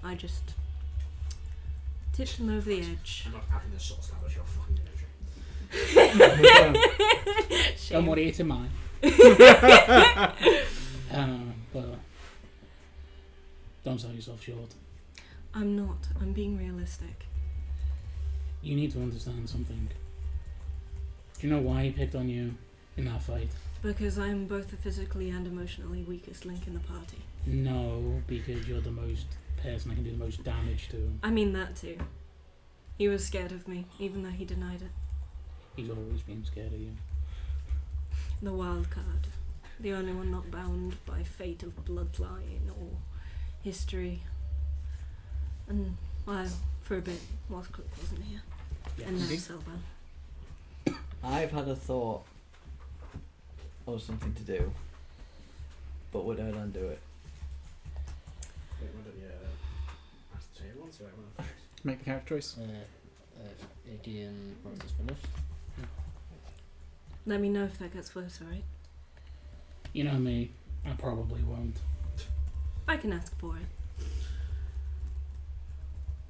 I just tipped him over the edge. I'm not having this sort of establish your fucking energy. Don't Shame. worry, it's in mine. But don't sell yourself short. I'm not. I'm being realistic. You need to understand something. Do you know why he picked on you in that fight? Because I'm both the physically and emotionally weakest link in the party. No, because you're the most person that can do the most damage to him. I mean that too. He was scared of me, even though he denied it. He's always been scared of you. The wild card. The only one not bound by fate of bloodline or history. And, well, for a bit, whilst Click wasn't here. Yeah. And now Indeed. Celban. I've had a thought of something to do, but would Erlan do it? Make the character choice. Iggy and Motus finished. Let me know if that gets worse, alright? You know me, I probably won't. I can ask for it.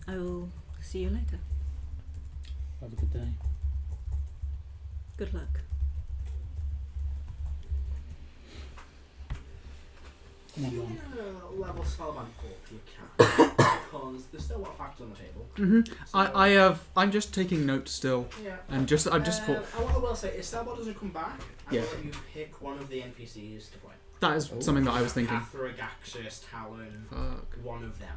I will see you later. Have a good day. Good luck. Come on, You're Ron. gonna level Celban up if you can, because there's still a lot of factors on the table. So, I'm just taking notes still, Yeah. and I've just thought what I will say is, Celban doesn't come back. I Yeah. will let you pick one of the NPCs to play. that is something that I was thinking. Cathra, Gaxus, Talon, Fuck. one of them.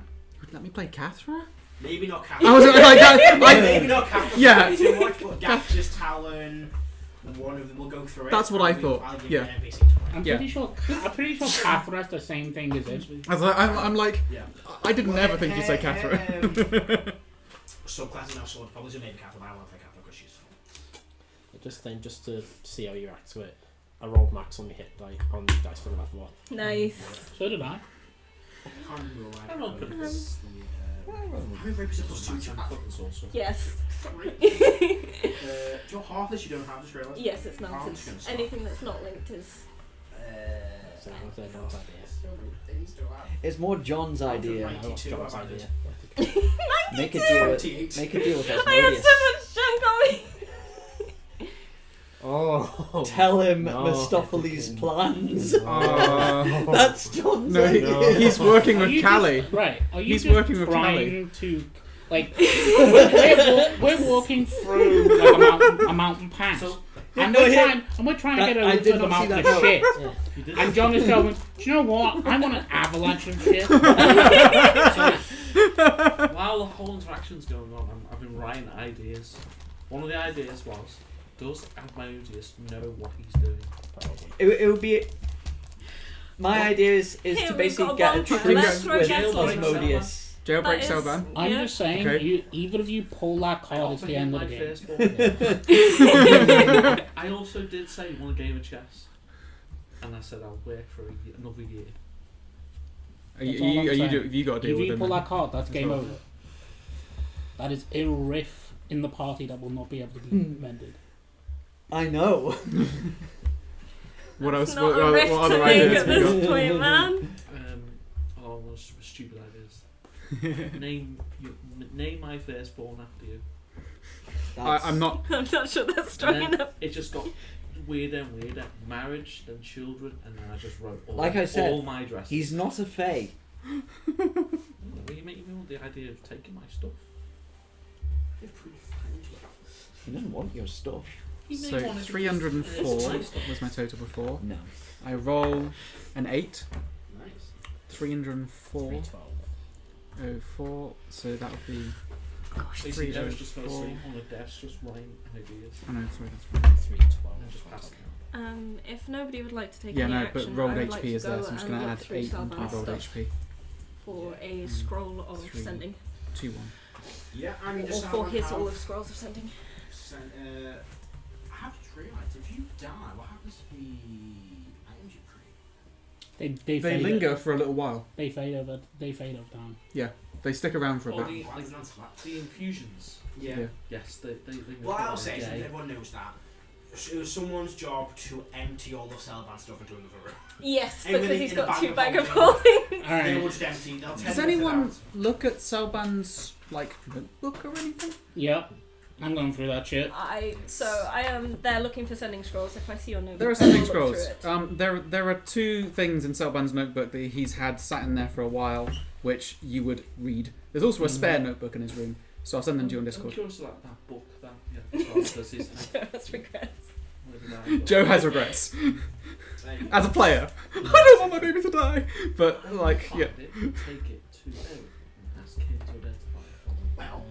Let me play Cathra? Maybe not Cathra. I was like that. Maybe not Cathra. Yeah. Too much, but Gaxus, Talon, One of them will go through it. That's what I and thought, I'll give yeah. you an NPC to play. I'm Yeah. pretty sure Cathra's the same thing as it. I'm like, Yeah. I didn't Well, ever think you'd say Catherine. Subclass is now sword. Probably should name Catherine, but I want to play Catherine because she's fun. I just think, just to see how you react to it, I rolled max on the hit die on the dice for the level one. Nice. So did I. I can't remember I rolled pretty good. How many rapes plus 2 to Buttons also. Yes. Your Heartless you don't have, just realised. Yes, it's I'm just nonsense. gonna stop. Anything that's not linked is. So they're not ideas. It's more John's idea. I lost 92, John's I've added. idea. Make a deal with 28. make a deal with I had Asmodeus. so much junk on me. Oh. Tell him No. Mephistopheles' plans. Oh. That's John's No, idea. he's working Are with you Callie. just- right. Are you He's just working with trying to, like, we're walking through like a mountain pass, So, and No, we're trying to that- get I a did little not see amount that of note. shit. Yeah. you did And John is going, do you know what? I want an avalanche of shit. While the whole interaction's going on, I've been writing ideas. One of the ideas was, does Asmodeus know what he's doing? It would be. My idea is Here, to we've basically got a get a bonfire. truce Let's throw with gas on it. Asmodeus. Jailbreak That is- Celban. I'm Yeah. just saying, Okay. either of you pull that card, I'll it's the forgive end of my the game. firstborn. I also did say you want a game of chess, and I said I'll work for another year. That's all I'm saying. Have you got to deal If with you him? pull then? that card, that's game well. over. That is a riff in the party that will not be able to be mended. I know. What else? Not What a rift other to make ideas at have you got? this point, man. Stupid ideas. Name my firstborn after you. I'm not. I'm not sure that's strong And then enough. it just got weirder and weirder. Marriage, then children, and then I just wrote Like I said, all my dresses. He's not a fae. Well, you make me want the idea of taking my stuff. He doesn't want your stuff. He may So want it 304 because it's my stuff. was my total before. No. I roll an 8. Nice. 304. 312. 04. So that would be. Basically, Dev's just fell 304. asleep on the desk, just writing ideas. Oh no, sorry, that's right. 312. And just passing out. If nobody would like to take Yeah, any no, action, but rolled I would HP like to is there, go so I'm just and going to look add through 8 onto my Celban's rolled stuff HP. for a scroll of 3. sending, 2-1. Yeah, I mean, or just for his have, all of scrolls of sending. I have just realised if you die, what happens to the items you create? They They fade linger for a little while. They fade over time. They stick around for a Or bit. the infusions. Yeah. Yeah. Yes, they Well, make I'll it say, a since day. everyone knows that, it was someone's job to empty all the Celban stuff into another room. Yes, Everything because he's in the got 2 bag bag of of holding. holding. They will Alright. just empty. They'll Does tend to anyone it out. look at Celban's like notebook or anything? Yep. I'm going through that shit. I am there looking for sending scrolls. If I see your notebook, There are I sending will look scrolls. through it. There are 2 things in Celban's notebook that he's had sat in there for a while, which you would read. There's also a spare notebook in his room, so I'll send them to you on I'm Discord. curious about that book. Does his Just regrets. Joe has regrets Like, as a player. I don't want my baby to die, but like, yeah. Take it to Eric and ask him to identify it for me. well,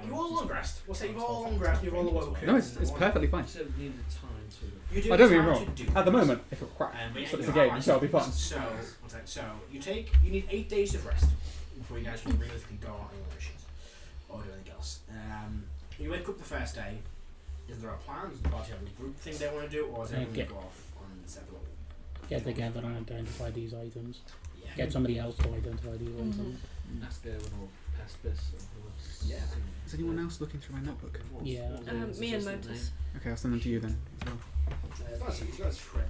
you've all long rest. We'll say you've all long rest. You've all awoken. No, it's perfectly fine. You said we needed time to. You do I don't have get me time wrong. to do At the this. moment, if it's crap, But but yeah, it's a you game, have so it'll be fun. So you need 8 days of rest before you guys can realistically go on any missions or do anything else. You wake up the first day. Is there a plan? Does the party have a group thing they want to do, or is Yeah, everyone get- go off on several? Get together and identify these items. Yeah. Get somebody else to identify these Mhm. items. Ask Erwin or Pespis or who else. Yeah. Is anyone else looking through my notebook? Yeah. Me and Motus. Okay, I'll send them to you then as well. It's not his friend,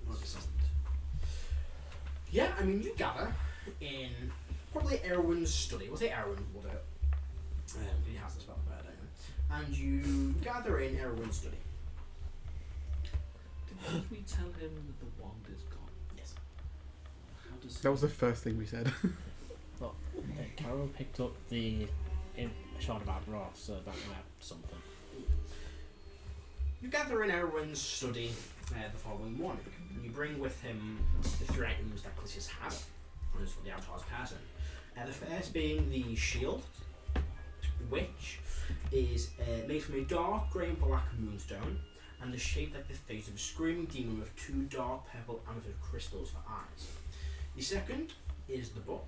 not his assistant. Yeah, I mean, you gather in probably Erwin's study. We'll say Erwin will do it. He has the spell about it. And you gather in Erwin's study. Did we tell him that the wand is gone? Yes. How does That was the first thing we said. Carol picked up the shard of Adroth, so that might have something. You gather in Erwin's study the following morning, and you bring with him the 3 items that Clisius had on the avatar's pattern. The first being the shield, which is made from a dark grey and black moonstone, and is shaped like the face of a screaming demon with 2 dark purple amethyst crystals for eyes. The second is the book.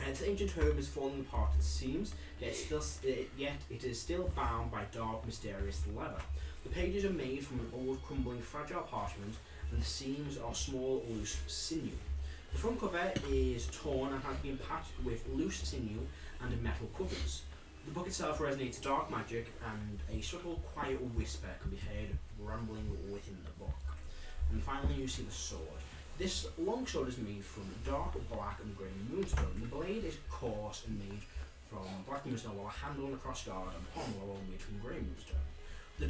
Its ancient home is falling apart at the seams, yet it is still bound by dark, mysterious leather. The pages are made from an old, crumbling, fragile parchment, and the seams are small, loose sinew. The front cover is torn and has been patched with loose sinew and metal covers. The book itself resonates dark magic, and a subtle, quiet whisper can be heard rumbling within the book. And finally, you see the sword. This long sword is made from dark black and grey moonstone. The blade is coarse and made from black moonstone, while a handle and a crossguard and pommel are all made from grey moonstone. The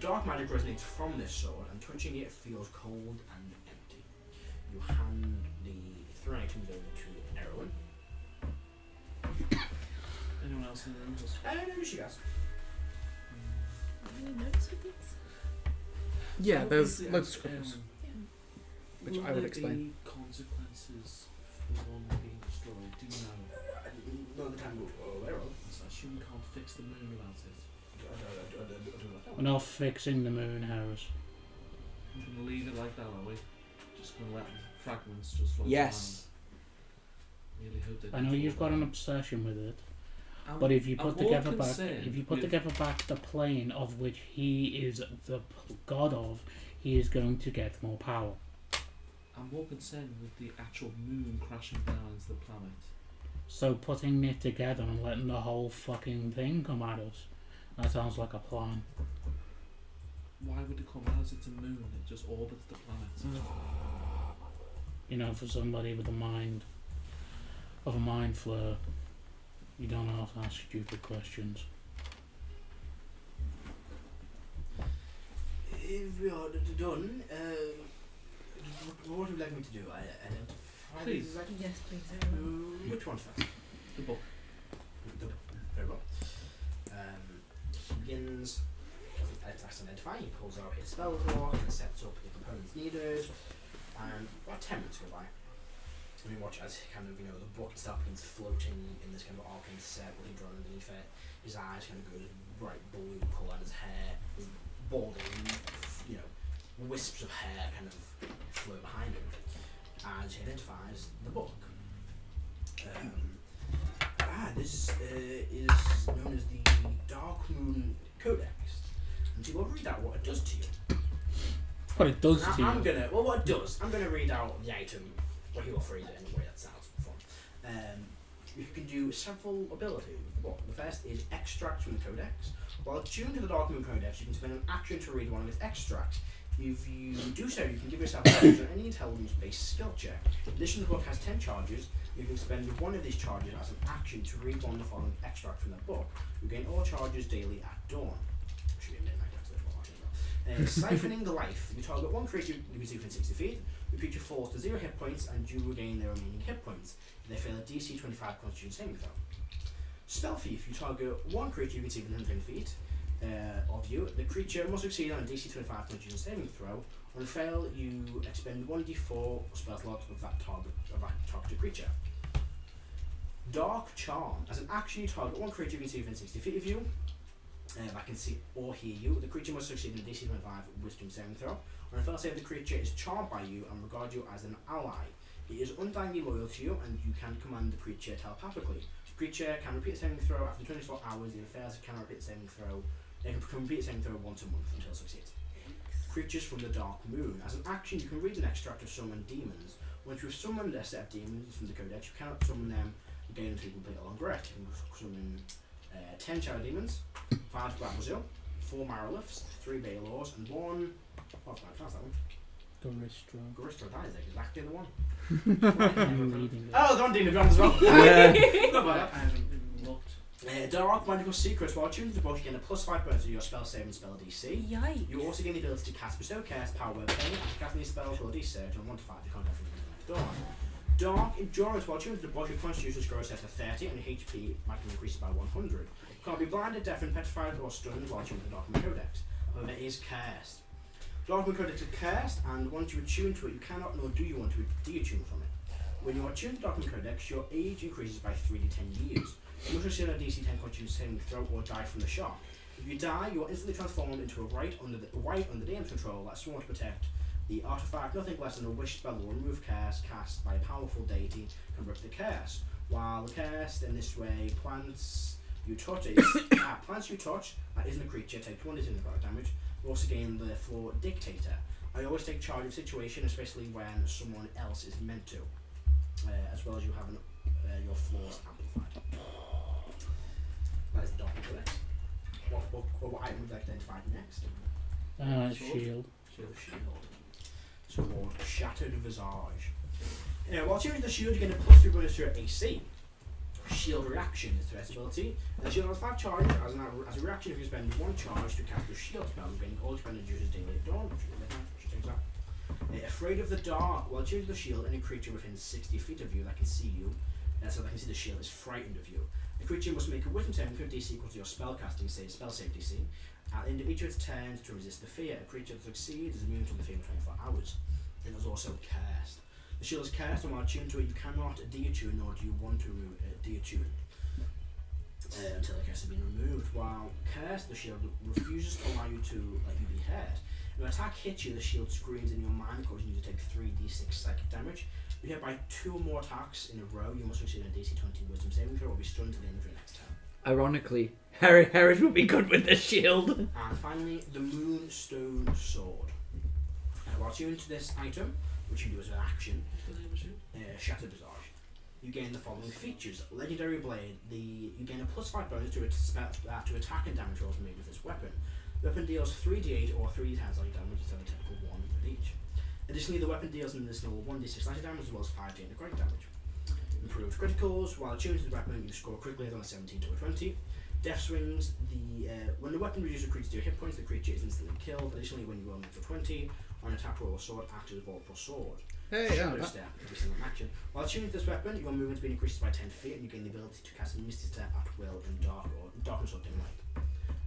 dark magic resonates from this sword, and touching it feels cold and empty. You hand the 3 items over to Erwin. Anyone else in the room? Just... No, she has. Any notes with these? Yeah, What there's is the loads of outcome? scribbles, which Will I would there explain. be consequences for the one being destroyed? Do you know? Not the time we're aware of. So I assume we can't fix the moon without it. We're not fixing the moon, Harris. We're going to leave it like that, are we? Just going to let the fragments just float Yes. around. Really hope they I know don't you've fall got an down. obsession with it, I'm- but if you I'm put more together back, concerned if you put with- together back the plane of which he is the god of, he is going to get more power. I'm more concerned with the actual moon crashing down into the planet. So putting it together and letting the whole fucking thing come at us, that sounds like a plan. Why would it come out? It's a moon. It just orbits the planet. You know, for somebody with the mind of a mind flare, you don't have to ask stupid questions. If we are done, what would you like me to do? Identify Please. these items? Yes, please, Erwin. Which one first? The book. Very well. He begins as an identify. He pulls out his spell book and sets up the components needed. And about 10 minutes go by. And we watch as kind of, the book itself begins floating in this kind of arcane circle he drawn underneath it. His eyes kind of go this bright blue colour, and his hair is balding, wisps of hair kind of float behind him as he identifies the book. This is known as the Dark Moon Codex. And so we'll read out what it does to you. What it does to I'm you. gonna, what it does, I'm gonna read out the item, or he will phrase it in a way that sounds fun. You can do several abilities with the book. The first is extract from the Codex. While attuned to the Dark Moon Codex, you can spend an action to read one of its extracts. If you do so, you can give yourself any intelligence-based skill check. In addition, the book has 10 charges. You can spend one of these charges as an action to read one of the following extract from the book. You gain all charges daily at dawn. Should be a midnight actually as well. Siphoning the life. You target one creature you can see within 60 feet. The creature falls to 0 hit points, and you regain their remaining hit points. They fail a DC 25 Constitution saving throw. Spell Thief. You target one creature you can see within 110 feet of you. The creature must succeed on a DC 25 Constitution saving throw. On fail, you expend 1d4 spell slots of that targeted creature. Dark Charm. As an action, you target one creature you can see within 60 feet of you. That can see or hear you. The creature must succeed in a DC 25 Wisdom saving throw. On a fail save, the creature is charmed by you and regards you as an ally. It is undyingly loyal to you, and you can command the creature telepathically. The creature can repeat the saving throw after 24 hours. If it fails, it can repeat the saving throw. It can repeat the saving throw once a month until it succeeds. Creatures from the Dark Moon. As an action, you can read an extract of summon demons. Once you've summoned a set of demons from the Codex, you cannot summon them again until you complete a long rest. You can summon 10 Shadow Demons, 5 Brazil, 4 Maroliths, 3 Baelors, and 1... Oh, I pronounced that one. Garistro, that is exactly the one. I'm reading it. Oh, the one demon drums as well. Not bad. I haven't even looked. Dark Magical Secrets. While tuned to the book, you gain a +5 bonus to your spell save and spell DC. Yikes. You also gain the ability to cast Bestow Curse, Power Word Pain, after casting these spells will D-Search on 1 to 5 to contact from the next door. Dark Endurance. While tuned to the book, your Constitution grows set to 30 and your HP maximum increases by 100. You can't be blinded, deafened, petrified, or stunned while tuned to the Dark Moon Codex. However, it is cursed. Dark Moon Codex is cursed, and once you attune to it, you cannot nor do you want to de-attune from it. When you are tuned to Dark Moon Codex, your age increases by 3 to 10 years. You must receive a DC 10 Constitution saving throw or die from the shock. If you die, you are instantly transformed into a right under the DM's control that's sworn to protect the artifact. Nothing less than a wish spell or remove curse cast by a powerful deity can rip the curse. While the curse in this way, plants you touch that isn't a creature take 1d6 necrotic damage. You also gain the floor dictator. I always take charge of the situation, especially when someone else is meant to, as well as you have your floors amplified. That is the document for next. What item would you like to identify next? Shield. Shield. So called Shattered Visage. While choosing the shield, you get a +3 bonus to your AC. Shield reaction is threat ability. The shield has 5 charges. As a reaction, if you spend 1 charge to cast your shield spell, you gain all expended uses daily at dawn. Afraid of the dark. While choosing the shield, any creature within 60 feet of you that can see you, so that can see the shield, is frightened of you. The creature must make a wisdom saving throw DC equal to your spellcasting spell save DC. At the end of each of its turns to resist the fear. A creature that succeeds is immune to the fear for 24 hours. It is also cursed. The shield is cursed, and while attuned to it, you cannot deattune, nor do you want to deattune until the curse has been removed. While cursed, the shield refuses to allow you to let you be hurt. If an attack hits you, the shield screams in your mind, causing you to take 3d6 psychic damage. If you hit by 2 or more attacks in a row, you must succeed in a DC 20 wisdom saving throw or be stunned to the end of your next turn. Ironically, Harris would be good with the shield. And finally, the Moonstone Sword. While tuned to this item, which you do as an action, Shattered Visage, you gain the following features. Legendary Blade, you gain a +5 bonus to attack and damage rolls made with this weapon. The weapon deals 3d8 or 3d10 slashing damage instead of a typical 1 with each. Additionally, the weapon deals an additional 1d6 slashing damage as well as 5d8 necrotic damage. Improved criticals. While attuned to the weapon, you score critical hits on a 17 to a 20. Death swings. When the weapon reduces a creature to your hit points, the creature is instantly killed. Additionally, when you roll a 20 on an attack roll or sword, acts as a vault plus sword. Hey, Shadow Step, every single action. While attuned to this weapon, your movement has been increased by 10 feet, and you gain the ability to cast Misty Step at will in darkness or dim light.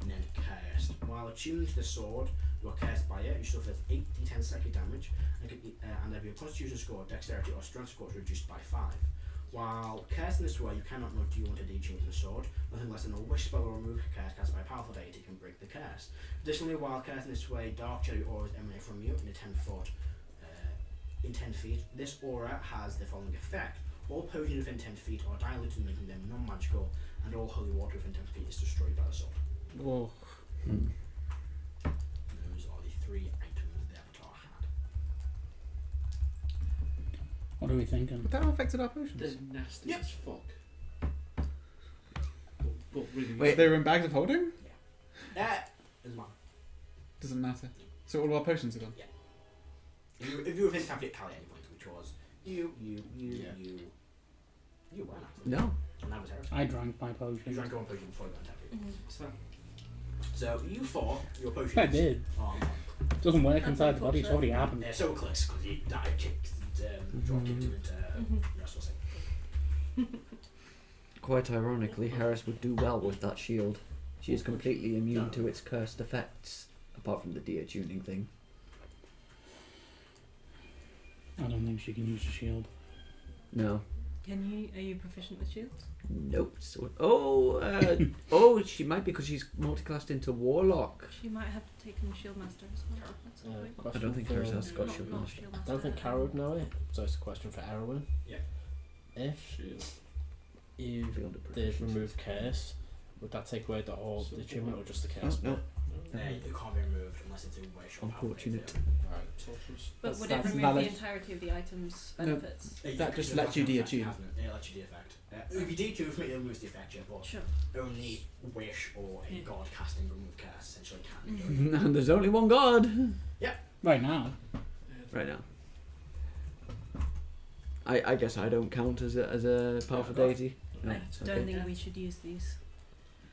And then cursed. While attuned to the sword, you are cursed by it. You suffer 8d10 psychic damage, and have your Constitution score, Dexterity, or Strength score reduced by 5. While cursed in this way, you cannot know do you want to detune the sword. Nothing less than a wish spell or remove curse cast by a powerful deity can break the curse. Additionally, while cursed in this way, dark cherry auras emanate from you in 10 feet. This aura has the following effect. All potions within 10 feet are diluted, making them non-magical, and all holy water within 10 feet is destroyed by the sword. Whoa. Those are the 3 items the Avatar had. What are we thinking? But that affected our potions. They're nasty Yep. as fuck. But really. Wait. They were in bags of holding? As well. Doesn't matter. So all of our potions are gone? If you were within 10 feet, tally any point, which was you weren't actually. No. And that was Harris. I drank my You potion. drank one potion before you got 10 feet. Mm-hmm. So you 4, your potions. I did. It doesn't work inside the body, it's already happened. So clicks because you died, kicked, drop kicked him into wrestle thing. Quite ironically, Harris would do well with that shield. She is completely immune to its cursed effects, apart from the deattuning thing. I don't think she can use the shield. No. Are you proficient with shields? Nope. So, she might be because she's multiclassed into Warlock. She might have taken Shieldmaster as well. That's the point. Question I don't think for, Harris has got Not Shieldmaster. Shieldmaster. I don't think Kara would know it, so it's a question for Erwin. Yeah. If you Field of did proficiency. remove curse, would that take away the whole the achievement or just the curse? No. It can't be removed unless it's a wish or Unfortunate. Right. But would it That's remove valid. the entirety of the item's No. benefits? That just lets you deattune. It lets you de-effect. If you deattune, it removes the effect, yeah, but Sure. only wish or a god casting remove curse essentially can do it. And there's only one god Right now. right now. I guess I don't count as a powerful Yeah, deity. No, I don't okay. think we should use these.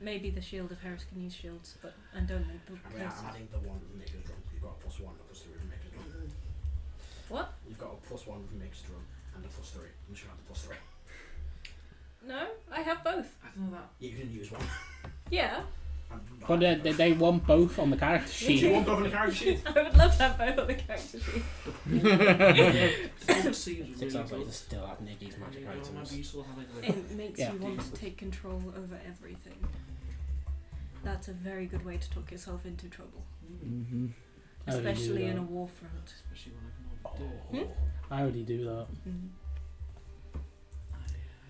Maybe the shield if Harris can use shields, but I don't think the I mean, curse. I'm adding the one with Maker's Drum. You've got a +1 and a +3 with Maker's Drum. What? You've got a +1 with Maker's Drum and a +3. I'm sure I have the +3. No, I have both. I don't know that. Yeah, you can use one. Yeah. But they want both on the character Do you sheet. want both on the character sheet? I would love to have both on the character sheet. Silk seems It really sounds like good. you still have Niggy's magic It might items. be useful having like It makes Yeah. you want to take control over everything. That's a very good way to talk yourself into trouble, Mm-hmm. I already do especially in that. a war front. Especially when I can already do it. I already do that. Mm. I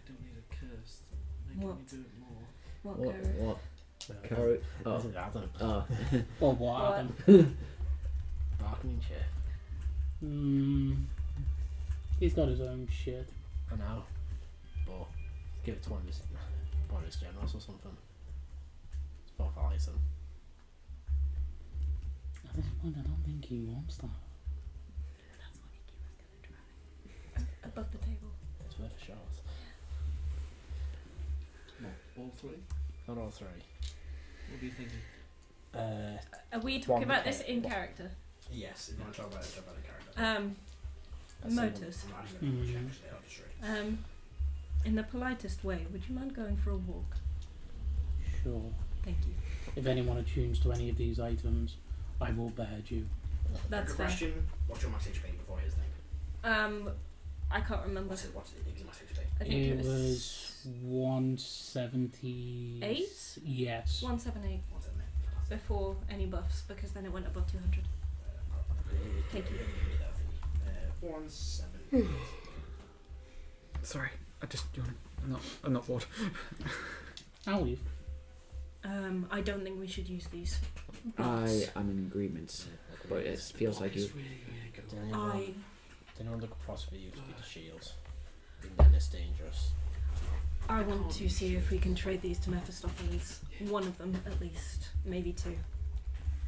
don't need a curse to make What? me do it more. What, What? Garrett? What? Carrot. Oh. This is Adam. Oh. Or what, What? Adam? Bargaining chip. He's got his own shit. I know. But give it to one of his generals or something. It's both eyes and At this point, I don't think he wants that. That's what Icky was gonna try. Above the table. it's worth a shot. What, all three? Not all three. What are you thinking? Are we One talking about this okay. in character? Yes, if you want to talk about it, talk about the character. Motus. I'm not even going to check, so I'll just read it. In the politest way, would you mind going for a walk? Sure. Thank you. If anyone attunes to any of these items, I will behead you. That's Good fair. question. What's your max HP before his thing? I can't remember. What's the max HP? I think It was 178. 8? Yes. 178 What's it, mate? before any buffs, because then it went above 200. Thank you. 178. Sorry, I'm not bored. I'll leave. I don't think we should use these. I am in agreement, but it feels like you. Did anyone, I did anyone look possibly use the shield? Being that it's dangerous. I want to see if we can trade these to Mephistopheles. One of them, at least. Maybe two.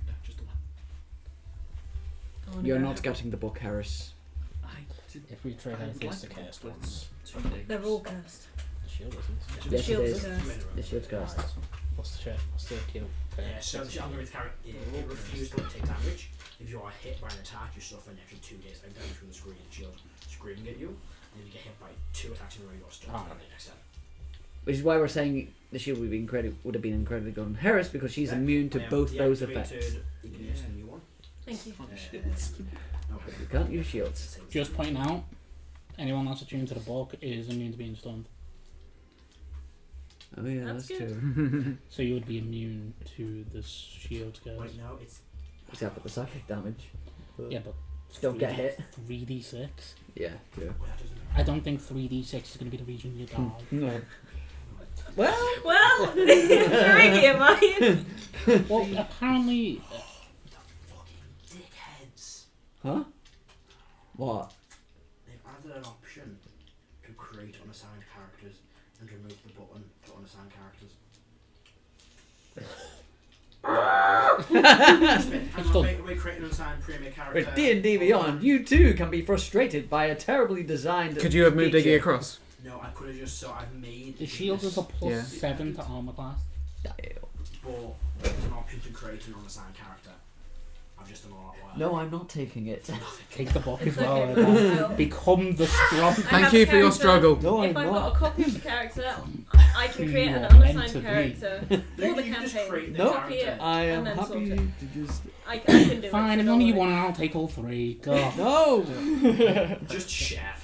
No, just the one. I wanna You're go not have- getting the book, Harris. I did. If we trade I anything, like it's the the cursed book, ones. Too dangerous. They're all cursed. The shield isn't. The Yes, it shield's is. cursed. The shield's cursed. Right. What's the shit? What's the kill? Yeah, so I'm going with character. It refuses to take damage. If you are hit by an attack, you suffer an extra 2 days of damage from the screen shield screaming at you. And if you get hit by 2 attacks in a row, you're stunned on the next step. Which is why we're saying the shield would have been incredibly good on Harris because she's immune to both those effects. You can use the new one. Thank you. Okay. You can't use shields. Just point out, anyone that's attuned to the book is immune to being stunned. Oh yeah, That's that's, good. true. So you would be immune to the shield curse. Wait, no, it's. Except for the psychic damage. Yeah, but Don't get hit. 3d6. Yeah, true. Well, that doesn't I don't think 3d6 is going to be the reason you die. No. Well, Well, Ricky, am I? Well, apparently, The fucking dickheads. huh? What? They've added an option to create unassigned characters and remove the button for unassigned characters. We're creating an unassigned premier character. With D&D Beyond, you too can be frustrated by a terribly designed. Could you have moved Iggy feature. across? No, I could have just I've made the shield is a plus Yeah. 7 to armor class. but there's an option to create an unassigned character. I've just done all that while. No, I'm not taking it. Take the book as It's well. okay. Emma. I'll- Become the strong. I Thank have you a for your character. struggle. No, If I'm I've got not. a copy of the character, I can Who create you an are meant unassigned to be. character for the You can just campaign. create the No, character. Here. I am And then sort happy it. to just. I can do it. Fine, for if only you Norway. want, I'll take all 3. Go. No! Just chef.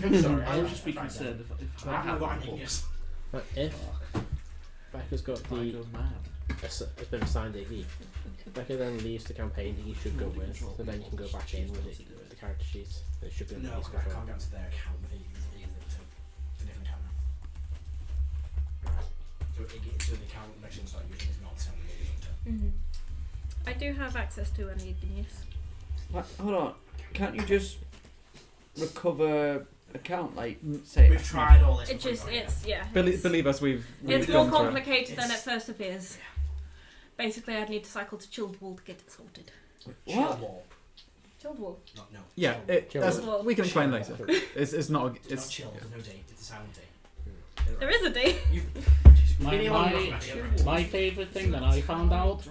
I'm sorry. I would just be concerned if I haven't got any book, yes. But if Becca's got if I the go mad. it's been assigned Iggy, Becca then leaves the campaign Iggy should go with, so then you can go back in with it, the character sheets. It should be on No, Iggy's I can't control. get into their account. I think it's a different account now. So the account next to start using is not the same as Mhm. I do have access to an Igneous. What? Hold on. Can't you just recover account? Like, say. We've tried all this. It just, it's, yeah. Believe us, we've It's gone more through it. complicated than it It's- first appears. Basically, I'd need to cycle to Chilled Wall to get it sorted. Chill What? wall. Chilled Wall. No. Yeah, chill. that's, we can explain later. It's not. It's not It's chill. There's no day. It's a silent day. There is a day. My favourite thing that I found out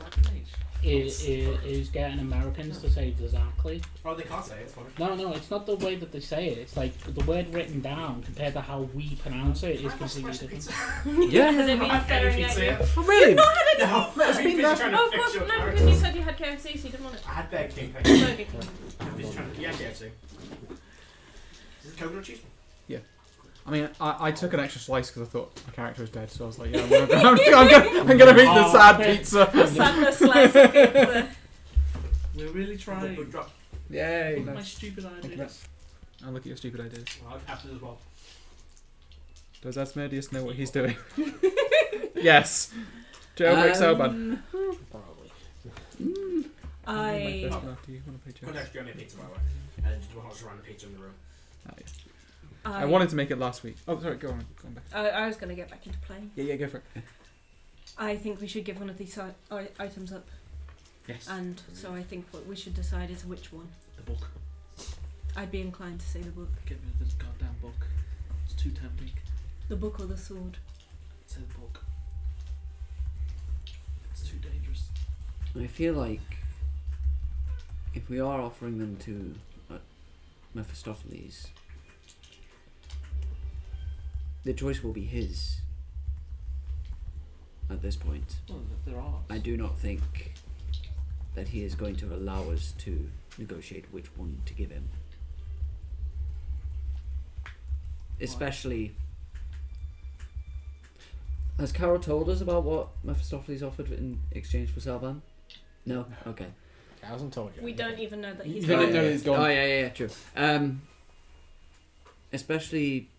is getting Americans to say exactly. Oh, they can't say it. It's funny. No, it's not the way that they say it. It's like the word written down compared to how we pronounce it is I've completely smashed a different. pizza. Yeah. Has it been I've had a staring at pizza you? yet. Oh, really? No, It's been there. trying to Oh, of fix course, your no, because character. you said you had KFC, so you didn't want it. I had Burger King. Burger King. I'm just trying to. Yeah, KFC. Is it coconut cheese? I mean, I took an extra slice because I thought my character was dead, so I was like, yeah, I'm gonna eat the sad pizza. Sadness slice of pizza. We're really trying. Good drop. Yay! Look at my Nice. stupid Thank you, ideas. I'll look at your stupid ideas. Well, I'd have to as well. Does Asmodeus know what he's doing? Yes. Jailbreak Celban. Probably. Do you want to play Good chess? next, you only pizza by the way. And just want to surround the pizza in the room. Oh, yeah. I wanted to make it last week. Oh, sorry. Go on back. I was going to get back into playing. Yeah, go for it. I think we should give one of these items up, Yes. and so I think what we should decide is which one. The book. I'd be inclined to say the book. Get rid of this goddamn book. It's too tempting. The book or the sword. Say the book. It's too dangerous. I feel like if we are offering them to Mephistopheles, the choice will be his at this point. Well, there are. I do not think that he is going to allow us to negotiate which one to give him. Especially... Has Carol told us about what Mephistopheles offered in exchange for Celban? No? Okay. I hasn't told you. We don't even know that he's You don't gone. know he's gone. Oh, yeah, true. Especially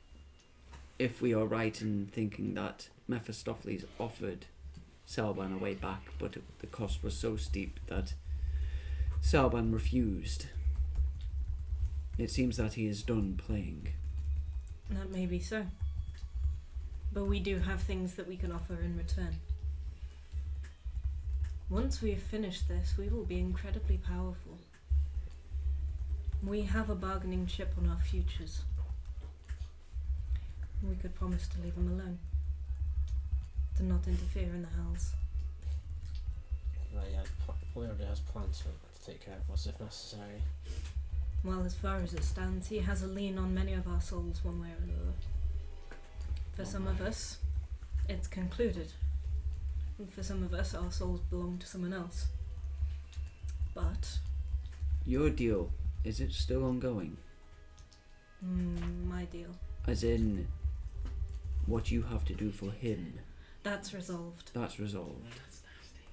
if we are right in thinking that Mephistopheles offered Celban a way back, but the cost was so steep that Celban refused. It seems that he is done playing. That may be so. But we do have things that we can offer in return. Once we have finished this, we will be incredibly powerful. We have a bargaining chip on our futures. We could promise to leave him alone. To not interfere in the hells. Right, yeah, probably already has plans to take care of us if necessary. Well, as far as it stands, he has a lien on many of our souls one way or another. For some of us, it's concluded. And for some of us, our souls belong to someone else. But Your deal, is it still ongoing? my deal. As in, what you have to do for him, That's resolved. that's resolved. That's nasty.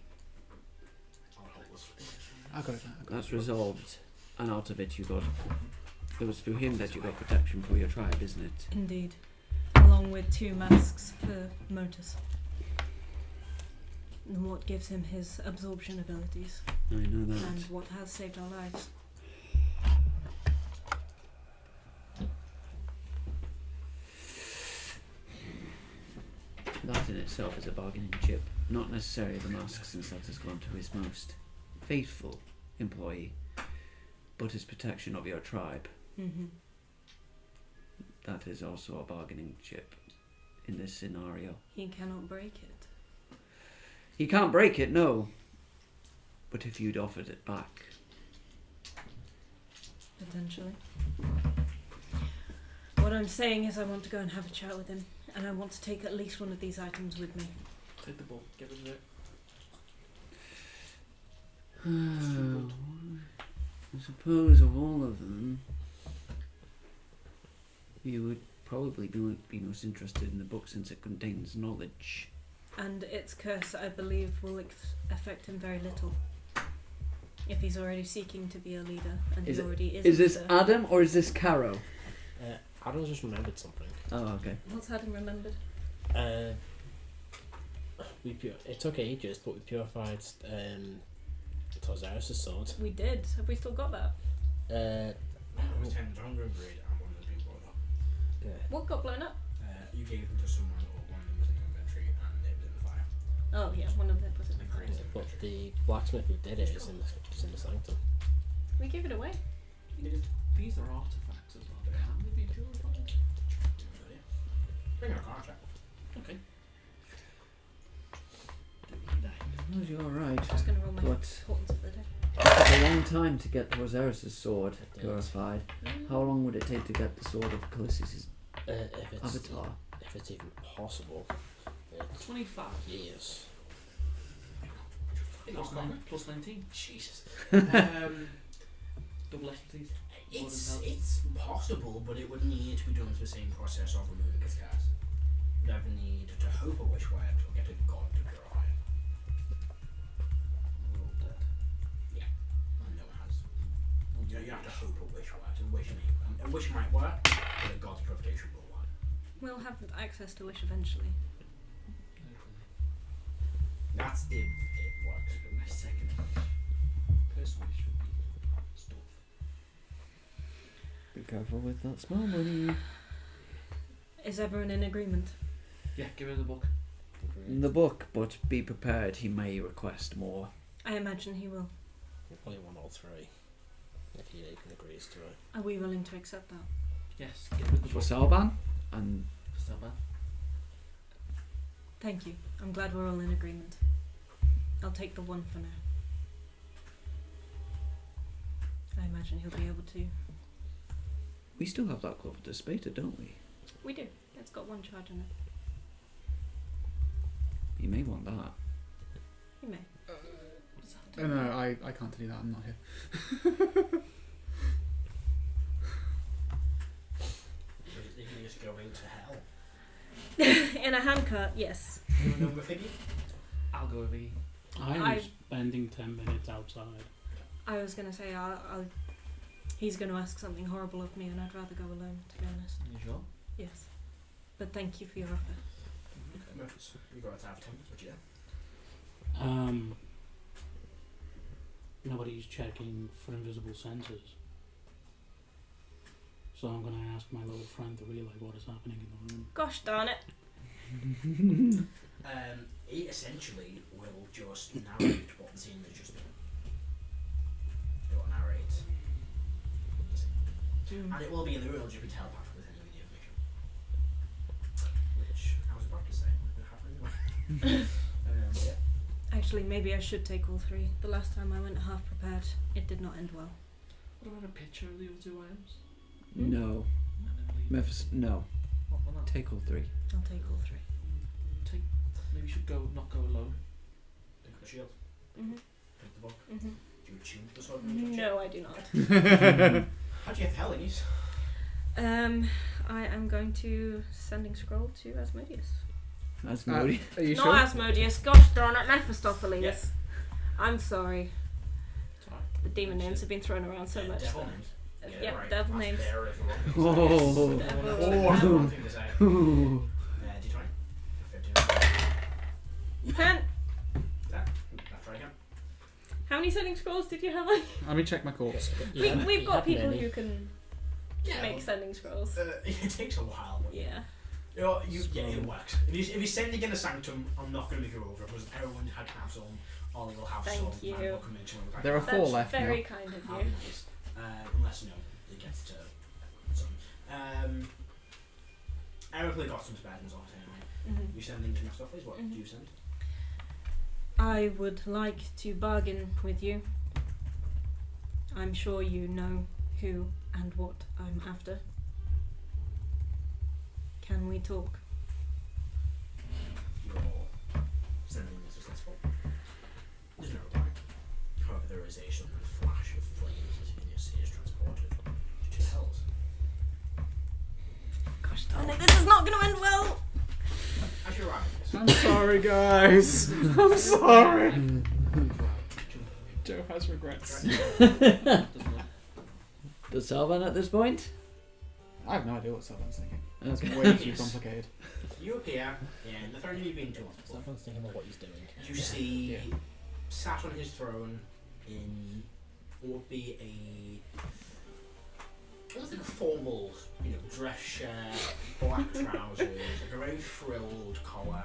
I'll hold this. I got it. That's resolved, and out of it you got... It was through him that you got protection for your tribe, isn't it? Indeed. Along with 2 masks for Motus. And what gives him his absorption abilities. I know that. And what has saved our lives. That in itself is a bargaining chip. Not necessarily the mask, since that has gone to his most faithful employee, but his protection of your tribe. Mm-hmm. That is also a bargaining chip in this scenario. He cannot break it. He can't break it, no. But if you'd offered it back, Potentially. What I'm saying is I want to go and have a chat with him. And I want to take at least one of these items with me. Take the book. Get rid of it. I suppose of all of them, you would probably be most interested in the book since it contains knowledge. And its curse, I believe, will affect him very little. If he's already seeking to be a leader, and Is he it- already is. Is a this leader. Adam or is this Caro? Adam's just remembered something. Oh, okay. What's Adam remembered? It took ages, but we purified Torzaris' sword. We did. Have we still got that? I was tending to hunger and greed, and one of them being blown up. Yeah. What got blown up? You gave them to someone, or one of them was in your inventory, and it was in the fire. Oh yeah, one of them was in And the fire. greed's in the But inventory. the blacksmith who did it is in the sanctum. We gave it away. These are artifacts as well. Can they be purified? Bring in a contract. Okay. Oh, you're right. Just gonna roll my But importance of the day. it took a long time to get Torzaris' sword It did. purified. How long would it take to get the sword of Callisis' If it's avatar? if it's even possible, 25. years. Plus 19. Jesus. Double expertise. It's possible, but it would need to be done through the same process of removing its gas. You'd either need to hope a wish word or get a god to purify it. We're all dead. And no one has. You have to hope a wish word. A wish might work, but a god's purification will work. We'll have access to Wish eventually. That's if it works. But my second personally should be stuff. Be careful with that small money. Is everyone in agreement? Yeah, give her the book. In the book, but be prepared, he may request more. I imagine he will. You probably want all three. If he even agrees to it. Are we willing to accept that? Yes, give her the For book. Celban, and Celban. Thank you. I'm glad we're all in agreement. I'll take the one for now. I imagine he'll be able to. we still have that glove to Spata, don't we? We do. It's got one charge in it. You may want that. You may. Oh, no, I can't tell you that. I'm not here. You can just go into hell. In a handcart, yes. You know the figure? I'll go with you. I'm spending 10 minutes outside. I was going to say, he's going to ask something horrible of me, and I'd rather go alone, to be honest. You sure? Yes. But thank you for your offer. Murphys, you got to have 10 minutes, would you? Nobody's checking for invisible sensors. So I'm going to ask my little friend to relay what is happening in the room. Gosh darn it. It essentially will just narrate what the scene has just been. It will narrate. And it will be in the room, it'll just be telepathically sending you the information. Which I was about to say would happen anyway. Yeah. Actually, maybe I should take all three. The last time I went half prepared, it did not end well. What about a picture of the other two items? No. Memphis, no. What, why not? Take all three. I'll take all three. Maybe you should not go alone. Pick up the shield, Mm-hmm. pick the book. Mm-hmm. Do you tune the sword? No, I do not. How do you have hell in it? I am going to sending scroll to Asmodeus. That's Modi. Are you Not sure? Asmodeus, gosh darn it, Mephistopheles. Yeah. I'm sorry. Sorry. The demon names have been thrown around so much. Devil that- names. Yep, right. devil That's names. fair if the wrong thing to say. Oh. That's the wrong thing to say. D20. 15. 10. That's right again. How many sending scrolls did you have on? Let me check my corpse. We've got people who can Yeah, make well, sending scrolls. it takes a while. But Yeah. You know, it works. If you're sending in a sanctum, I'm not going to make you over because everyone had to have some. Ollie will have Thank some. you. And we'll come in some. There are 4 That's left now. very kind of That'd you. be nice. Unless, it gets to some. Everyone probably got some spares and stuff anyway. Mhm. You sending to stuff is what Mhm. do you send? I would like to bargain with you. I'm sure you know who and what I'm after. Can we talk? Your sending was successful. There's no reply. However, there is a sudden flash of flames as Venus is transported to Hells. Gosh darn it, this is not going to end well! As you're arriving, I'm sorry, guys. I'm sorry. Joe has regrets. Does Celban at this point? I have no idea what Celban's thinking. That's Okay. way too complicated. you appear in the throne you've been to once before. Someone's thinking about what he's doing. You see, Yeah. sat on his throne in what would be almost like a formal, dress shirt, black trousers, like a very frilled collar,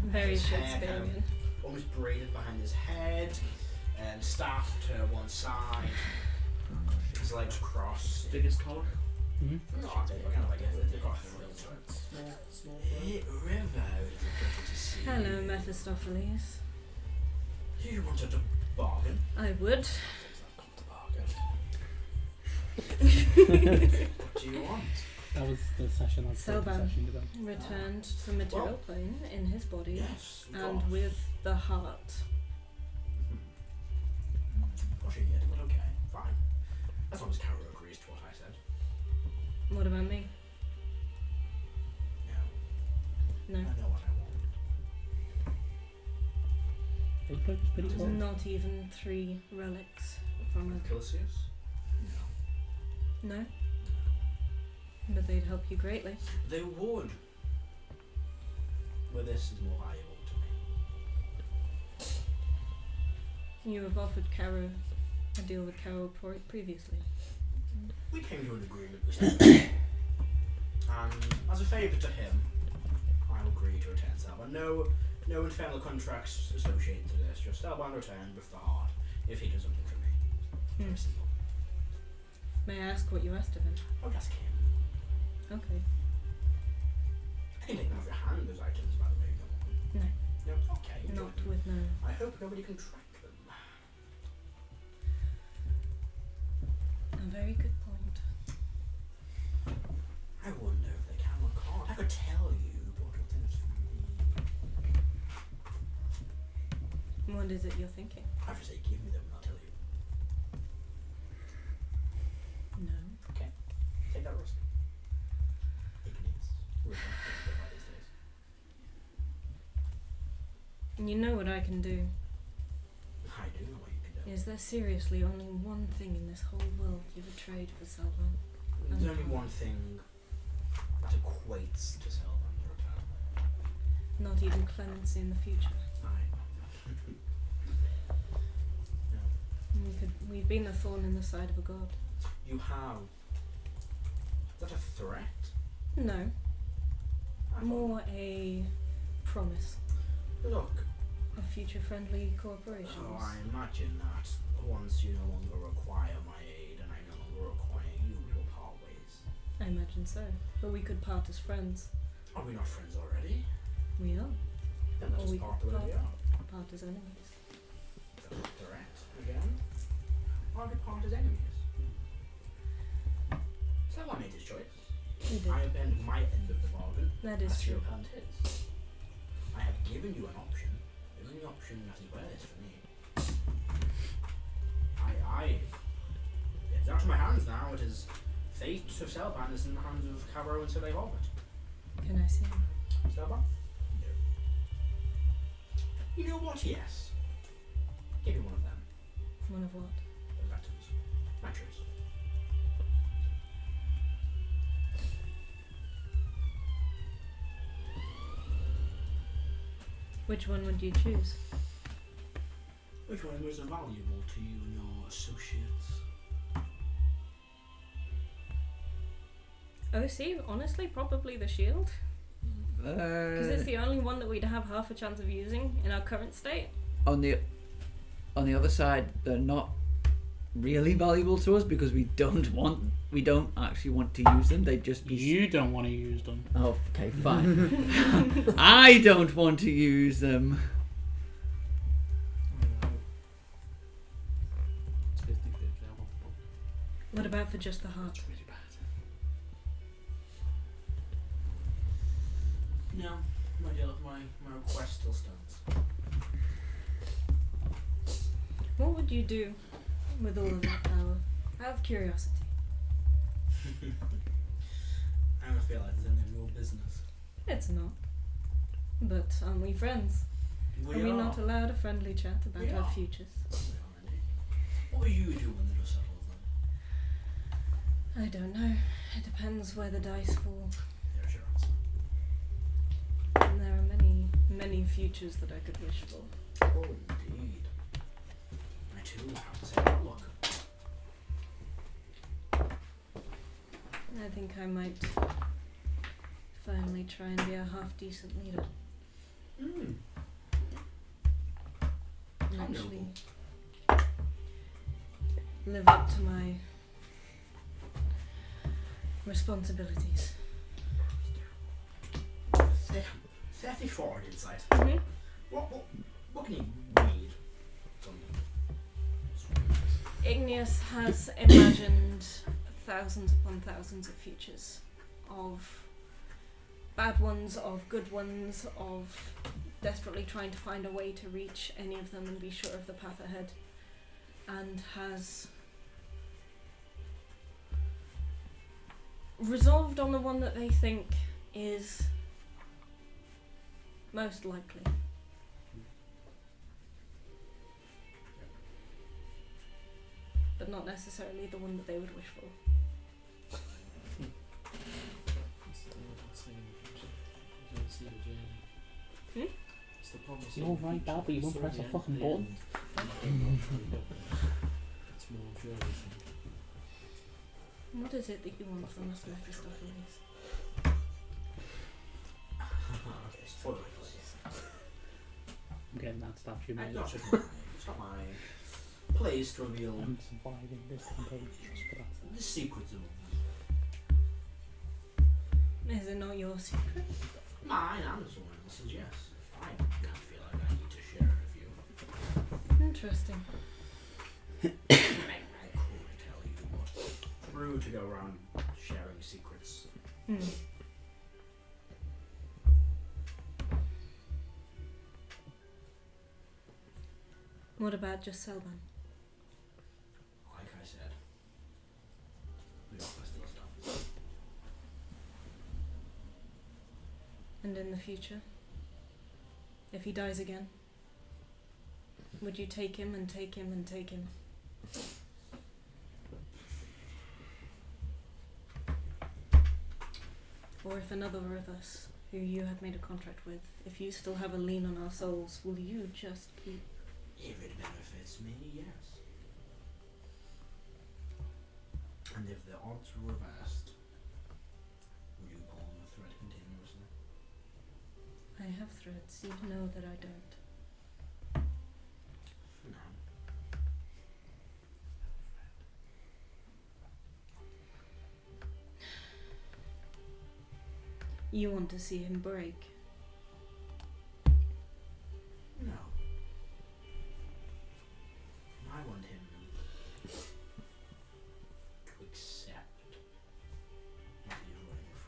Very his hair kind Shakespearean. of almost braided behind his head, staff to one side, his legs crossed. Biggest collar? Not big, but kind of like they've got a frill to it. Small. River, it's a pleasure to see Hello, you. Mephistopheles. You wanted to bargain. I would. What do you want? That was the session I played the Celban session ago. returned to the material Well, plane in his body Yes, and with the heart. Pushing it, but okay, fine. As long as Caro agrees to what I What about me? No. No. I know what I want. Oathbreaker's pretty cool. Not even 3 relics from a... Calicius? No. No? But they'd help you greatly. They would. But this is more valuable to me. You have offered Caro a deal with Caro previously. We came to an agreement with Celban. And as a favour to him, I will agree to return Celban. No infernal contracts associated to this. Just Celban returned with the heart if he does something for me. Very simple. May I ask what you asked of him? I'll ask him. Okay. I can take them off your hand, those items, by the way. No. No, okay. enjoy Not them. with no. I hope nobody can track them. A very good point. I wonder if they can or can't. I could tell you, but what things for me. What is it you're thinking? I have to say, give me them and I'll tell you. No. Okay. Take that risk. Igneous. We're not going to get by these days. You know what I can do. I do know what you can do. Is there seriously only one thing in this whole world you would trade for Celban? There's only one thing that equates to Celban's return. Not even clemency in the future. No. We've been a thorn in the side of a god. You have. Is that a threat? No. I thought- More a promise Look, of future friendly corporations. oh, I imagine that once you no longer require my aid and I no longer require you, we will part ways. I imagine so. But we could part as friends. Are we not friends already? We are. Then let's Or we just part could the way we part. are. Part as enemies. Is that a threat again? Are we part as enemies? So I made his choice. We did. I have been my end of the bargain. That is as true. you have earned his. I have given you an option. The only option that is worth for me. It's out of my hands now. It is fate of Celban is in the hands of Caro and Sir Albert. Can I see him? Celban? No. You know what? Yes. Give me one of them. One of what? Those items. My choice. Which one would you choose? Which one was valuable to you and your associates? Oh, see, honestly, probably the shield. Because it's the only one that we'd have half a chance of using in our current state. On the other side, they're not really valuable to us because we don't actually want to use them. They'd just be. You don't want to use them. Oh, okay, fine. I don't want to use them. It's 50-50. I want the book. What about for just the heart? That's really bad. No, my deal with my request still stands. What would you do with all of that power? Out of curiosity. I don't feel like there's any real business. It's not. But aren't we friends? Are we not allowed a friendly chat about We our are. futures? We are indeed. What will you do when the dust settles then? I don't know. It depends where the dice fall. There's your answer. And there are many, many futures that I could wish for. Oh, indeed. I too have the same outlook. I think I might finally try and be a half-decent leader. Mm. And How actually live up to my responsibilities. 34 in insight. Mm-hmm. What can you read from you? Igneous has imagined thousands upon thousands of futures, of bad ones, of good ones, of desperately trying to find a way to reach any of them and be sure of the path ahead, and has resolved on the one that they think is most likely. But not necessarily the one that they would wish for. Hmm? You're right, Dad, but you won't press a fucking button. It's more journalism. What is it that you want from us, Mephistopheles? Spoiler alert. I'm getting that statue, mate. It's not my place to reveal I'm surviving this campaign just for that. the secrets of Is it not your secret? mine and someone else's, yes. I can't feel like I need to share it with you. Interesting. I could tell you, but rude to go around sharing secrets. Hmm. What about just Celban? Like I said, we offer still stuff. And in the future? If he dies again? Would you take him and take him and take him? Or if another of us, who you have made a contract with, if you still have a lien on our souls, will you just keep... If it benefits me, yes. And if the odds were reversed, would you pull on the thread continuously? I have threads, you know that I don't. For now. You want to see him break? No. I want him to accept what he's running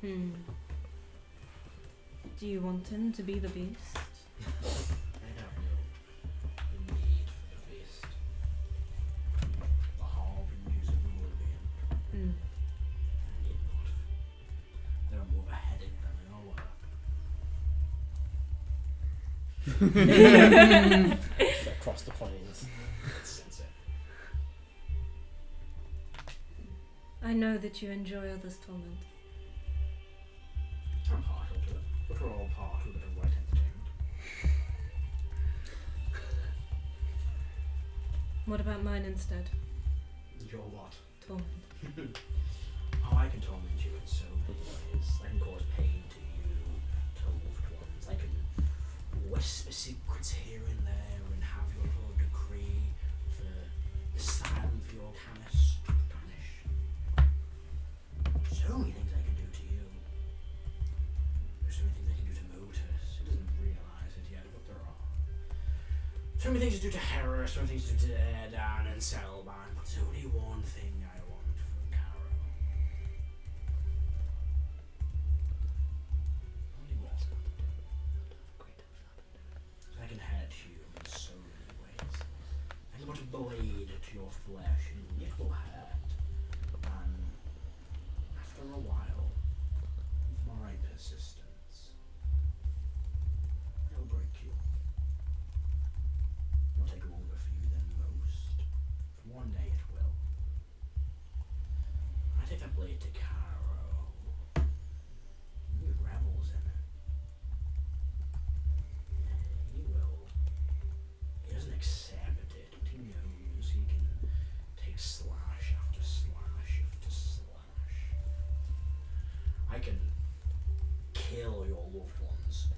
from. Do you want him to be the beast? I have no need for the beast. The harbinger of oblivion. I need not. There are more beheading than in our work. Across the plains. Sense it. I know that you enjoy others' torment. I'm partial to it, but we're all partial to the right entertainment. What about mine instead? Your what? Torment. Oh, I can torment you in so many ways. I can cause pain to you, to loved ones. I can whisper secrets here and there and have your little decree for the sign for your chemist to vanish. So many things I can do to you. There's so many things I can do to Motus. He doesn't realise it yet, but there are. So many things to do to Hera, so many things to do to Erdan and Celban, but there's only one thing I want from Caro. Only one. I can hurt you in so many ways. I can put a blade to your flesh and it will hurt. And after a while, with my right persistence, it'll break you. It'll take longer for you than most, but one day it will. I take that blade to Caro. He revels in it. He doesn't accept it, but he knows he can take slash after slash after slash. I can kill your loved ones.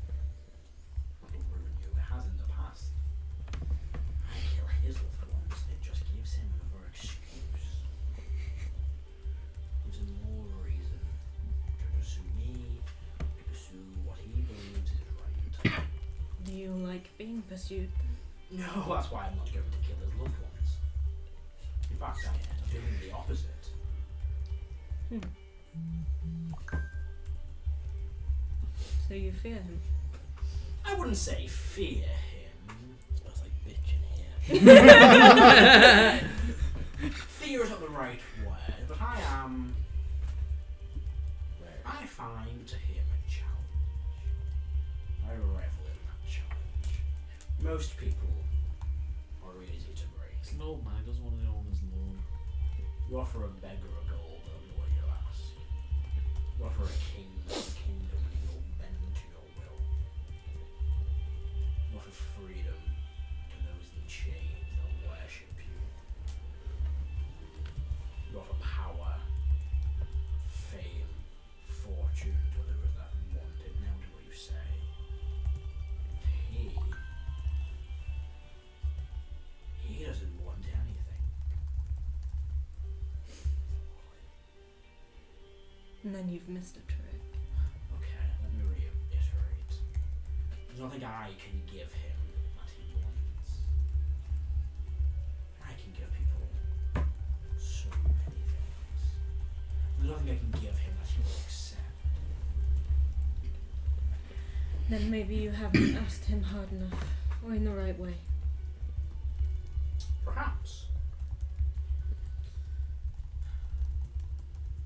It'll ruin you. It has in the past. I kill his loved ones, and it just gives him another excuse. Gives him more reason to pursue me, to pursue what he believes is right. Do you like being pursued? No, that's why I'm not going to kill his loved ones. In fact, I'm doing the opposite. So you fear him? I wouldn't say fear him. Smells like bitch in here. Fear is not the right word, but I find him a challenge. I revel in that challenge. Most people are easy to break. It's an old man. He doesn't want to own his lawn. You offer a beggar a gold, they'll do what you ask. You offer a king a kingdom, he'll bend to your will. You offer freedom to those in chains, they'll worship you. You offer power, fame, fortune to those that want it. Now do what you say. He doesn't want anything. And then you've missed a trick. Okay, let me reiterate. There's nothing I can give him that he wants. I can give people so many things. There's nothing I can give him that he will accept. Then maybe you haven't asked him hard enough, or in the right way. Perhaps.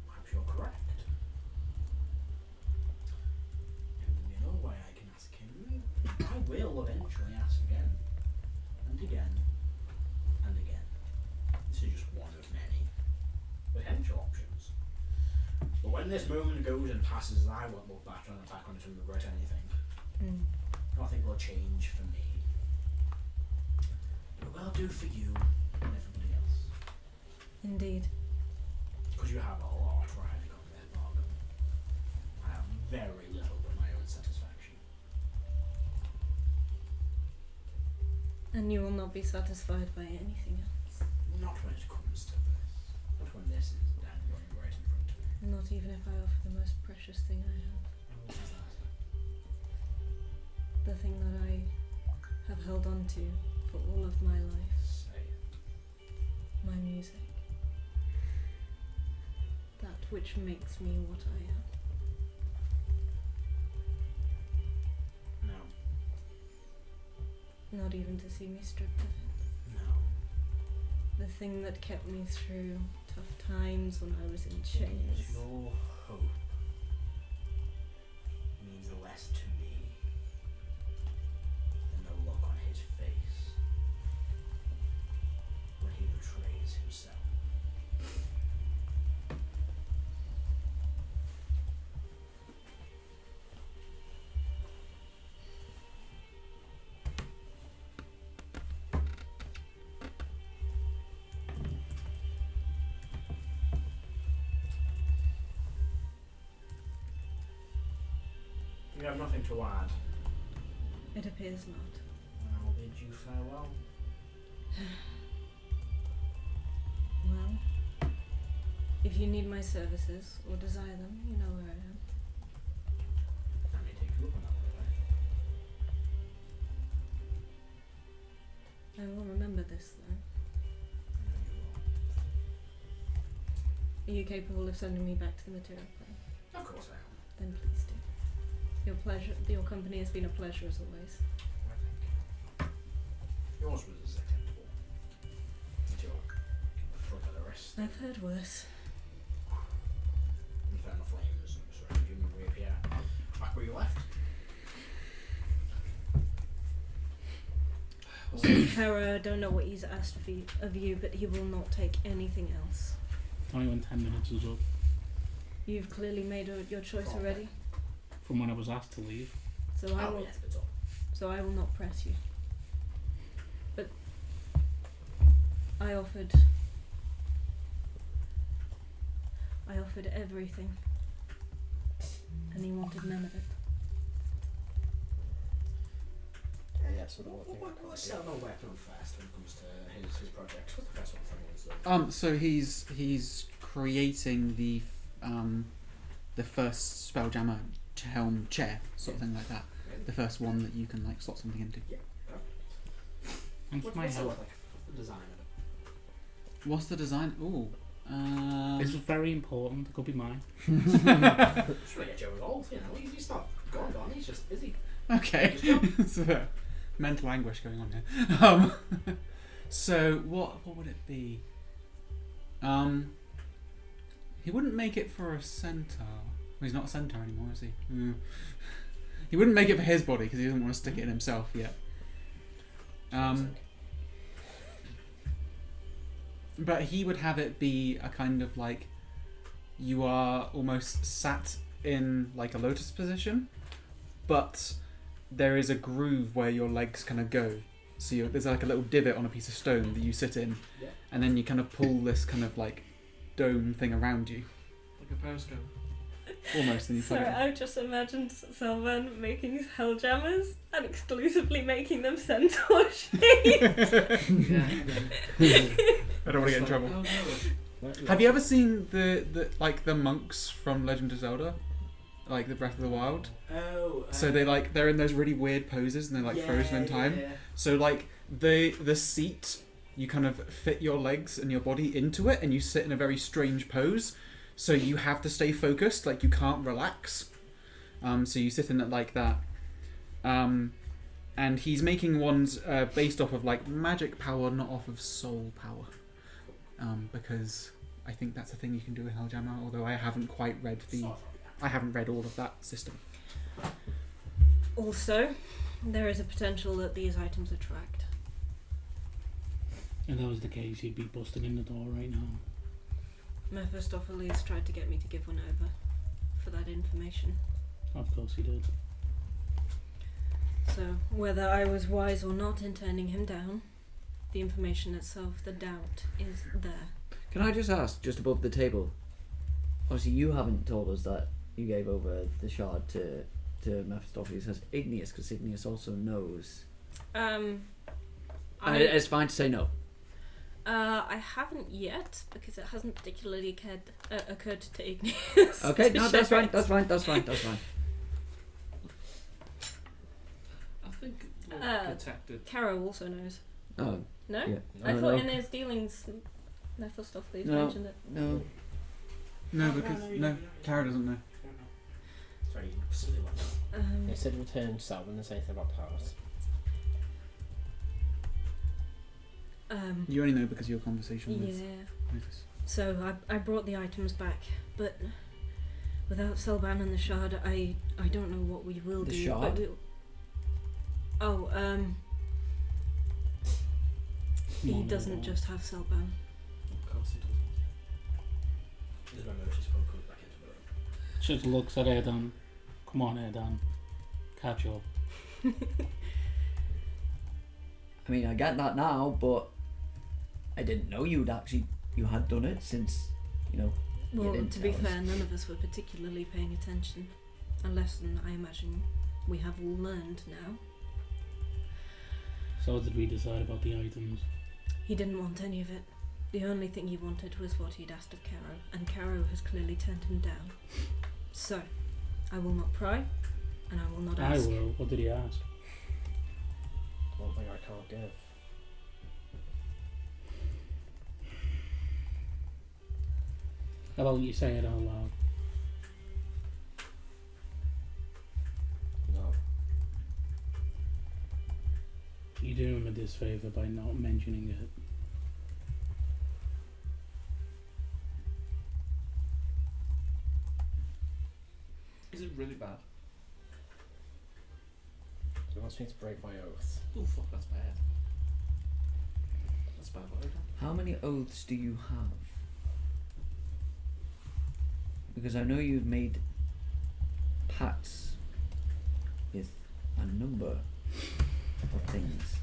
Perhaps you're correct. And you know why I can ask him? I will eventually ask again. And again. And again. This is just one of many potential options. But when this moment goes and passes, I won't look back on an attack on it and regret anything. Nothing will change for me. It will do for you and everybody else. Indeed. Because you have a lot riding on that bargain. I have very little but my own satisfaction. And you will not be satisfied by anything else. Not when it comes to this. Not when this is dangling right in front of me. Not even if I offer the most precious thing I have. What is that? The thing that I have held on to for all of my life. Say it. My music. That which makes me what I am. No. Not even to see me stripped of it. No. The thing that kept me through tough times when I was in chains. Your hope means less to me than the look on his face when he betrays himself. You have nothing to add. It appears not. I'll bid you farewell. Well, if you need my services or desire them, you know where I am. I may take you up on that, by the way. I will remember this, though. I know you will. Are you capable of sending me back to the material plane? Of course I am. Then please do. Your company has been a pleasure as always. I think. Yours was acceptable. Did your foot at the rest? I've heard worse. Infernal flames surround you and reappear back where you left. Kara, I don't know what he's asked of you, but he will not take anything else. Only when 10 minutes was up. You've clearly made your choice already, From when I was asked to leave. so I will. yes, it's all. So I will not press you. But I offered everything, and he wanted none of it. Yeah, so the one thing I Let's can't sell no weapon first when it comes to his project. What's the first one he wants to do? So he's creating the first Spelljammer helm chair, sort of thing like that. The first one that you can like slot something into. Thanks for my What's it help. look like? What's the design of it? What's the design? Ooh. This is very important. It could be mine. Just trying to get Joe involved, you know. He's not gone, he's just busy. Okay. There's mental anguish going on here. So what would it be? He wouldn't make it for a centaur. Well, he's not a centaur anymore, is he? He wouldn't make it for his body because he doesn't want to stick it in himself yet. But he would have it be a kind of like you are almost sat in like a lotus position, but there is a groove where your legs kind of go. So there's like a little divot on a piece of stone that you sit in, and then you kind of pull this kind of like dome thing around you. Like a periscope. Almost. And you Sorry, plug it in. I've just imagined Celban making his Helljammers and exclusively making them centaur shaped. I don't want to get in trouble. Oh, no. Have you ever seen the monks from Legend of Zelda, like the Breath of the Wild? Oh. So they're in those really weird poses and they're like frozen in time. Yeah. So like the seat, you kind of fit your legs and your body into it, and you sit in a very strange pose. So you have to stay focused, like you can't relax. So you sit in it like that. And he's making ones based off of like magic power, not off of soul power. Because I think that's a thing you can do in Helljammer, although I haven't quite read I haven't read all of that system. Also, there is a potential that these items are tracked. If that was the case, he'd be busting in the door right now. Mephistopheles tried to get me to give one over for that information. Of course he did. So, whether I was wise or not in turning him down, the information itself, the doubt, is there. Can I just ask, just above the table? Obviously, you haven't told us that you gave over the shard to Mephistopheles. Has Igneous, because Igneous also knows. It's fine to say no. I haven't yet, because it hasn't particularly occurred to Igneous. Okay, to no, that's share fine. it. That's fine. That's fine. That's fine. I think we're protected. Caro also knows. Oh, No? yeah. I No, thought no. in his dealings, Mephistopheles No. mentioned it. No. No, because Kara doesn't know. Sorry, something like that. They said return Celban and say anything about powers. You only know because of your conversation with Yeah. Lucas. So I brought the items back, but without Celban and the shard, I don't know what we will The do. shard? But he No, doesn't no. just have Celban. Of course he doesn't. This is when Moses phone comes back into the room. Just looks at Erdan. Come on, Erdan. Catch up. I mean, I get that now, but I didn't know you had done it since, you Well, didn't to be tell us. fair, none of us were particularly paying attention. A lesson I imagine we have all learned now. So what did we decide about the items? He didn't want any of it. The only thing he wanted was what he'd asked of Caro, and Caro has clearly turned him down. So, I will not pry, and I will not I ask. will. What did he ask? One thing I can't give. How about you say it out loud? No. You do him a disfavour by not mentioning it. Is it really bad? He wants me to break my oath. Oh fuck, that's bad. That's bad. What have I done? How many oaths do you have? Because I know you've made pacts with a number of things.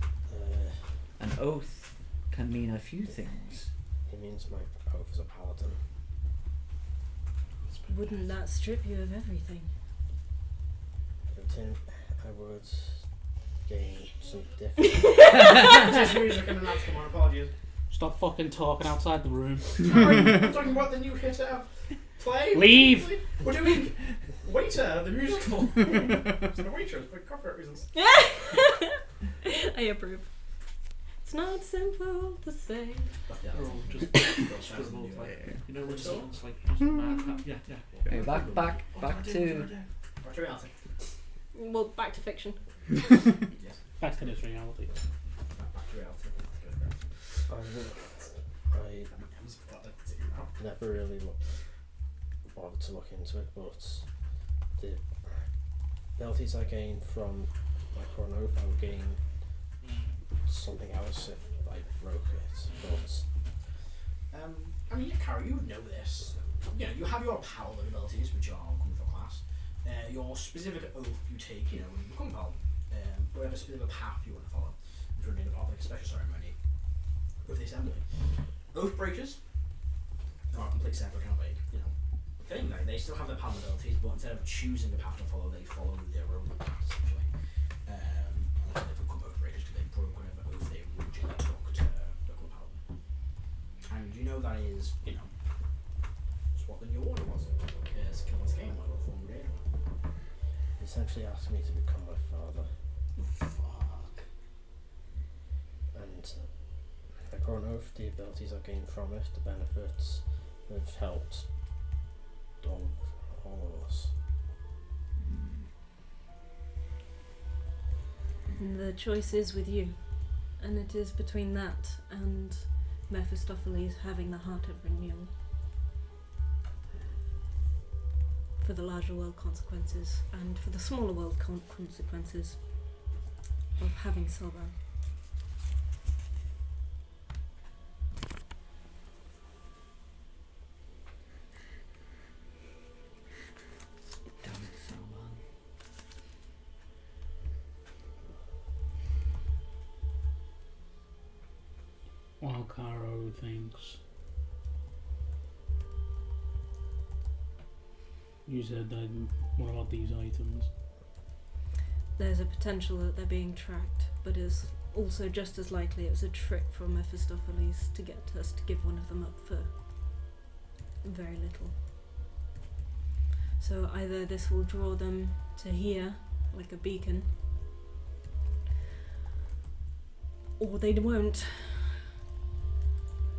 An oath can mean a few things. He means my oath as a paladin. Wouldn't that strip you of everything? In I would gain some different. This is music and that's come on, apologies. Stop fucking talking outside the room. Sorry, I'm talking about the new hit play. Leave! We're doing Waiter, the musical. It's a waitress for copyright reasons. I approve. It's not simple to say. We're all just scribbled, like, you know when someone's like just mad. Yeah. Okay, back to Back to reality. Well, back to fiction. Yes. Back to this reality. Back to reality. I never really bothered to look into it, but the abilities I gain from my current oath, I would gain something else if I broke it. But I mean, Carol, you would know this. You know, you have your paladin abilities, which are coming from class. Your specific oath you take, you know, when you become paladin. Whatever specific path you want to follow, which would be a public special ceremony with the assembly. Oathbreakers are a complete separate kind of like, you know, thing. Like, they still have their paladin abilities, but instead of choosing the path to follow, they follow their own path essentially. And that's how they become oathbreakers, because they broke whatever oath they originally took to become a paladin. And you know that is, you know, just what the new order was. Skill this game was, what form of game. he essentially asked me to become my father. Fuck. And my current oath, the abilities I've gained from it, the benefits have helped all of us. And the choice is with you, and it is between that and Mephistopheles having the heart of renewal. For the larger world consequences, and for the smaller world consequences of having Celban. Damn it, Celban. While Caro thinks, you said that. What about these items? There's a potential that they're being tracked, but is also just as likely it was a trick from Mephistopheles to get us to give one of them up for very little. So either this will draw them to here, like a beacon, or they won't.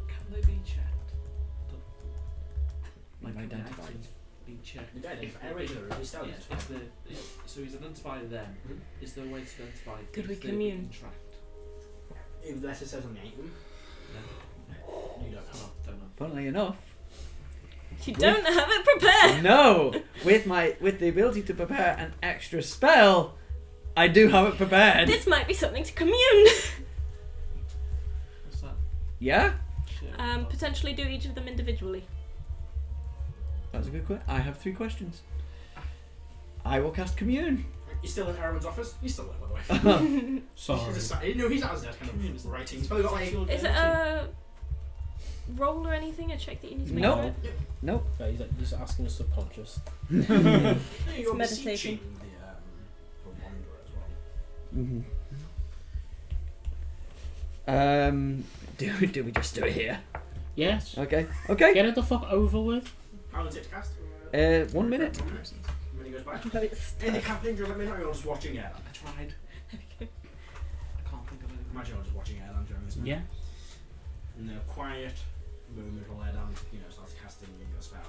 Can they be checked? Like, can the Identified. items be checked? The guy So he's identified them. Is there a way to identify Could if we they're commune? being tracked? Unless it says on the item, No. you don't know. Don't know. Funnily enough, You don't have it prepared! no, with the ability to prepare an extra spell, I do have it prepared. This might be something to commune! What's that? Yeah, Shit. Potentially do each of them individually. that's a good question. I have 3 questions. I will cast Commune. He's still in Erwin's office. He's still there, by the way. Sorry. No, he's at his desk, kind of writing. He's probably got like. Is it a roll or anything? A check that you need to make? Nope. for it? Yeah, he's asking us subconscious. You're meditating. beseeching the wanderer as well. Do we just do it here? Yes. Okay. Get it the fuck over with. How long does it take to cast? 1 minute. When he goes by. No, it's Anything happening? Let me know. You're just watching it. I tried. I can't think of anything. Imagine you're just watching it during this. Yeah. In a quiet moment, will let down. You know, starts casting your spell.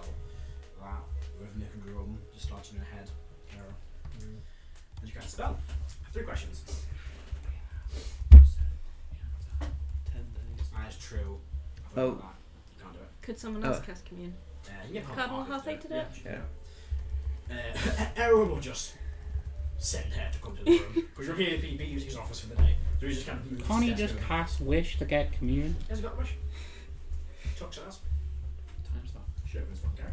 That rhythmic drum just starts in your head. And you cast a spell. 3 questions. 10 days. That's true. I Oh. forgot that. You can't do it. Could someone else cast commune? You get Cardinal Halfway to do it? Yeah. Errol will just send her to come to the room because you're here to be using his office for the day. So he's just kind of moves. Can't he his desk just over. cast Wish to get commune? Has he got a wish? Talks to us. Time's that. Should have his fucking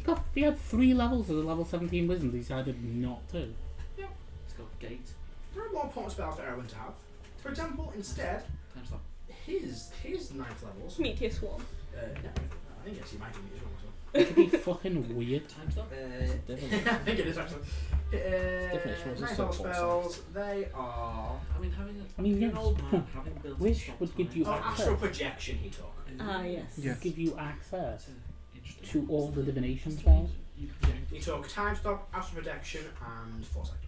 couch. He had 3 levels of the level 17 wisdom. He decided not to. It's got gate. There are more important spells for Erwin to have. For example, instead, Time's that. his 9th levels. Meteor Swarm. No, I think yes, he might do me as well. It could be fucking weird. Time's that. I think it is actually. Definition was a 9th level subtle spells. They are. I mean, having yes. an old man having built Wish a stop would give time you Oh, access. astral projection he took. Ah, yes. Yeah. Give you access Interesting. to all the divination spells. You can get He took time stop, astral projection, and foresight.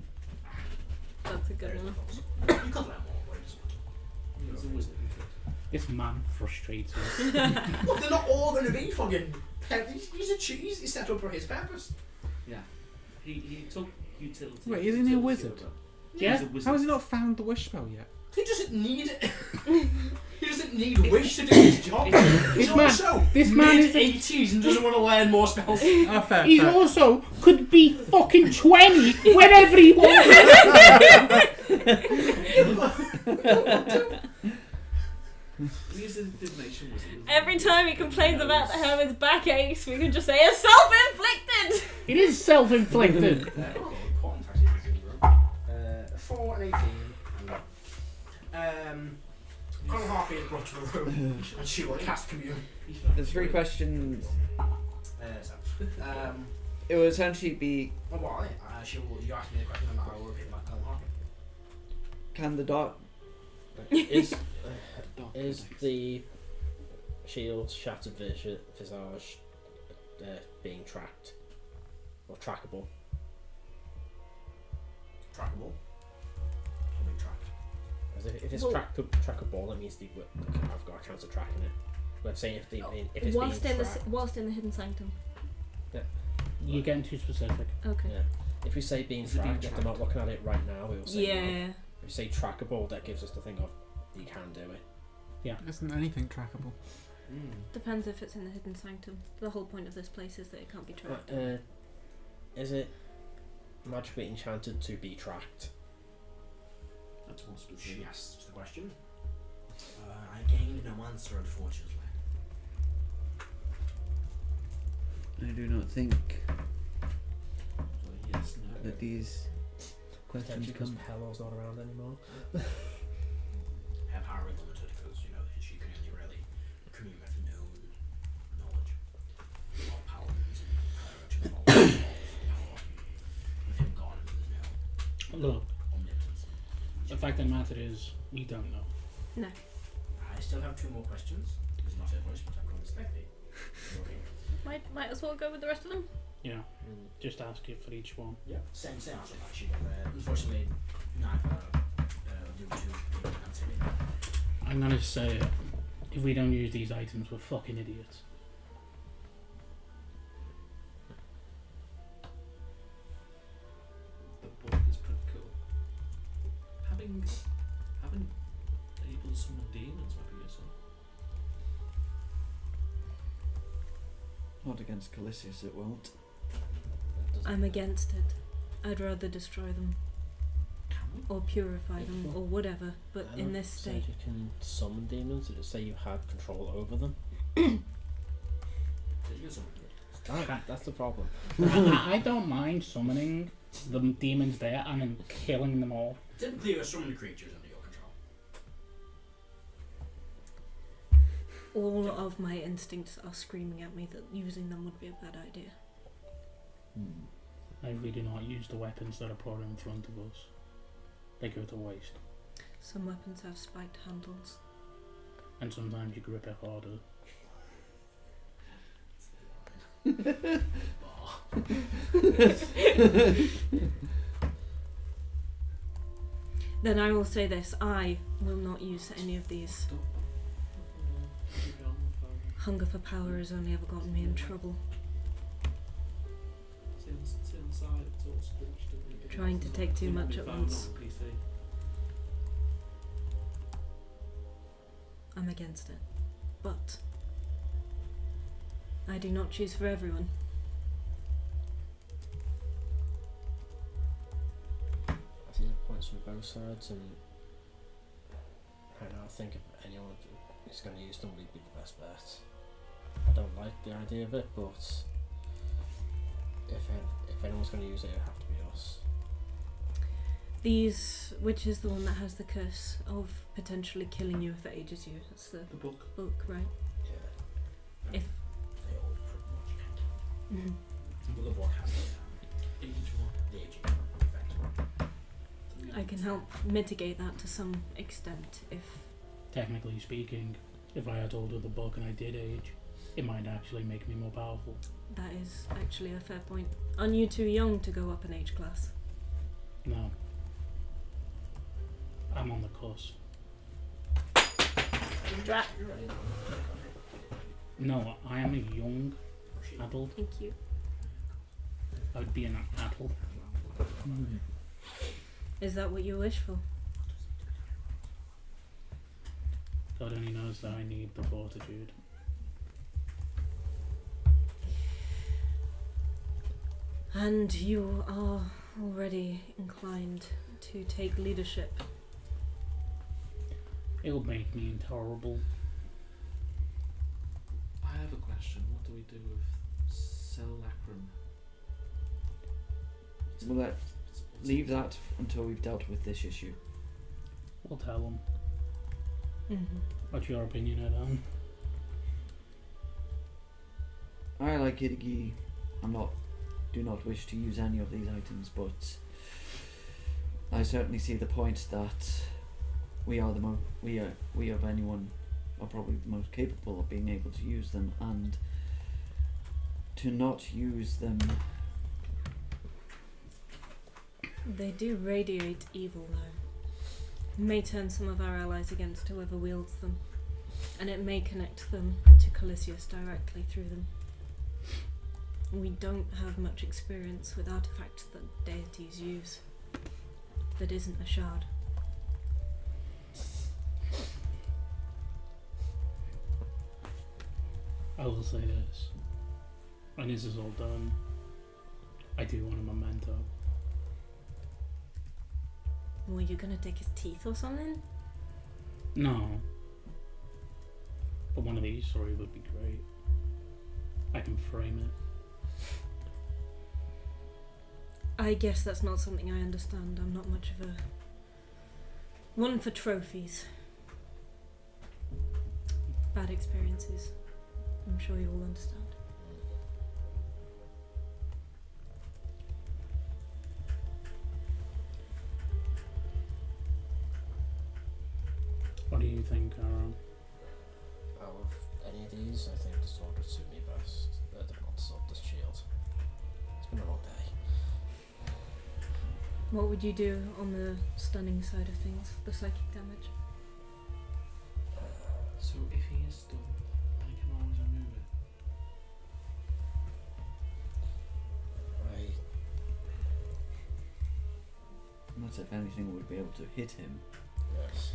That's a good There's one. the levels. You could learn more, but it doesn't matter. It's a wizard. This man frustrates me. Look, they're not all going to be fucking. He's a cheese. He's set up for his purpose. Yeah. He took utility. Wait, isn't he a utility wizard? over. Yeah. He's a wizard. How has he not found the wish spell yet? He doesn't need it. He doesn't need wish to do his job. He's also this man is mid-80s and doesn't want to learn more spells. Fair. He also could be fucking 20 whenever he wants. His indignation was Every time he complains about how his back aches, we can just say it's self-inflicted. It is self-inflicted. Okay, important actually for zero. 4 and 18. Connor Harvey is brought to the room and she will cast commune. The 3 questions. So, It will essentially be: oh, well, she will. You ask me the question and I will repeat back Connor Harvey. can the dark Is the shield's shattered visage being tracked or trackable? Trackable? Or being tracked? As if it's Well- trackable, that means I've got a chance of tracking it. Let's say if it's Whilst being in tracked, whilst in the hidden sanctum. You're getting too specific. Okay. yeah. If we say being Is it being tracked, if they're not looking at it right now, we will say no. Yeah. If we say trackable, that gives us the thing of you can do it. Isn't anything trackable? Depends if it's in the hidden sanctum. The whole point of this place is that it can't be tracked. Is it magically enchanted to be tracked? That's more specific. Yes, that's the question. I gained no answer, unfortunately. I do not think So yes, no. that these questions Potentially because come. Hello's not around anymore. Her power is limited because, she can only really commune with known knowledge of paladins and her power. With him gone, there's no Look, omnipotence. the fact of the matter is, we don't know. No. I still have 2 more questions. There's not a voice, but I'm going to stay. Okay. Might as well go with the rest of them. Yeah, just ask you for each one. Yeah, same answer actually. Unfortunately, neither the 2 people answer me. I'm gonna say it. If we don't use these items, we're fucking idiots. The book is pretty cool. Having able to summon demons might be useful. Not against Calisius, it won't. I'm against it. I'd rather destroy them or purify them or whatever. But in this Said state, you can summon demons. Did it say you had control over them? Did you summon it? That's the problem. I don't mind summoning the demons there and then killing them all. Typically, your summoned creatures under your control. all of my instincts are screaming at me that using them would be a bad idea. I really do not use the weapons that are put in front of us. They go to waste. Some weapons have spiked handles. And sometimes you grip it harder. Then I will say this, I will not use any of these. Stop. Keep it on the phone. Hunger for power has only ever gotten me in trouble. It's inside, it's all squished. Trying to take too much at once. I'm against it. But I do not choose for everyone. I see the points from both sides, and I think if anyone is going to use them, would be the best bet. I don't like the idea of it, but if anyone's going to use it, it'll have to be us. Which is the one that has the curse of potentially killing you if it ages you? That's the The book. book, right? Yeah. If They all pretty much can. Mhm. Well, the book has Each one. the aging effect. I can help mitigate that to some extent if Technically speaking, if I had ordered the book and I did age, it might actually make me more powerful. that is actually a fair point. Aren't you too young to go up an age class? No. I'm on the cusp. No, I am a young adult. Thank you. I would be an adult. Is that what you wish for? God only knows that I need the fortitude. And you are already inclined to take leadership. It'll make me intolerable. I have a question. What do we do with Celacrum? We'll leave that until we've dealt with this issue. We'll tell them. Mm-hmm. What's your opinion, Adam? I, like Idigi, do not wish to use any of these items, but I certainly see the point that we are we of anyone are probably the most capable of being able to use them, and to not use them. They do radiate evil, though. It may turn some of our allies against whoever wields them, and it may connect them to Calisius directly through them. We don't have much experience with artifacts that deities use that isn't a shard. I will say this. When this is all done, I do want a memento. Were you gonna take his teeth or something? No. But one of these, sorry, would be great. I can frame it. I guess that's not something I understand. I'm not much of a one for trophies. Bad experiences. I'm sure you all understand. What do you think, Aaron? Out of any of these, I think the sword would suit me best. The sword, the shield. It's been a long day. What would you do on the stunning side of things? The psychic damage? So if he is stunned, I can always remove it. Not if anything would be able to hit him. Yes.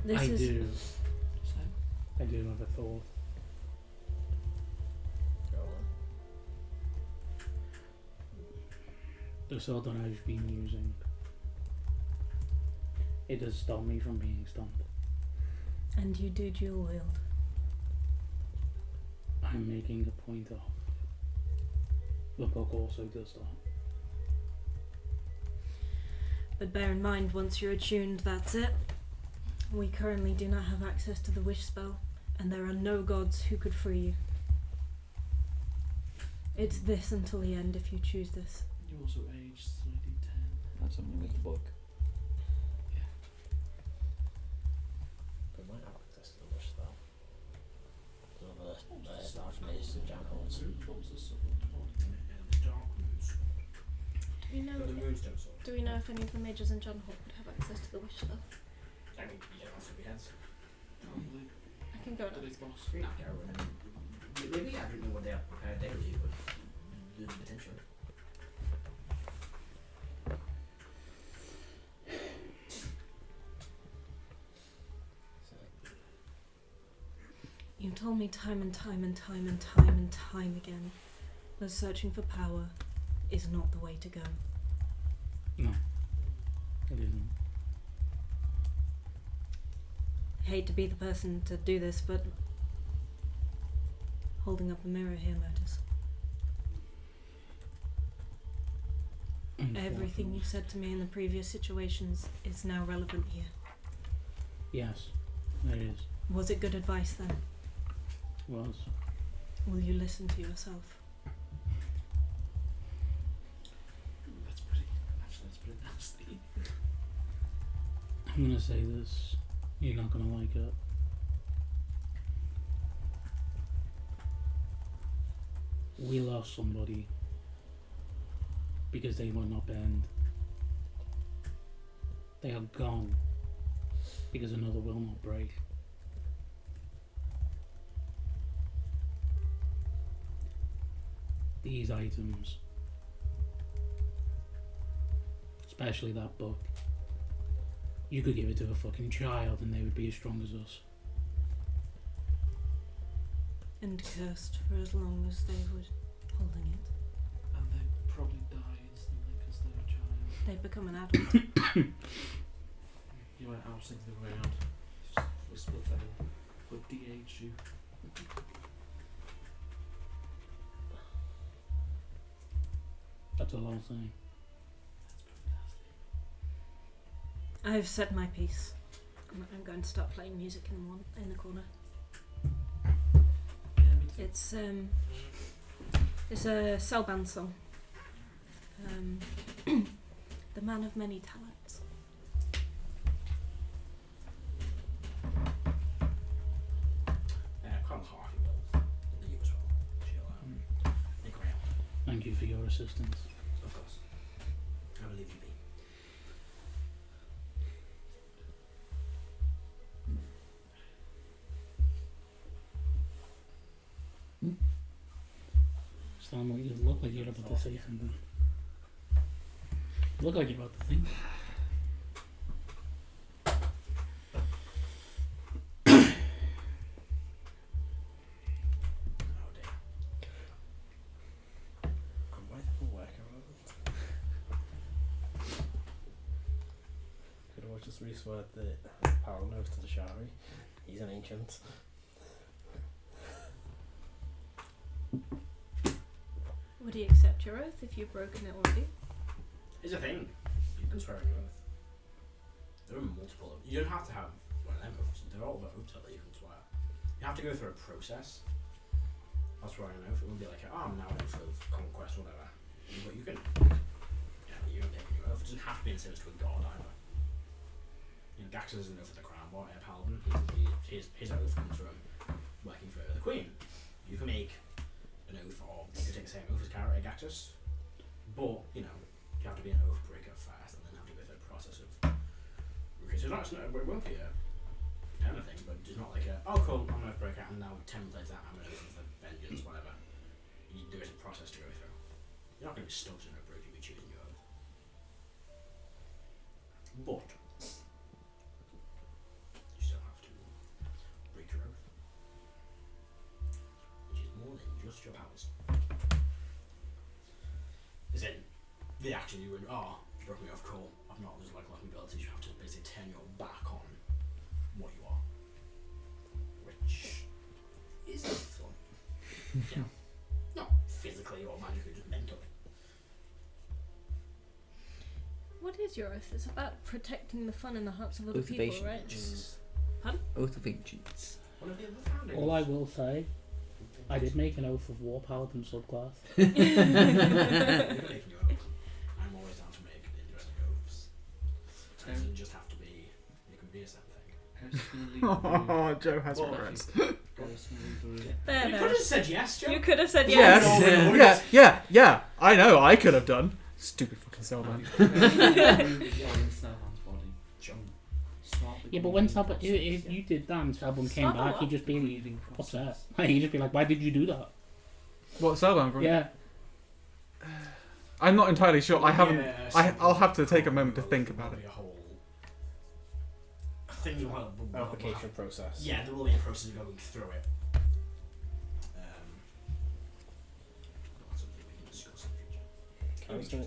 This I is do. So I do have a thought. Go on. The sword that I've been using, it does stop me from being stunned. and you do dual wield. I'm making a point of. The book also does that. But bear in mind, once you're attuned, that's it. We currently do not have access to the wish spell, and there are no gods who could free you. It's this until the end if you choose this. you also age 3d10. That's something with the book. We might have access to the wish spell. The large maze and Jan holds. Do we know? The moonstone sword. Do we know if any of the mages in John Hall would have access to the wish spell? I mean, you don't have to be heads. Probably. I can go Did now. his boss. You're not there, maybe I don't know what they are prepared there with you, but there's potential. You told me time and time and time and time and time again that searching for power is not the way to go. No, it isn't. Hate to be the person to do this, but holding up a mirror here matters. Everything you said to me in the previous situations is now relevant here. Yes, it is. Was it good advice then? Was. Will you listen to yourself? That's pretty nasty. I'm gonna say this. You're not gonna like it. We lost somebody because they would not bend. They are gone because another will not break. These items, especially that book, You could give it to a fucking child and they would be as strong as us. And cursed for as long as they would holding it. And they probably die instantly because they're a child. They become an adult. You went out thinking the way out. Just we split that in. We'll de-age you. That's all I'm saying. I've said my piece. I'm going to start playing music in the corner. Yeah, me too. It's a Celban song. The Man of Many Talents. Come hard, you will. You as well. She'll make way out. Thank you for your assistance. Of course. I will leave you be. Sam, you look like you're about to say something. You look like you're about to think. Oh dear. Why the worker could have just resword the power nose to the Shari. He's an ancient. Would he accept your oath if you've broken it already? Here's the thing. You can swear on your oath. There are multiple. You don't have to have one of them oaths. They're all the oaths that you can swear. You have to go through a process. That's where an oath. It would be like, oh, I'm now an oath of conquest, whatever. But you can, you can pick a new oath. It doesn't have to be in service to a god either. You know, Dax is an oath of the crown, but Paladin, his oath comes from working for the Queen. You can make an oath of, you can take the same oath as Gaxus, but, you know, you have to be an Oathbreaker first and then have to go through the process of. Okay, so it won't be a kind of thing, but it's not like oh cool, I'm an Oathbreaker and now 10 minutes later I'm an oath of vengeance, whatever. There is a process to go through. You're not going to be stuck in an Oathbreaker, you'll be choosing your oath. But you still have to break your oath, which is more than just your powers. As in, the action you would, you broke me off, cool, I've not lost my abilities, you have to basically turn your back on what you are. Which is fun. Yeah. Not physically or magically, just mentally. What is your oath? It's about protecting the fun in the hearts of other Oath of people, right? Ancients. Pardon? Oath of Ancients. One of the other founders. All I will say, I did make an oath of war paladin subclass. You're making your oath. I'm always down to make interesting oaths. It doesn't just have to be, it can be a separate thing. Oh, Joe has Well, regrets. There, You there. could have said yes, Joe. You could have said yes. Yes. Yeah. I know. I could have done. Stupid fucking Celban. Yeah, but when Celban, if you did that and Celban came back, he'd just be upset. He'd just be like, why did you do that? What, Celban? From? Yeah. I'm not entirely sure. I haven't. Yeah, I'll have to take a moment to think about it. Be a whole thing you want. Application process. Yeah, there will be a process of going through it. That's something we can discuss in the future.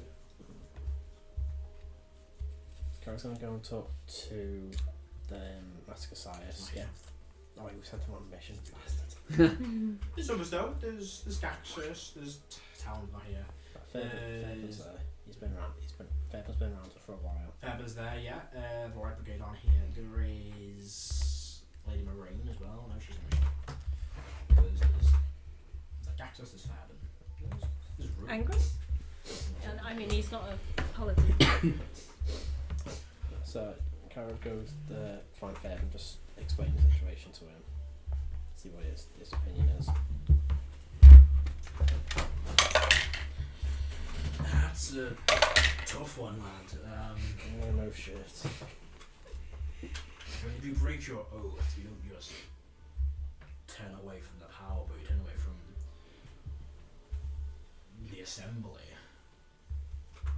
Carrie's gonna go and talk to the Master Casius. Yeah. Oh, we sent him on a mission. Bastard. There's others though. There's Gaxus. There's Talon's not here. Fairbairn's there. He's been around. Fairbairn's been around for a while. Fairbairn's there, yeah. The Light Brigade on here. There is Lady Marine as well. No, she's not. There's Gaxus. There's Fairbairn. There's Root. Angry? And I mean, he's not a paladin. So Carol goes to find Fairbairn and just explain the situation to him. See what his opinion is. That's a tough one, lad. Oh no shit. When you break your oath, you don't just turn away from the power, but you turn away from the assembly.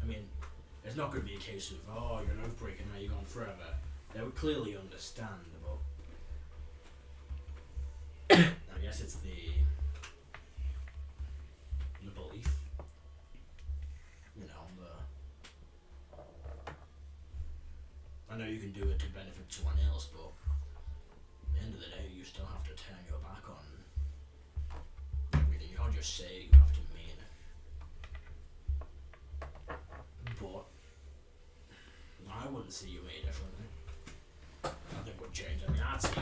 I mean, it's not going to be a case of, oh, you're an Oathbreaker, now you're gone forever. They would clearly understand, but I guess it's the belief. You know, I know you can do it to benefit someone else, but at the end of the day, you still have to turn your back on everything. You can't just say you have to mean it. But I wouldn't see you any differently. Nothing would change. I mean, I'd see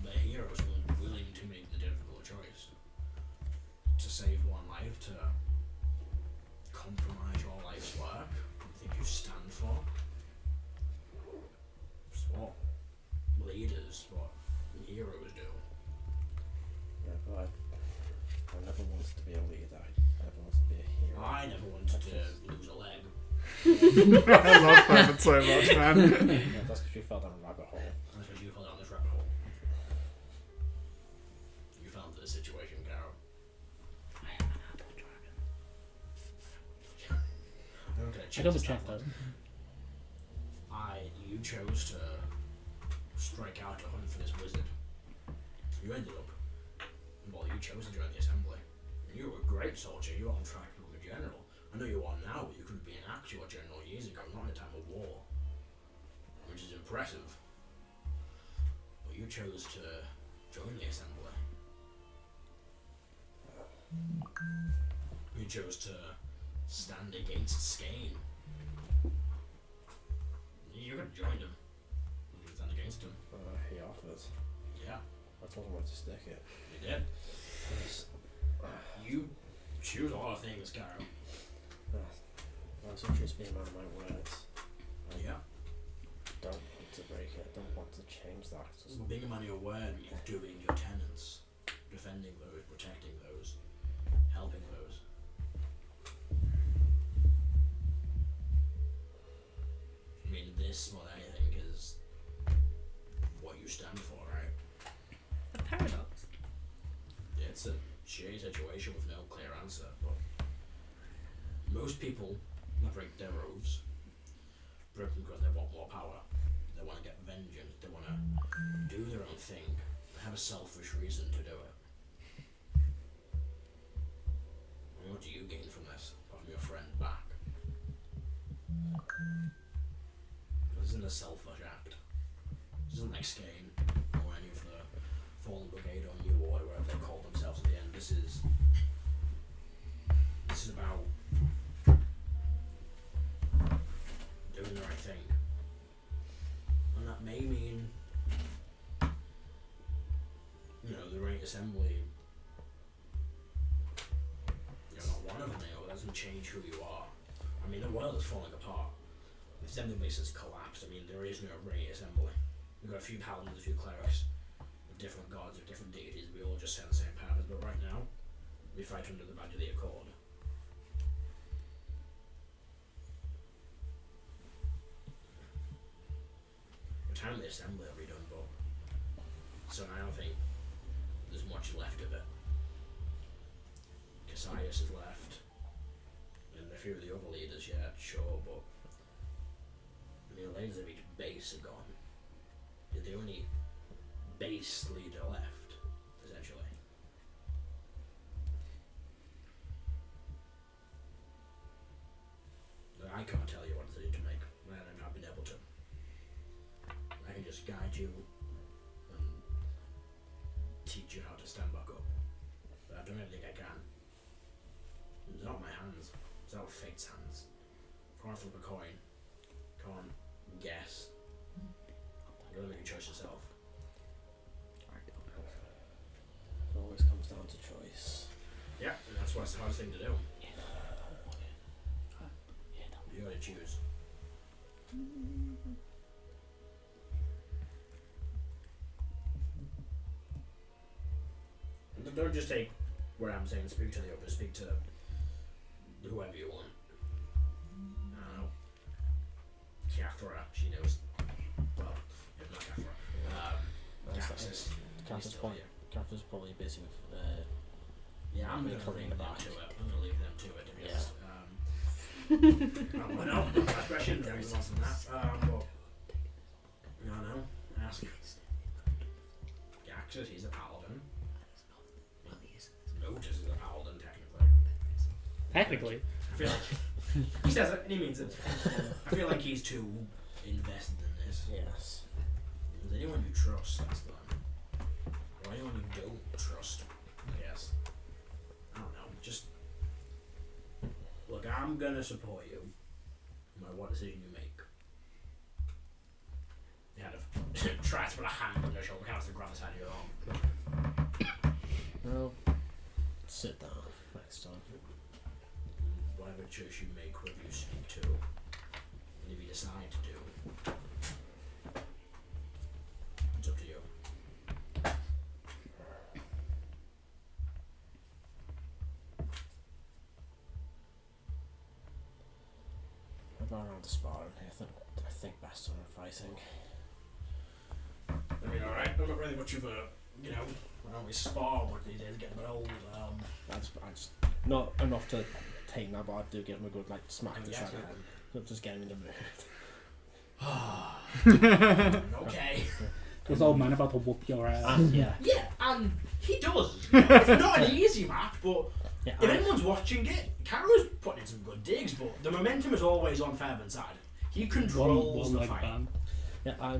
the heroes were willing to make the difficult choice to save one life, to compromise your life's work. What do you think you stand for? It's what leaders, what heroes do. Yeah, but I never wanted to be a leader. I never wanted to be a hero. I never wanted to lose a leg. I love that so much, man. Yeah, that's because you fell down a rabbit hole. That's because you fell down this rabbit hole. You fell into this situation, Carol. I am an apple dragon. I'm gonna I check double this checked out. that. You chose to strike out to hunt for this wizard. You ended up, well, you chose to join the assembly. And you were a great soldier. You were on track to become a general. I know you are now, but you could have been an actual general years ago, not in a time of war. Which is impressive. But you chose to join the assembly. You chose to stand against Skane. You could have joined him. You could stand against him. He offered. Yeah, I told him where to stick it. you did. Yes. You choose a lot of things, Carol. I also choose to be a man of my words. I Yeah. don't want to break it. I don't want to change that. Just, Well, being a man of your word means doing your tenets, defending those, protecting those, helping those. I mean, this more than anything is what you stand for, right? A paradox. It's a shitty situation with no clear answer, but most people that break their oaths break them because they want more power. They want to get vengeance. They want to do their own thing. They have a selfish reason to do it. And what do you gain from this? Apart from your friend back? This isn't a selfish act. This isn't like Skane or any of the Fallen Brigade or New Order, whatever they call themselves at the end. This is about doing the right thing. And that may mean, you know, the right assembly, you're not one of them now, it doesn't change who you are. I mean, the world is falling apart. The assembly base has collapsed. I mean, there is no right assembly. We've got a few paladins, a few clerics, with different gods, with different deities, we all just share the same purpose, but right now, we fight under the badge of the Accord. The time of the assembly will be done, but so I don't think there's much left of it. Cassius is left, and a few of the other leaders yet, sure, but I mean, the leaders of each base are gone. You're the only base leader left, essentially. I can't tell you what decision to make. I have not been able to. I can just guide you and teach you how to stand back up. But I've done everything I can. It's not my hands. It's out of fate's hands. Can't flip a coin. Can't guess. You gotta make a choice yourself. it always comes down to choice. Yeah, and that's why it's the hardest thing to do. You gotta choose. And don't just take what I'm saying, speak to the others, speak to whoever you want. I don't know. Cathra, she knows. Well, if not Cathra. Caxis. Cathra's probably busy with Yeah, I'm gonna covering leave the them back. to it. I'm gonna leave them to it, to be Yeah. honest. Well, no, last question. There is less than that. But ask. Yeah, because he's a paladin. Notice is a paladin, technically. Technically. I feel like he says it and he means it. I feel like he's too invested in this. Yes. Is anyone you trust, that's them. Or anyone you don't trust, I guess. I don't know. Just look, I'm gonna support you no matter what decision you make. You kind of tries to put a hand on your shoulder, kind of to grab the side of your arm. Well, sit down next time. Whatever choice you make, whoever you speak to, whatever you decide to do, it's up to you. I've gone around to sparring. I think best on fighting. I mean, alright, I'm not really much of a, you know, I always spar what these days, getting a bit old. I just not enough to take that, but I do give him a good like smack in the side of the head. Not just get him in the mood. Okay. This old man about to whoop your ass. Yeah. Yeah, and he does. You know, it's not an easy match, but Yeah. if anyone's watching it, Caro's putting in some good digs, but the momentum is always on Fairbairn's side. He controls one the leg fight. band. Yeah.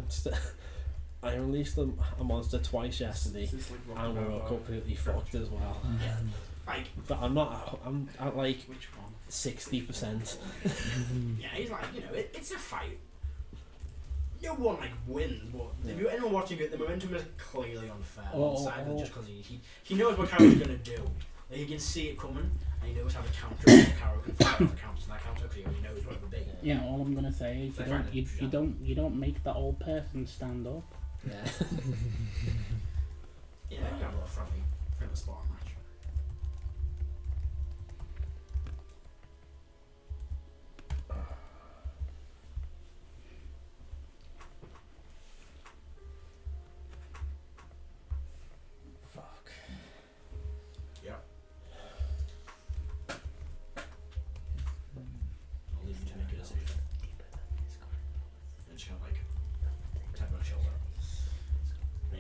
I unleashed a monster twice yesterday, and we were completely fucked as well. Yeah. Like, But I'm at like Which one? 60%. yeah, he's like, you know, it's a fight. No one like wins, but if you're anyone watching it, the momentum is clearly on Fairbairn's side, just because he knows what Caro's gonna do. Like, he can see it coming, and he knows how to counter it. Caro can fire off the counter, so that counter because he already knows what it will be. Yeah, all I'm gonna say is They you find don't, it you don't make that old person stand up. Yeah. Yeah, you got a little friendly sparring match. Fuck. Yep. I'll leave you to make a decision. And just kind of like tap on the shoulder. And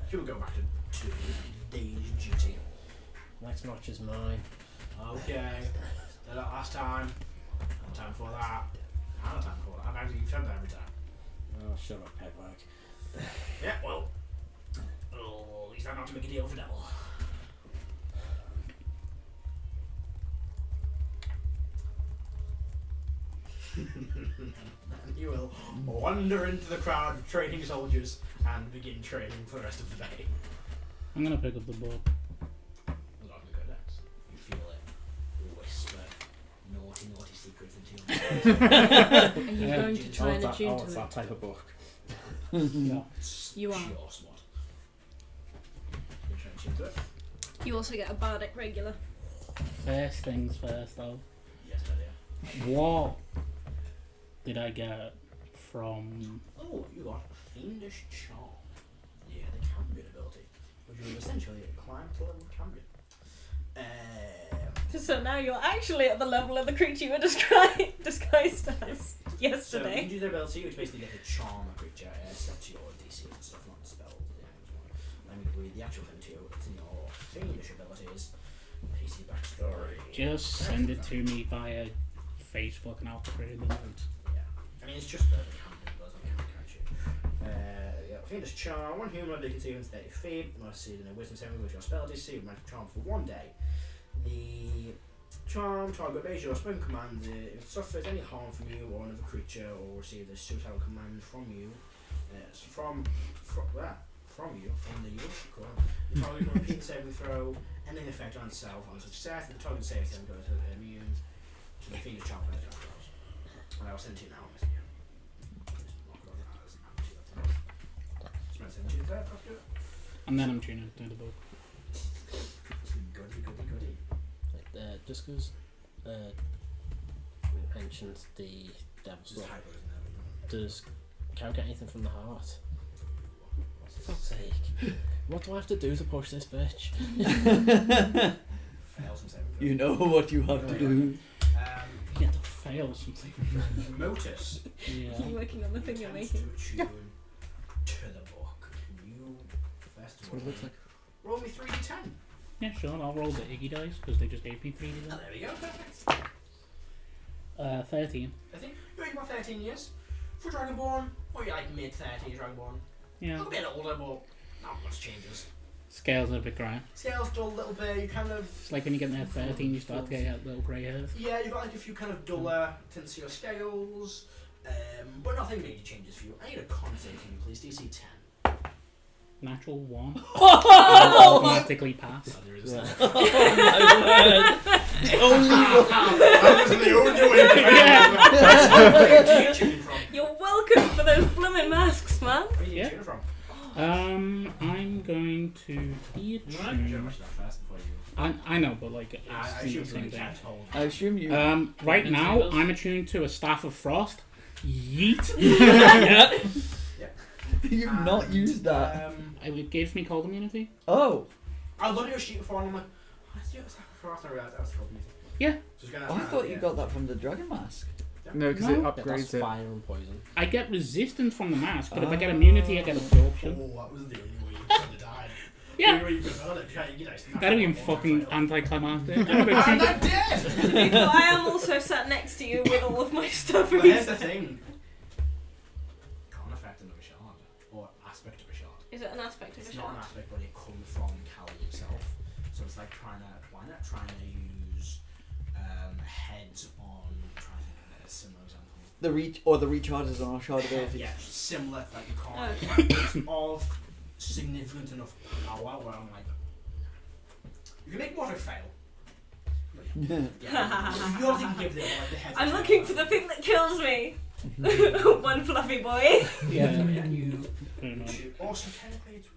he will go back to day's duty. Next match is mine. Okay. Did that last time. And the time before that. And the time before that. I've actually said that every time. Oh, shut up, Pegwag. Yeah, well. Oh, at least I'm not to make a deal with the devil. You will wander into the crowd of training soldiers and begin training for the rest of the day. I'm gonna pick up the book. Not a good axe. You feel it whisper naughty, naughty secrets into your mind. Are you going to try and attune to that it? type of book. Yeah. You are. Pure smart. You're trying to attune to it? You also get a bardic regular. First things first, though. Yes, I do. What did I get from? Oh, you got Fiendish Charm. Yeah, the Cambrian ability. Which will essentially climb to level Cambrian. So now you're actually at the level of the creature you were disguised as So yesterday. you can do the ability, which basically get to charm a creature, set to your DC and stuff, not spell. Let me read the actual thing to you. It's in your Fiendish abilities. PC backstory. Just send it to me via Facebook and I'll put it in the notes. Yeah. I mean, it's just the Cambrian ability, can't you? Yeah, Fiendish Charm. One human ability continues 30 feet. You must see in a wisdom saving with your spell DC with magic charm for 1 day. The charm target obeys your spoken commands. If it suffers any harm from you or another creature, or receives a suicidal command from you, from you, the target will repeat the saving throw, ending effect on itself. On success, the target saving throw goes immune to the Fiendish Charm. And I will send it to you now. And then I'm tuning to the book. Goody. Just because we mentioned the devil's Just Rock, typo, isn't it? does Cow get anything from the heart? For fuck's sake. What do I have to do to push this bitch? Fails and saving throw. You know what you have to do. Get the fail or something. Motus. Yeah. I'm working on the thing you're attempts making. to attune to the book. You first That's of what it all looks like. roll me 3d10. Yeah, sure. I'll roll the Iggy dice because they just gave me 3 Oh, of them. there we go. Perfect. 13. I think you're about 13 years for Dragonborn, or you're like mid 30s Dragonborn. Yeah. A bit older, but not much changes. Scales are a bit grey. Scales dull a little bit. You kind of It's like when you get in there 13, you start to get out little grey hairs. yeah, you've got like a few kind of duller tints to your scales, but nothing major changes for you. I need a con save from you, please. DC 10. Natural 1. Oh Automatically pass. Oh, there is a Yeah. stat. Only I was the only way to That's where you tuning from. You're welcome for those blooming masks, man. Where are you Yeah. tuning from? I'm going to be You should have attuned. watched that first before you. I know, but like it's I the assume same you thing. can't hold. I assume you. Right now, Materials? I'm attuned to a staff of frost. Yeet. You've not used that. It gives me cold immunity. Oh, I was looking at your sheet before and I'm like, let's do it for I realised that was cold music. Yeah. So it's I thought you got that from the dragon mask. No, because No. it Yeah, upgrades that's it. fire and poison. I get resistance from the mask, but if I get immunity, I get absorption. Oh, that was the only way you could have died. Yeah. The only way you could have done it, you know, it's not That'd be one fucking fail. anticlimactic. And I'm dead! People, I am also sat next to you with all of my stuff. But here's the thing. Can't affect another shard. Or aspect of a shard. Is it an aspect of It's a not shard? an aspect, but it comes from Cali himself. So it's like trying to use heads on. I'm trying to think of a similar example. The recharges on our shard ability. Yeah, similar to that. You Okay. can't. It's of significant enough power where I'm like, you can make water fail. Yeah. Yeah, you obviously can give them like the heads. I'm looking for the thing that kills me. One fluffy boy. Yeah. Yeah, you. Fair enough. should also technically it's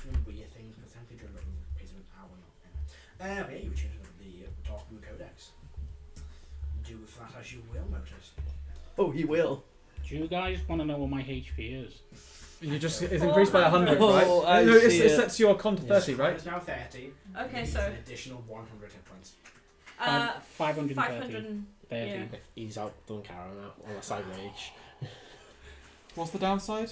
doing weird things, but technically during the is an hour not. But yeah, you would change the Dark Moon Codex. Do with that as you will, Motus. Oh, he will. Do you guys want to know what my HP is? You just it's increased by 100, Oh, right? I No, it see it. sets your con to 30, right? It's now 30. Okay, It's so an additional 100 hit points. 530. 500. 30. Yeah. He's outdone Kara now, on a side rage. What's the downside?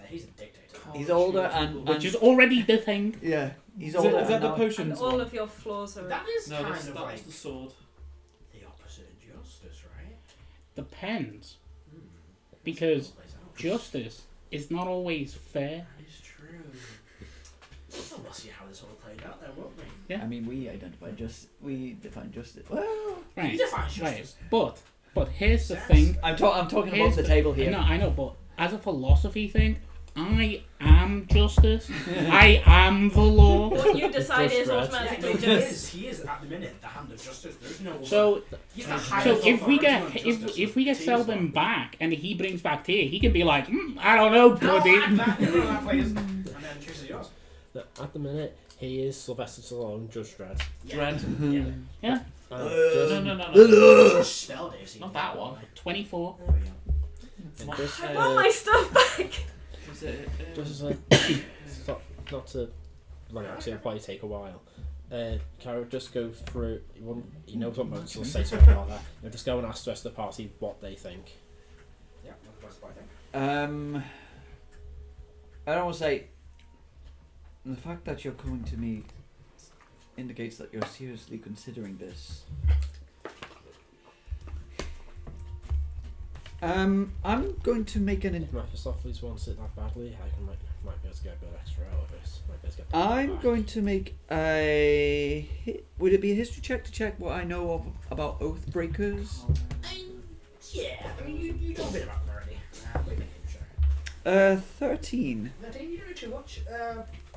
He's a dictator. He's older and Which is already the thing. yeah, he's Is older. that and the now- And potions all one? of your flaws are. That is No, kind that's, of that like was the sword. the opposite of justice, right? Depends. Hmm. Because Plays out. justice is not always fair. That is true. Well, we'll see how this all played out then, won't we? I mean, we define justice. Well, Right. You define justice. Right. But here's the Sense. thing. I'm talking Here's about the table here. No, I know, but as a philosophy thing, I am justice. I am the law. What you decide is Just right. automatically Yeah, no, just. he is at the minute the hand of justice. There's no. So, he's the so highest if we authority get on justice. if we get He is not. Celban back and he brings back Tia, he can be like, I don't know, No, buddy. that plays, and then chooses yours. At the minute, he is Sylvester Stallone, Judge Dredd. Dread. Yeah. Yeah. No. Spell Dave. Not that one. 24. There we go. And just, I want my stuff back. Was it? just as not to run out, 'cause it'll probably take a while. Kara, just go through. He knows what Moses will say something like that. You'll just go and ask the rest of the party what they think. Yeah, that's what I think. I don't want to say. The fact that you're coming to me indicates that you're seriously considering this. I'm going to make an. If Mephistopheles wants it that badly, I might be able to get a bit extra out of it. Might be able to get that I'm back. going to make a. Would it be a history check to check what I know of about Oathbreakers? Yeah, I mean, you know a bit about them already. Wait a minute, sure. 13. No, Dave, you don't know too much.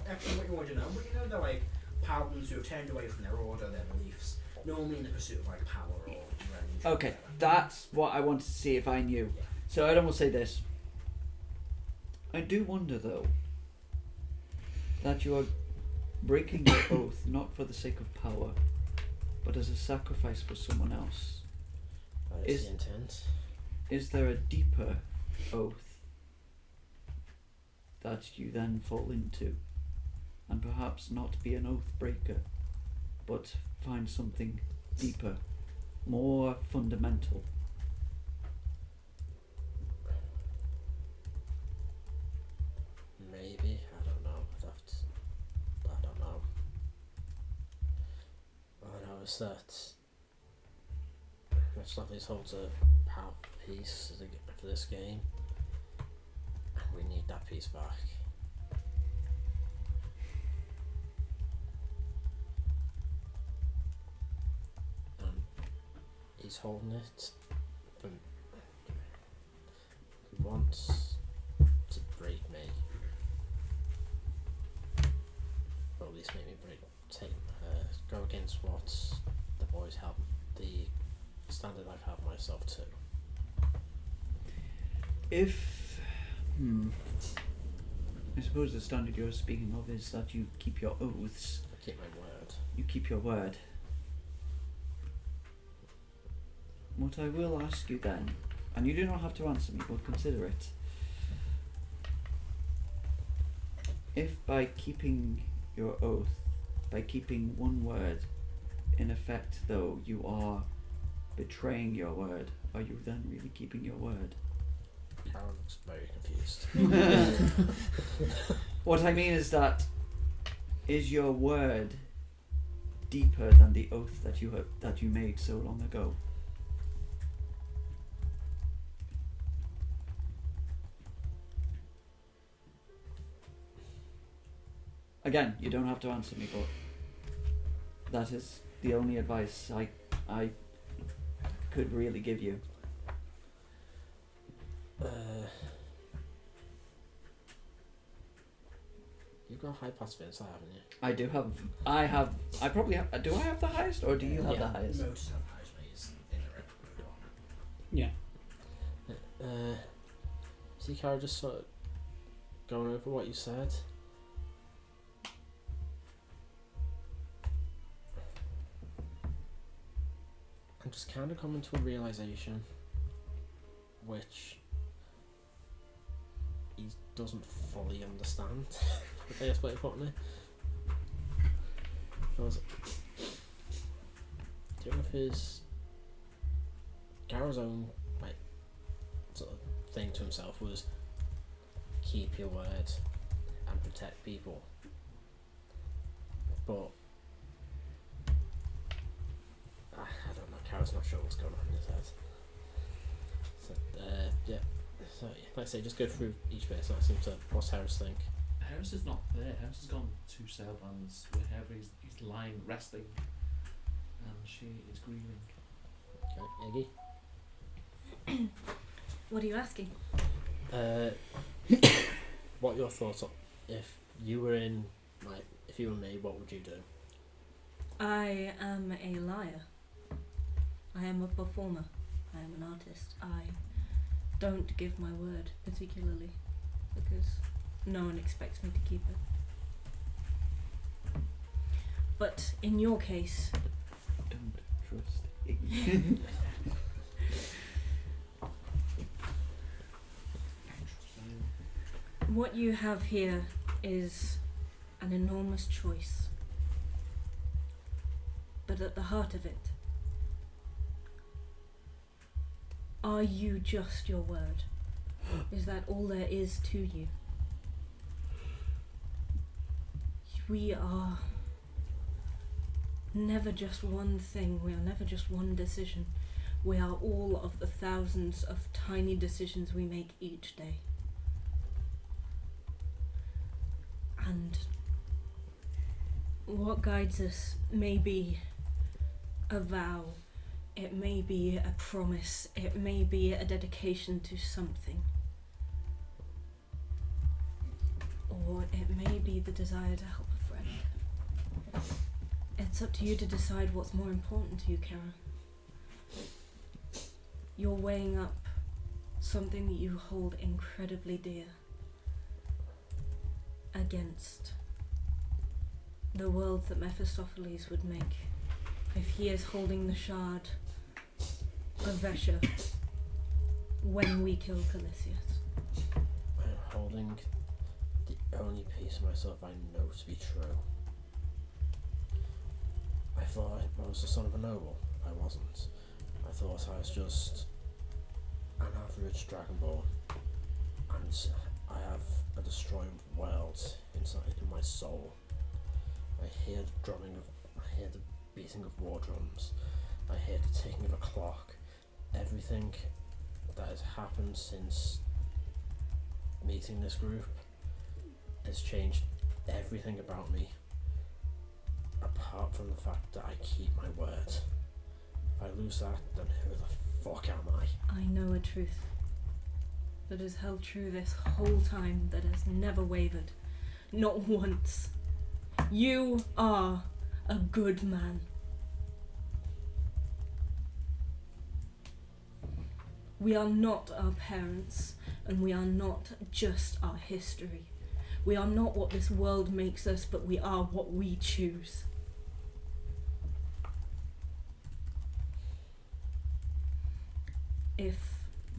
Actually, what you want to know, but you know they're like paladins who have turned away from their order, their beliefs, normally in the pursuit of like power or revenge. Okay, that's what I wanted to see if I knew. So I don't want to say this. I do wonder though that you are breaking your oath not for the sake of power, but as a sacrifice for someone else. That is Is- the intent. Is there a deeper oath that you then fall into, and perhaps not be an oath breaker, but find something deeper, more fundamental? Maybe, I don't know. I don't know. All I know is that Mephistopheles holds a powerful piece for this game, and we need that piece back. He's holding it from. He wants to break me. Or at least make me go against what the boys have, the standard I've held myself to. If, I suppose the standard you're speaking of is that you keep your oaths. I keep my word. You keep your word. What I will ask you then, and you do not have to answer me, but consider it. If by keeping your oath, by keeping one word, in effect though, you are betraying your word, are you then really keeping your word? Carol looks very confused. What I mean is that, is your word deeper than the oath that you made so long ago? Again, you don't have to answer me, but that is the only advice I could really give you. You've got high passive insight, haven't you? I probably have, do I have the highest, or do you have the highest? Most have highest rates in the repertoire. Yeah. See, Carol, just sort of going over what you said. I'm just kind of coming to a realization which he doesn't fully understand. I guess what you're putting it. Because doing with his Garrow's own sort of thing to himself was keep your word and protect people. But I don't know, Carol's not sure what's going on in his head. So, yeah. So, like I say, just go through each bit and ask him what's Harris think. Harris is not there. Harris has gone to Celban's wherever he's lying, resting, and she is grieving. Okay, Iggy? What are you asking? What are your thoughts on if you were in, if you were me, what would you do? I am a liar. I am a performer. I am an artist. I don't give my word particularly because no one expects me to keep it. But in your case, Don't trust Iggy. what you have here is an enormous choice. But at the heart of it, are you just your word? Is that all there is to you? We are never just one thing, we are never just one decision. We are all of the thousands of tiny decisions we make each day. And what guides us may be a vow, it may be a promise, it may be a dedication to something. Or it may be the desire to help a friend. It's up to you to decide what's more important to you, Kara. You're weighing up something that you hold incredibly dear against the world that Mephistopheles would make if he is holding the shard of Vesher when we kill Calisius. I'm holding the only piece of myself I know to be true. I thought I was the son of a noble. I wasn't. I thought I was just an average dragonborn, and I have a destroying world inside in my soul. I hear the drumming I hear the beating of war drums. I hear the ticking of a clock. Everything that has happened since meeting this group has changed everything about me, apart from the fact that I keep my word. If I lose that, then who the fuck am I? I know a truth that has held true this whole time, that has never wavered. Not once. You are a good man. We are not our parents, and we are not just our history. We are not what this world makes us, but we are what we choose. If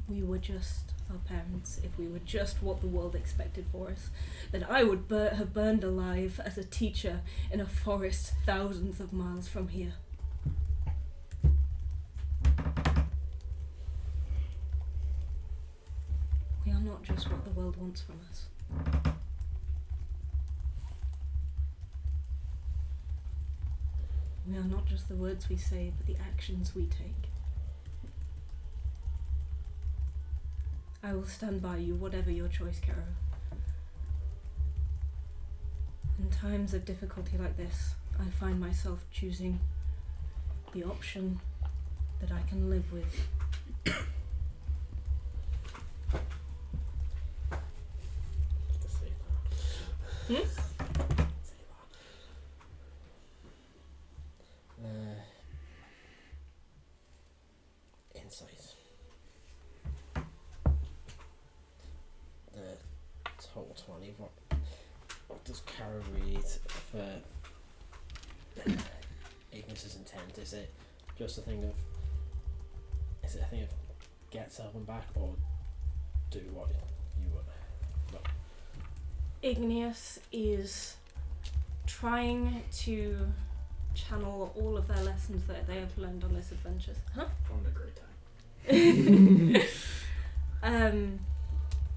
we were just our parents, if we were just what the world expected for us, then I would have burned alive as a teacher in a forest thousands of miles from here. We are not just what the world wants from us. We are not just the words we say, but the actions we take. I will stand by you, whatever your choice, Caro. In times of difficulty like this, I find myself choosing the option that I can live with. Insight. The total 20. What does Cara read for Ignis's intent? Is it just a thing of? Is it a thing of get Celban back, or do what you would? No. Igneous is trying to channel all of their lessons that they have learned on this adventure. Huh? Having a great time.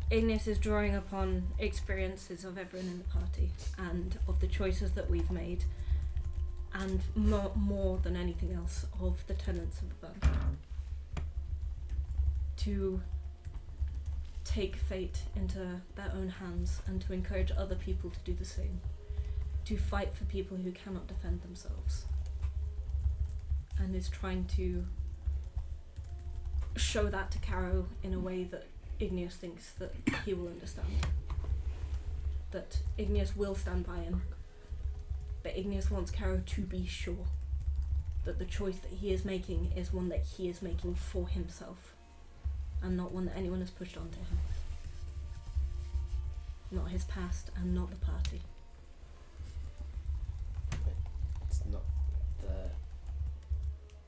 Igneous is drawing upon experiences of everyone in the party and of the choices that we've made, and more than anything else, of the tenets of the band. To take fate into their own hands and to encourage other people to do the same. To fight for people who cannot defend themselves. And is trying to show that to Caro in a way that Igneous thinks that he will understand. That Igneous will stand by him. But Igneous wants Caro to be sure that the choice that he is making is one that he is making for himself, and not one that anyone has pushed onto him. Not his past, and not the party. It's not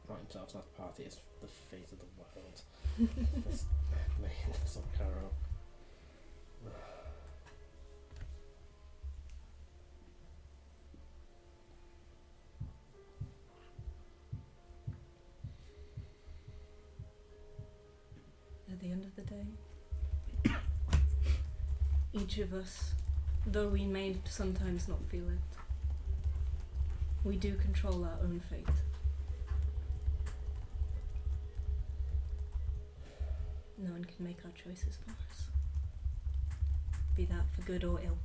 himself, it's not the party, it's the fate of the world. It's me, it's not Caro. At the end of the day, each of us, though we may sometimes not feel it, we do control our own fate. No one can make our choices for us, be that for good or ill.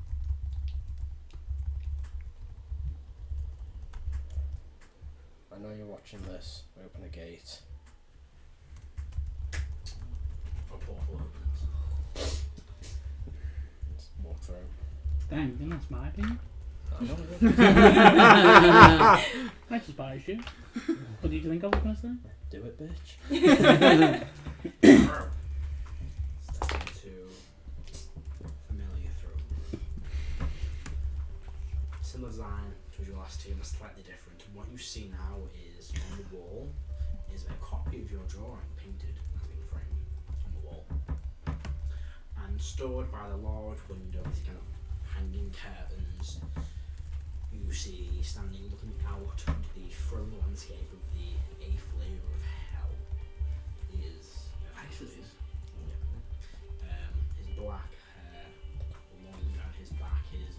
I know you're watching this. Open a gate. A portal opens. Let's walk through. Dang, then that's my opinion. I despise you. What did you think I was going to say? Do it, bitch. Step into familiar through. Similar design to your last team, but slightly different. What you see now is on the wall is a copy of your drawing painted and has been framed on the wall. And stored by the large window with kind of hanging curtains, you see standing looking out into the frozen landscape of the 8th layer of hell is Isis. his black hair long down his back, his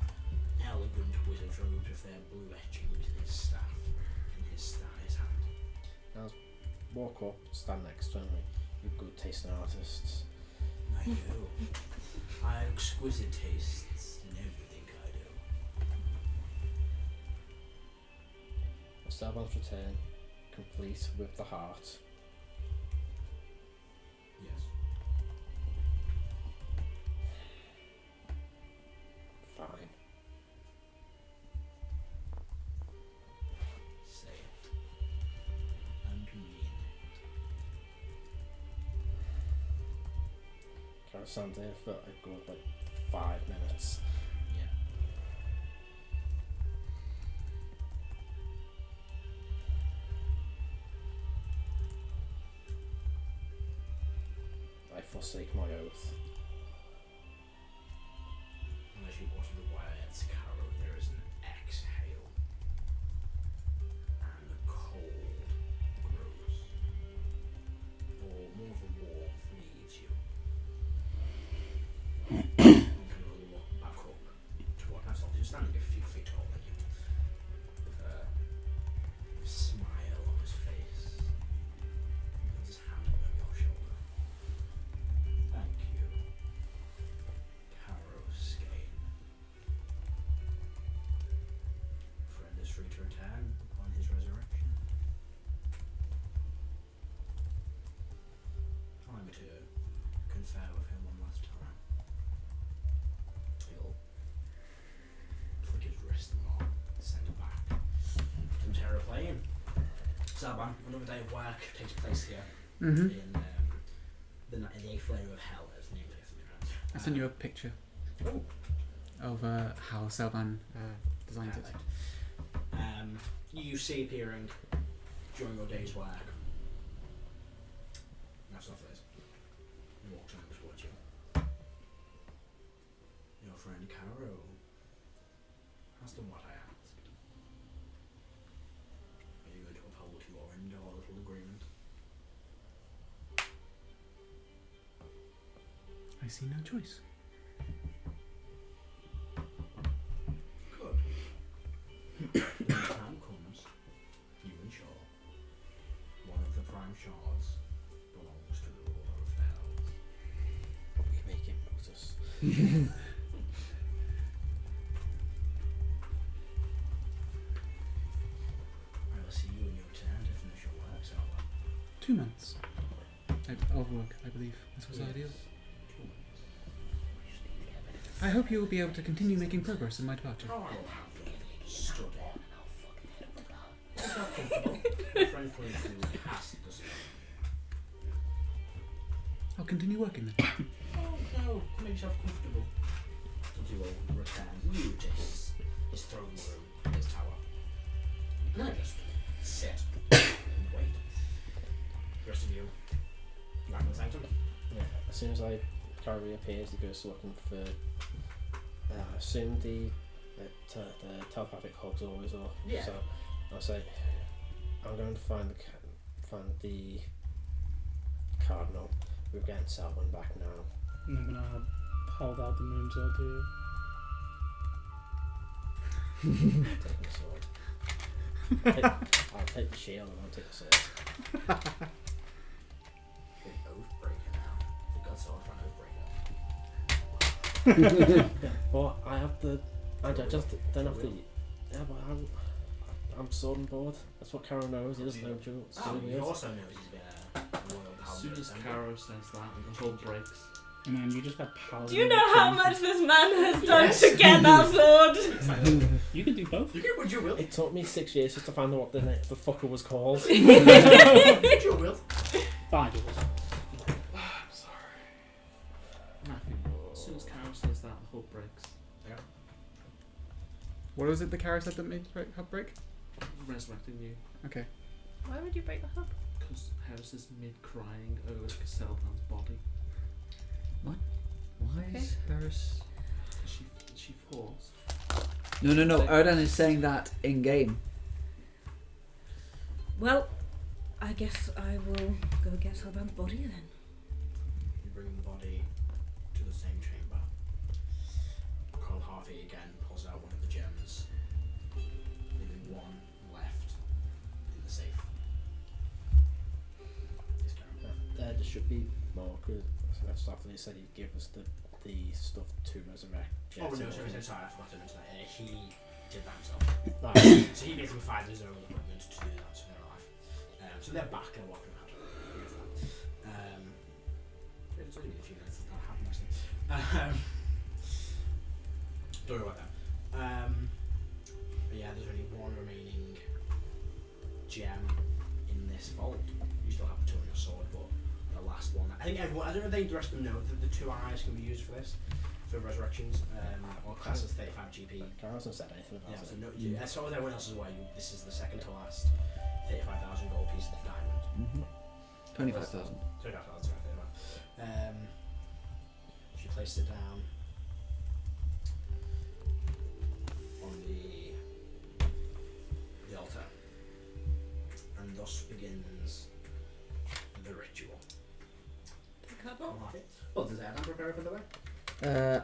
elegant wizard robes with their blue etchings, his staff in his hand. Walk up, stand next to him. You good tasting artists. I do. I have exquisite tastes in everything I do. Celban's return, complete with the heart. Yes. Fine. Say it. And mean it. Can I stand there for a good 5 minutes? Yeah. I forsake my oath. Unless you water the words, Carol, there is an exhale. And the cold grows. Or more of a warmth leaves you. You can look back up to what I've you're standing a few feet taller than you. With a smile on his face. He puts his hand on your shoulder. Thank you, Caro Skane. Friend is free to return upon his resurrection. Allow me to confer with him one last time. He'll flick his wrist and I'll send it back to Terraplane. Celban, another day of work takes place here Mm-hmm. in the 8th layer of hell, as the name takes it. I sent you a picture Oh, of how Celban designed it. perfect. You see appearing during your day's work. That's not this. He walks over towards you. Your friend Caro has done what I asked. Are you going to uphold your end of our little agreement? I see no choice. Good. When the time comes, you ensure one of the prime shards belongs to the ruler of the hells. But we make him notice. I will see you in your turn to finish your work, Celban. 2 months of work, I believe. This was ideal. I hope you will be able to continue making progress in my departure. Oh, I will have them study. Make yourself comfortable. My friend for you to cast the spell. I'll continue working then. Oh no, make yourself comfortable. And you will return you to his throne room in his tower. And then just sit and wait. The rest of you, back in the sanctum. Yeah. As soon as Caro reappears, he goes looking for. I assume the telepathic hog's always off. Yeah. So I'll say, I'm going to find the cardinal. We're getting Celban back now. And I'm gonna hold out the moon sword to you. Take the sword. I'll take the shield and I'll take the sword. Big Oathbreaker now. The god sword for an Oathbreaker. Well, I have the. I just don't have the. Yeah, but I'm sword and board. That's what Caro knows. He doesn't know jewels. Oh, he also knows he's been a royal As soon as paladin. Caro says that, the whole breaks. And then you just got paladin. Do you know how much this man has done Yes. to get that sword? You can do both. You can would you will. It took me 6 years just to find out what the fucker was called. Would you will. 5 years. Nothing. As soon as Caro says that, the whole breaks. What was it the Kara said that made the hub break? Resurrecting you. Okay. Why would you break the hub? Because Harris is mid-crying over Celban's body. Why is Harris? She falls. No. Erdan is saying that in game. Well, I guess I will go get Celban's body then. You bring the body to the same chamber. Carl Harvey again pulls out one of the gems, leaving one left in the safe. This guy. There should be more, because after they said he'd give us the stuff to resurrect. Oh no, Jets. sorry, I forgot to mention that. He did that himself. Right. So he basically provided his own equipment to do that, so they're alive. So they're back and walking around. It's only been a few minutes since that happened, actually. Don't worry about that. But yeah, there's only one remaining gem in this vault. You still have the two on your sword, but the last one. I think everyone. I don't think the rest of them know that the 2 eyes can be used for this, for resurrections. Or classes 35 GP. Carl hasn't said anything about Yeah, it. so no, as far as everyone else is aware, this is the second to last 35,000 gold piece of diamond. 25,000. 25,000, sorry, 35. She placed it down on the altar, and thus begins the ritual. Well, does Adam prepare it for the way?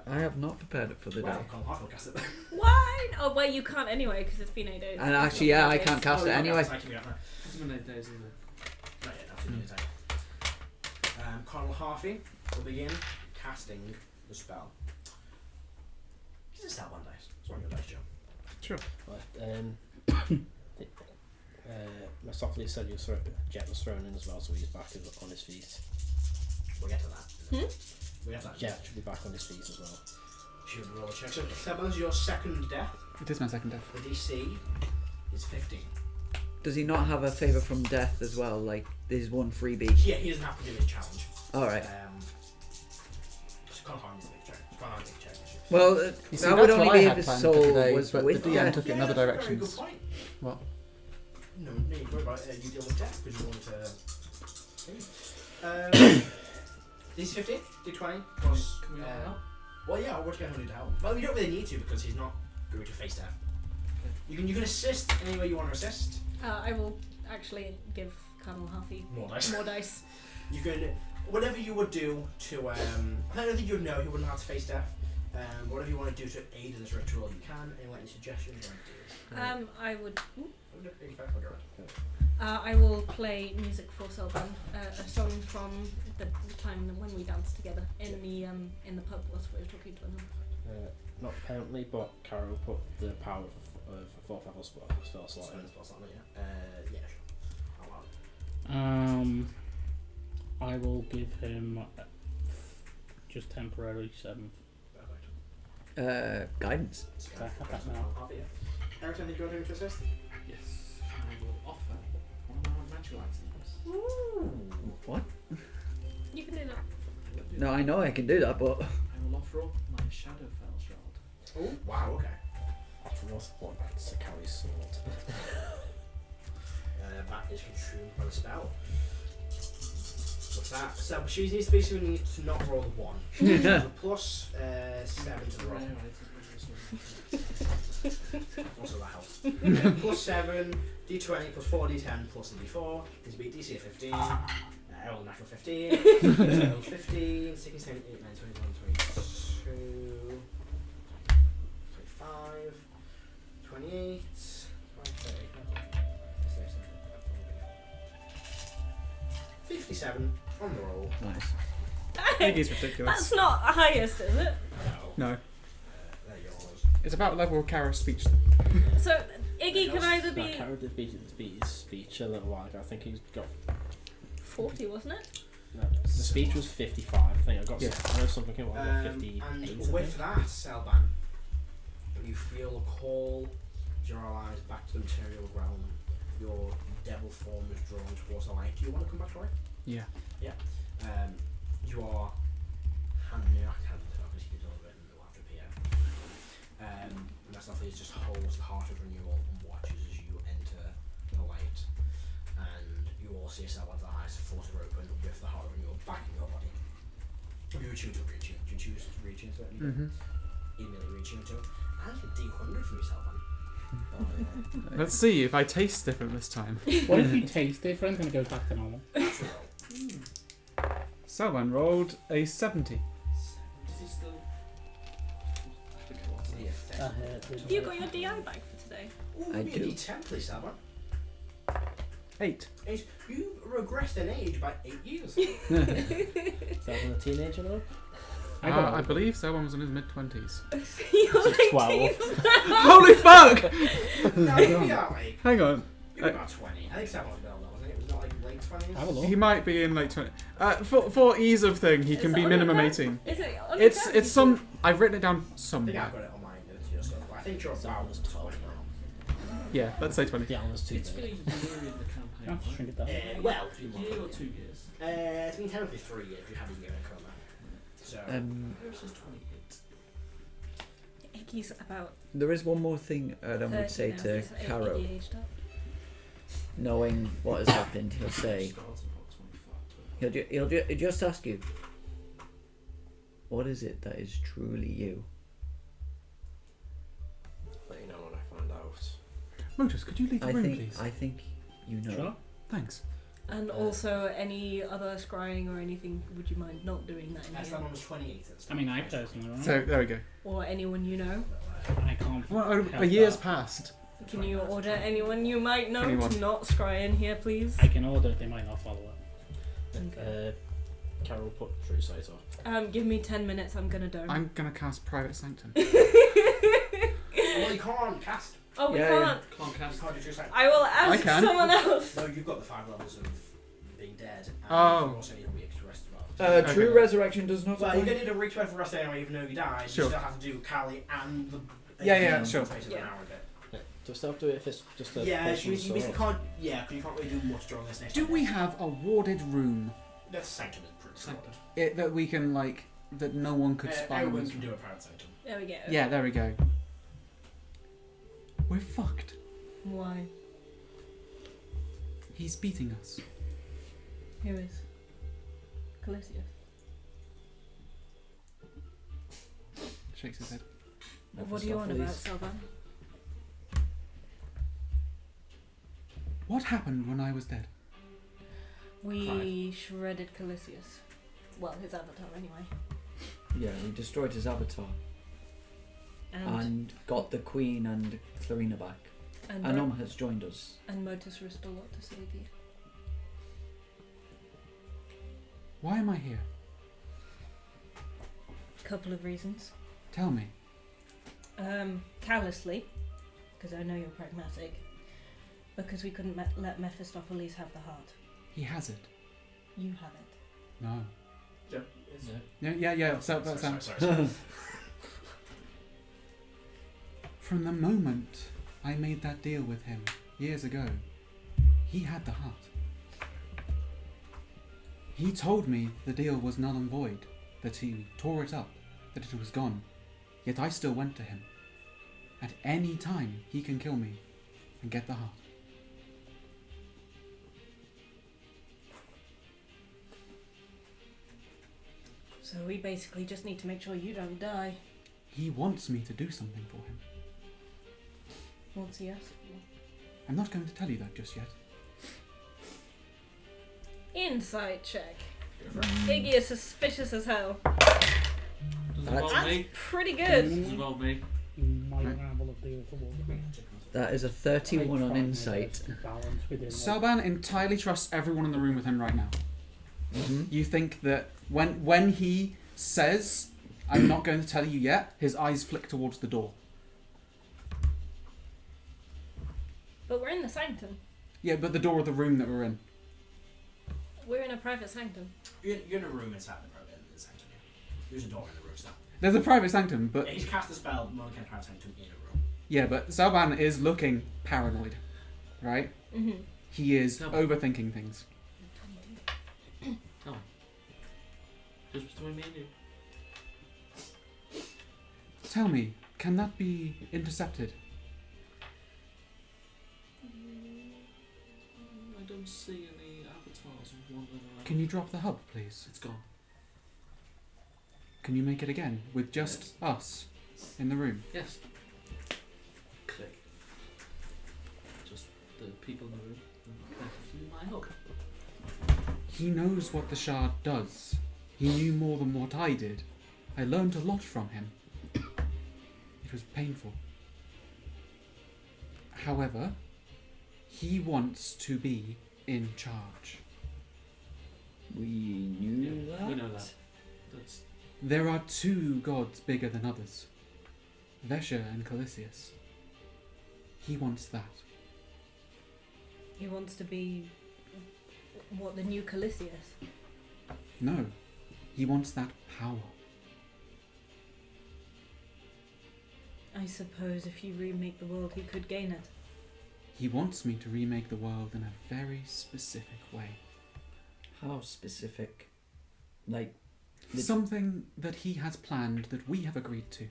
I have not prepared it for the day. Well, I'll cast it. Why? Oh, well, you can't anyway because it's been 8 days. And actually, yeah, I can't cast it anyway. It's been 8 days, isn't it? Not yet, absolutely. Colonel Harvey will begin casting the spell. Use a Celban dice. It's one of your dice, Joe. Sure. Softly said Jet was thrown in as well, so he's back on his feet. We'll get to that. We'll get to that. Jet should be back on his feet as well. Should roll a check. So, Celban's your second death. It is my second death. The DC is 15. Does he not have a favour from death as well? Like, there's one freebie. Yeah, he doesn't have to do his challenge. Alright. So Colonel Harvey needs to make a check. Colonel Harvey needs to check. Well, You see, that would that's what only I be had if his planned soul for today, was but with the DM death. took it in other Very good directions. point. What? No, you worry about you deal with death because you want to. DC 15, D20 plus. Can we all help? Well, yeah, I'll work out how to help. Well, you don't really need to because he's not going to face death. You can assist any way you want to assist. I will actually give Colonel Huffy More dice. more dice. You can whatever you would do to. I don't think you'd know. He wouldn't have to face death. Whatever you want to do to aid in this ritual, you can. Any suggestions you want to do? I would. I'll I will play music for Celban, a song from the time when we danced together in the pub whilst we were talking to another. Not apparently, but Caro put the power of 4th level spell slot in. Yeah, sure. I will give him just temporary 7. Perfect. Guidance. I have that now. Eric, anything you want to assist? Yes. I will offer one of my magical items. Ooh. What? You can do that. No, I know I can do that, but I will offer up my Shadowfell shard. Oh, wow, okay. After what? It's a carry sword. That is consumed by the spell. What's that? So she needs to basically need to not roll a 1. So plus 7 to the roll. Also that helps. Plus 7, D20 plus 4, D10 plus a D4. Needs to be DC of 15. I rolled a natural 15. So 15, 16, 17, 18, 19, 21, 22, 25, 28, 30. 57 on the roll. nice. Iggy's ridiculous. That's not highest, is it? No. They're yours. It's about level of Kara's speech. So Iggy can either be Caro did beat his speech a little while ago. I think he's got. 40, wasn't it? No, the speech was 55. I think I got. Yeah. I know something came like 58. And I with think. that, Celban, you feel a call your allies back to the material realm. Your devil form is drawn towards the light. Do you want to come back to life? Yeah. You are handing it back because you did all of it and it will have to appear. And that stuff is just holds the heart of renewal and watches as you enter the light. And you all see Celban's eyes force are open with the heart of renewal back in your body. You choose to reach into it. Do you choose to reach into it? Mm-hmm. Immediately reach into it. I get D100 from yourself, man. Oh, yeah. Let's see if I taste different this time. What if you taste different and it goes back to normal? That's real. Selban rolled a 70. Is he still? I forget what's the effect. You got your DI back for today. Ooh, I give me do. a D10, please, Celban. 8. You regressed in age by 8 years. Is that when a teenager now? I believe Selban was in his mid-20s. You're like 12. Holy fuck! No, you'd be about like, Hang on. you'd be about 20. I think Celban was about that, wasn't it? Was it like late 20s? Have a look. He might be in late 20s. For ease of thing, he can Is be it on minimum your 18. Is it on your It's tab? some. I've written it down I think somewhere. I've got it on my notes here, so I think you're That about was 12 12 now. Yeah, let's say 20. Yeah, that's too It's been a big. year in the campaign. You have to shrink it down. Well, A year or 2 years. it's been technically 3 years if you haven't given a coma. So, Where's his 28? Iggy's about There is one more thing Adam 30 would say now, to he's Caro, Iggy aged up. knowing what has happened. He'll say, Starts about 25, he'll just ask you, what is it that is truly you? Let you know when I find out. Motus, could you leave the room, please? I think you know. Sure. Thanks. And also, any other scrying or anything, would you mind not doing that in that's here? that one was 28 at the I start. mean, I personally don't. So there we go. Or anyone you know? I can't. Well, help a year's that. passed. Can you order anyone you might know Anyone. to not scry in here, please? I can order it, they might not follow it. Okay. Carol put True Sight on. Give me 10 minutes, I'm gonna dome. I'm gonna cast Private Sanctum. Well, you can't cast. Oh, we Yeah, can't. Can't You cast. can't do 2 seconds. I will ask can. someone else. No, you've got the 5 levels of being dead. And Oh. you also need a week to rest as well. Okay. True resurrection does not. Well, you're going to need a week to rest anyway, even though you die. Sure. You still have to do Kali and the. Yeah, sure. Space of an hour a bit. Yeah. Do I still have to do it if it's just a Yeah, potion you basically sword? can't. Yeah, because you can't really do much during this next. Do one. we have a warded room That's sanctum is pretty Sanctum. solid. that we can like that no one could spy on Everyone us? can do a private sanctum. There we go. Yeah, there we go. We're fucked. Why? He's beating us. Who is? Calisius. Shakes his head. What do you want about Mephistopheles. Celban? What happened when I was dead? We shredded Calisius. Well, his avatar anyway. Yeah, we destroyed his avatar and got the Queen and Clarina back. and Anom has joined us. and Motus risked a lot to save you. Why am I here? Couple of reasons. Tell me. Callously, because I know you're pragmatic. Because we couldn't let Mephistopheles have the heart. He has it. You have it. No. Yeah. It's, Yeah. So, sorry. From the moment I made that deal with him years ago, he had the heart. He told me the deal was null and void, that he tore it up, that it was gone. Yet I still went to him. At any time, he can kill me and get the heart. So we basically just need to make sure you don't die. He wants me to do something for him. What's he asked I'm not going to tell you that just yet. for? Insight check. Iggy is suspicious as hell. Does involve That's me? pretty good. Does involve me? You might ramble a deal for one. That is a 31 on insight. Balance within, like, Celban entirely trusts everyone in the room with him right now. Mm-hmm. You think that when he says, I'm not going to tell you yet, his eyes flick towards the door. But we're in the sanctum. Yeah, but the door of the room that we're in. We're in a private sanctum. You're in a room inside the sanctum. Yeah. There's a door in the room still. There's a private sanctum, but He's cast a spell, one kind of private sanctum in a room. yeah, but Celban is looking paranoid, right? Mm-hmm. He is Celban. overthinking things. Just between me and you. Tell me, can that be intercepted? I don't see any avatars of one another. Can you drop the hub, please? It's gone. Can you make it again with just us in the room? Yes. the people in the room and benefiting my help. He knows what the shard does. He knew more than what I did. I learned a lot from him. It was painful. However, he wants to be in charge. We knew that. We know that. That's There are two gods bigger than others. Vesher and Calisius. He wants that. He wants to be what, the new Calisius? No, he wants that power. I suppose if you remake the world, he could gain it. He wants me to remake the world in a very specific way. How specific? Like, Something that he has planned that we have agreed to.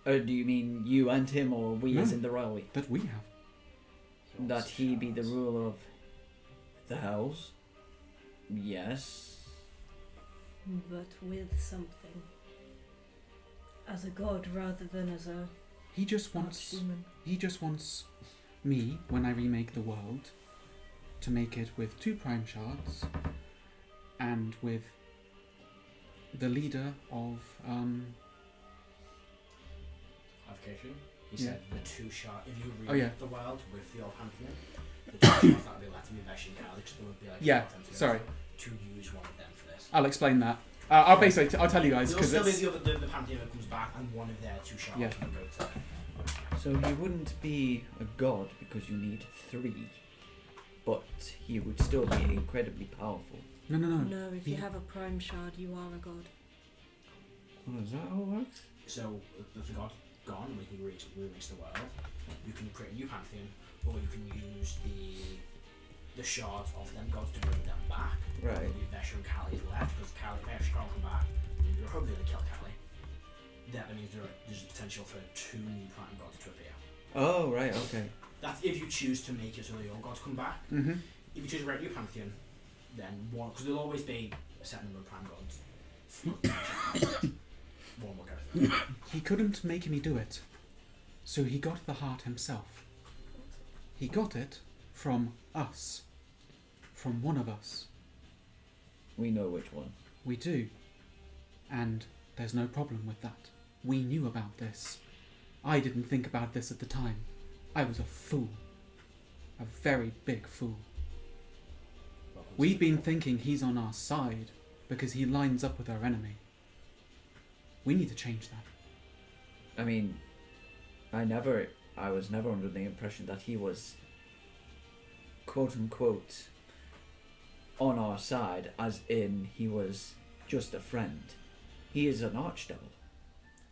do you mean you and him, or we No. as in the royalty? That we have. That he be the ruler of the house? Yes. But with something. As a god rather than as a He just wants me, when I remake the world, to make it with 2 prime shards and with the leader of Clarification. He Yeah. said the 2 shard. If you Oh, remake yeah. the world with the old pantheon, the 2 shards that would be left to be Vesh and Kali, because there would be like Yeah, them together, sorry. to use one of them for this. I'll explain that. I'll basically I'll tell you guys There'll because still be it's the pantheon that comes back, and one of their 2 shards Yeah. will go to. So he wouldn't be a god because you need 3, but he would still be incredibly powerful. no. No, if you He- have a prime shard, you are a god. Oh, is that how it works? So if the god's gone when he remakes the world, you can create a new pantheon, or you can use the shards of them gods to bring them back. Right. Maybe Vesh and Kali is left, because Vesh can't come back. You're hoping to kill Kali. That means there's potential for 2 new prime gods to appear. Oh, right, okay. That's if you choose to make it so the old gods come back. Mm-hmm. If you choose to write a new pantheon, then one, because there'll always be a set number of prime gods. One will go. He couldn't make me do it, so he got the heart himself. He got it from us, from one of us. We know which one. We do, and there's no problem with that. We knew about this. I didn't think about this at the time. I was a fool. A very big fool. We've been thinking he's on our side because he lines up with our enemy. We need to change that. I mean, I was never under the impression that he was, quote unquote, on our side, as in he was just a friend. He is an archdevil.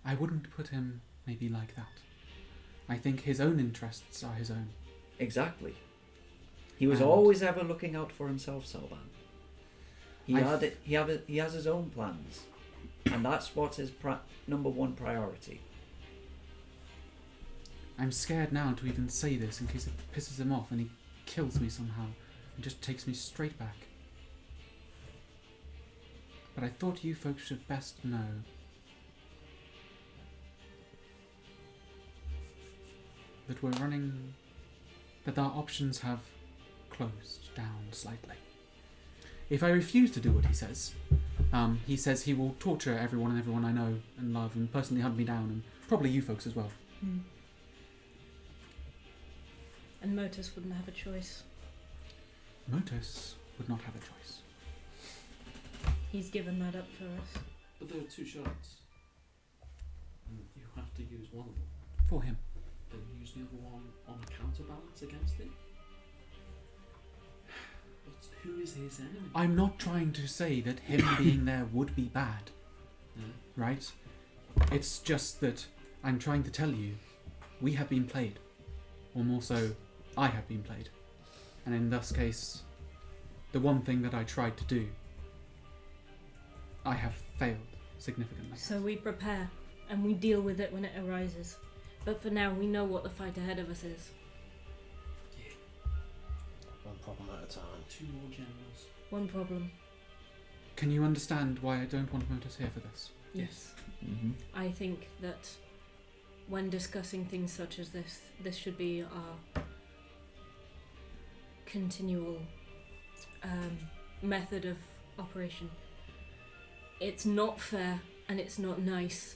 I wouldn't put him maybe like that. I think his own interests are his own. Exactly. He was And- always ever looking out for himself, Celban. He I he has his own plans, and that's what's his number 1 priority. I'm scared now to even say this in case it pisses him off and he kills me somehow and just takes me straight back. But I thought you folks should best know that our options have closed down slightly. If I refuse to do what he says he will torture everyone and everyone I know and love and personally hunt me down, and probably you folks as well. And Motus wouldn't have a choice. Motus would not have a choice. He's given that up for us. But there are 2 shards. And you have to use one of them. For him. Then use the other one on a counterbalance against it. But who is his enemy? I'm not trying to say that him being there would be bad, Yeah. right? It's just that I'm trying to tell you, we have been played. Or more so, I have been played. And in this case, the one thing that I tried to do, I have failed significantly. So we prepare, and we deal with it when it arises. But for now, we know what the fight ahead of us is. One problem at a time. 2 more generals. One problem. Can you understand why I don't want Motus here for this? Yes. Mm-hmm. I think that when discussing things such as this should be our continual method of operation. It's not fair and it's not nice,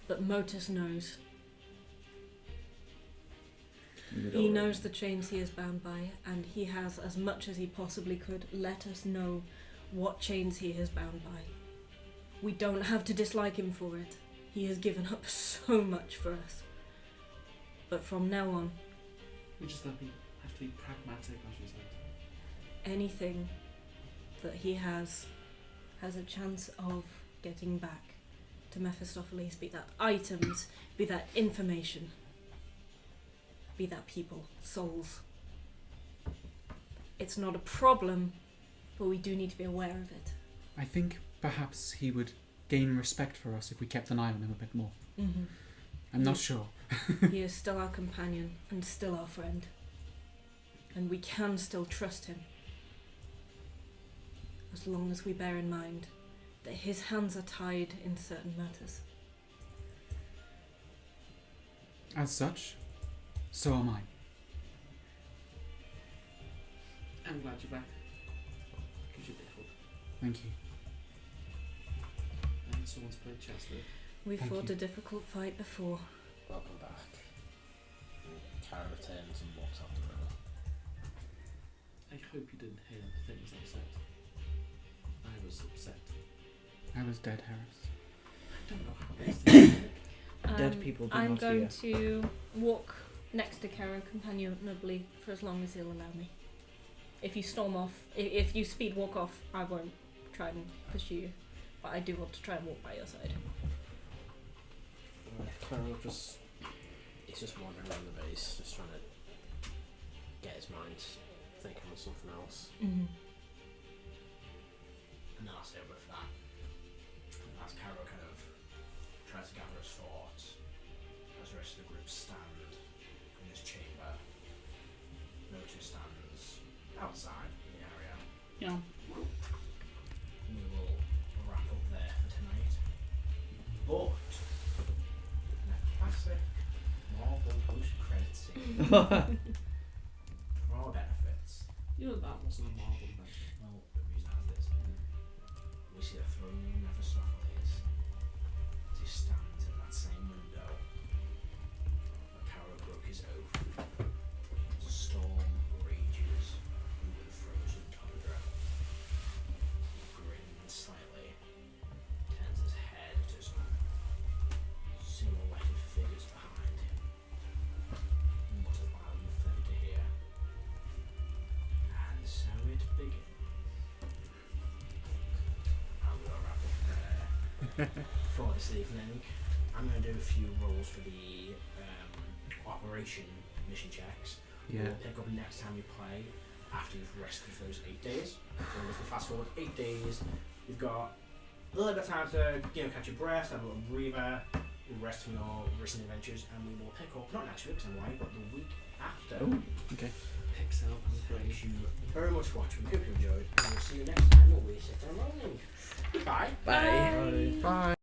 but Motus knows. He knows the chains he is bound by, and he has, as much as he possibly could, let us know what chains he is bound by. We don't have to dislike him for it. He has given up so much for us. But from now on, We just have to be pragmatic, as you said. anything that he has a chance of getting back to Mephistopheles, be that items, be that information, be that people, souls. It's not a problem, but we do need to be aware of it. I think perhaps he would gain respect for us if we kept an eye on him a bit more. Mm-hmm. I'm not sure. He is still our companion and still our friend. And we can still trust him. As long as we bear in mind that his hands are tied in certain matters. As such, so are mine. I'm glad you're back. Because you're difficult. Thank you. And someone to play chess with. We Thank fought you. a difficult fight before. Welcome back. Kara returns and walks out the room. I hope you didn't hear the things I said. I was upset. I was dead, Harris. I don't know how these things work. Dead people do I'm not going hear. to walk next to Kara companionably for as long as he'll allow me. If you storm off, if you speed walk off, I won't try and pursue you. But I do want to try and walk by your side. Kara he's just wandering around the base, just trying to get his mind thinking of something else. Mm-hmm. And then I'll say with that, as Caro kind of tries to gather his thoughts, as the rest of the group stand in this chamber, Notice stands outside the area. Yeah. We will wrap up there for tonight. But, in a classic Marvel post-credit scene, for our benefits, You know that wasn't a Marvel mention. well, the reason is this. We see a throne room Mephistopheles as he stands in that same window where Caro broke his oath. As a storm rages over the frozen tundra. He grins slightly, turns his head to some silhouetted figures behind him, mutters loudly for them to hear. And so it begins. I'm going to wrap up there for this evening. I'm going to do a few rolls for the operation mission checks. Yeah. We'll pick up next time we play after you've rested for those 8 days. So if we fast forward 8 days, you've got a little bit of time to catch your breath, have a little breather, rest from your recent adventures, and we will pick up, not next week because I'm away, but the week after. Oh, okay. Pixel and Thank you very much for watching. Hope you enjoyed, and we'll see you next time when we sit down rolling. Goodbye. Bye. Bye.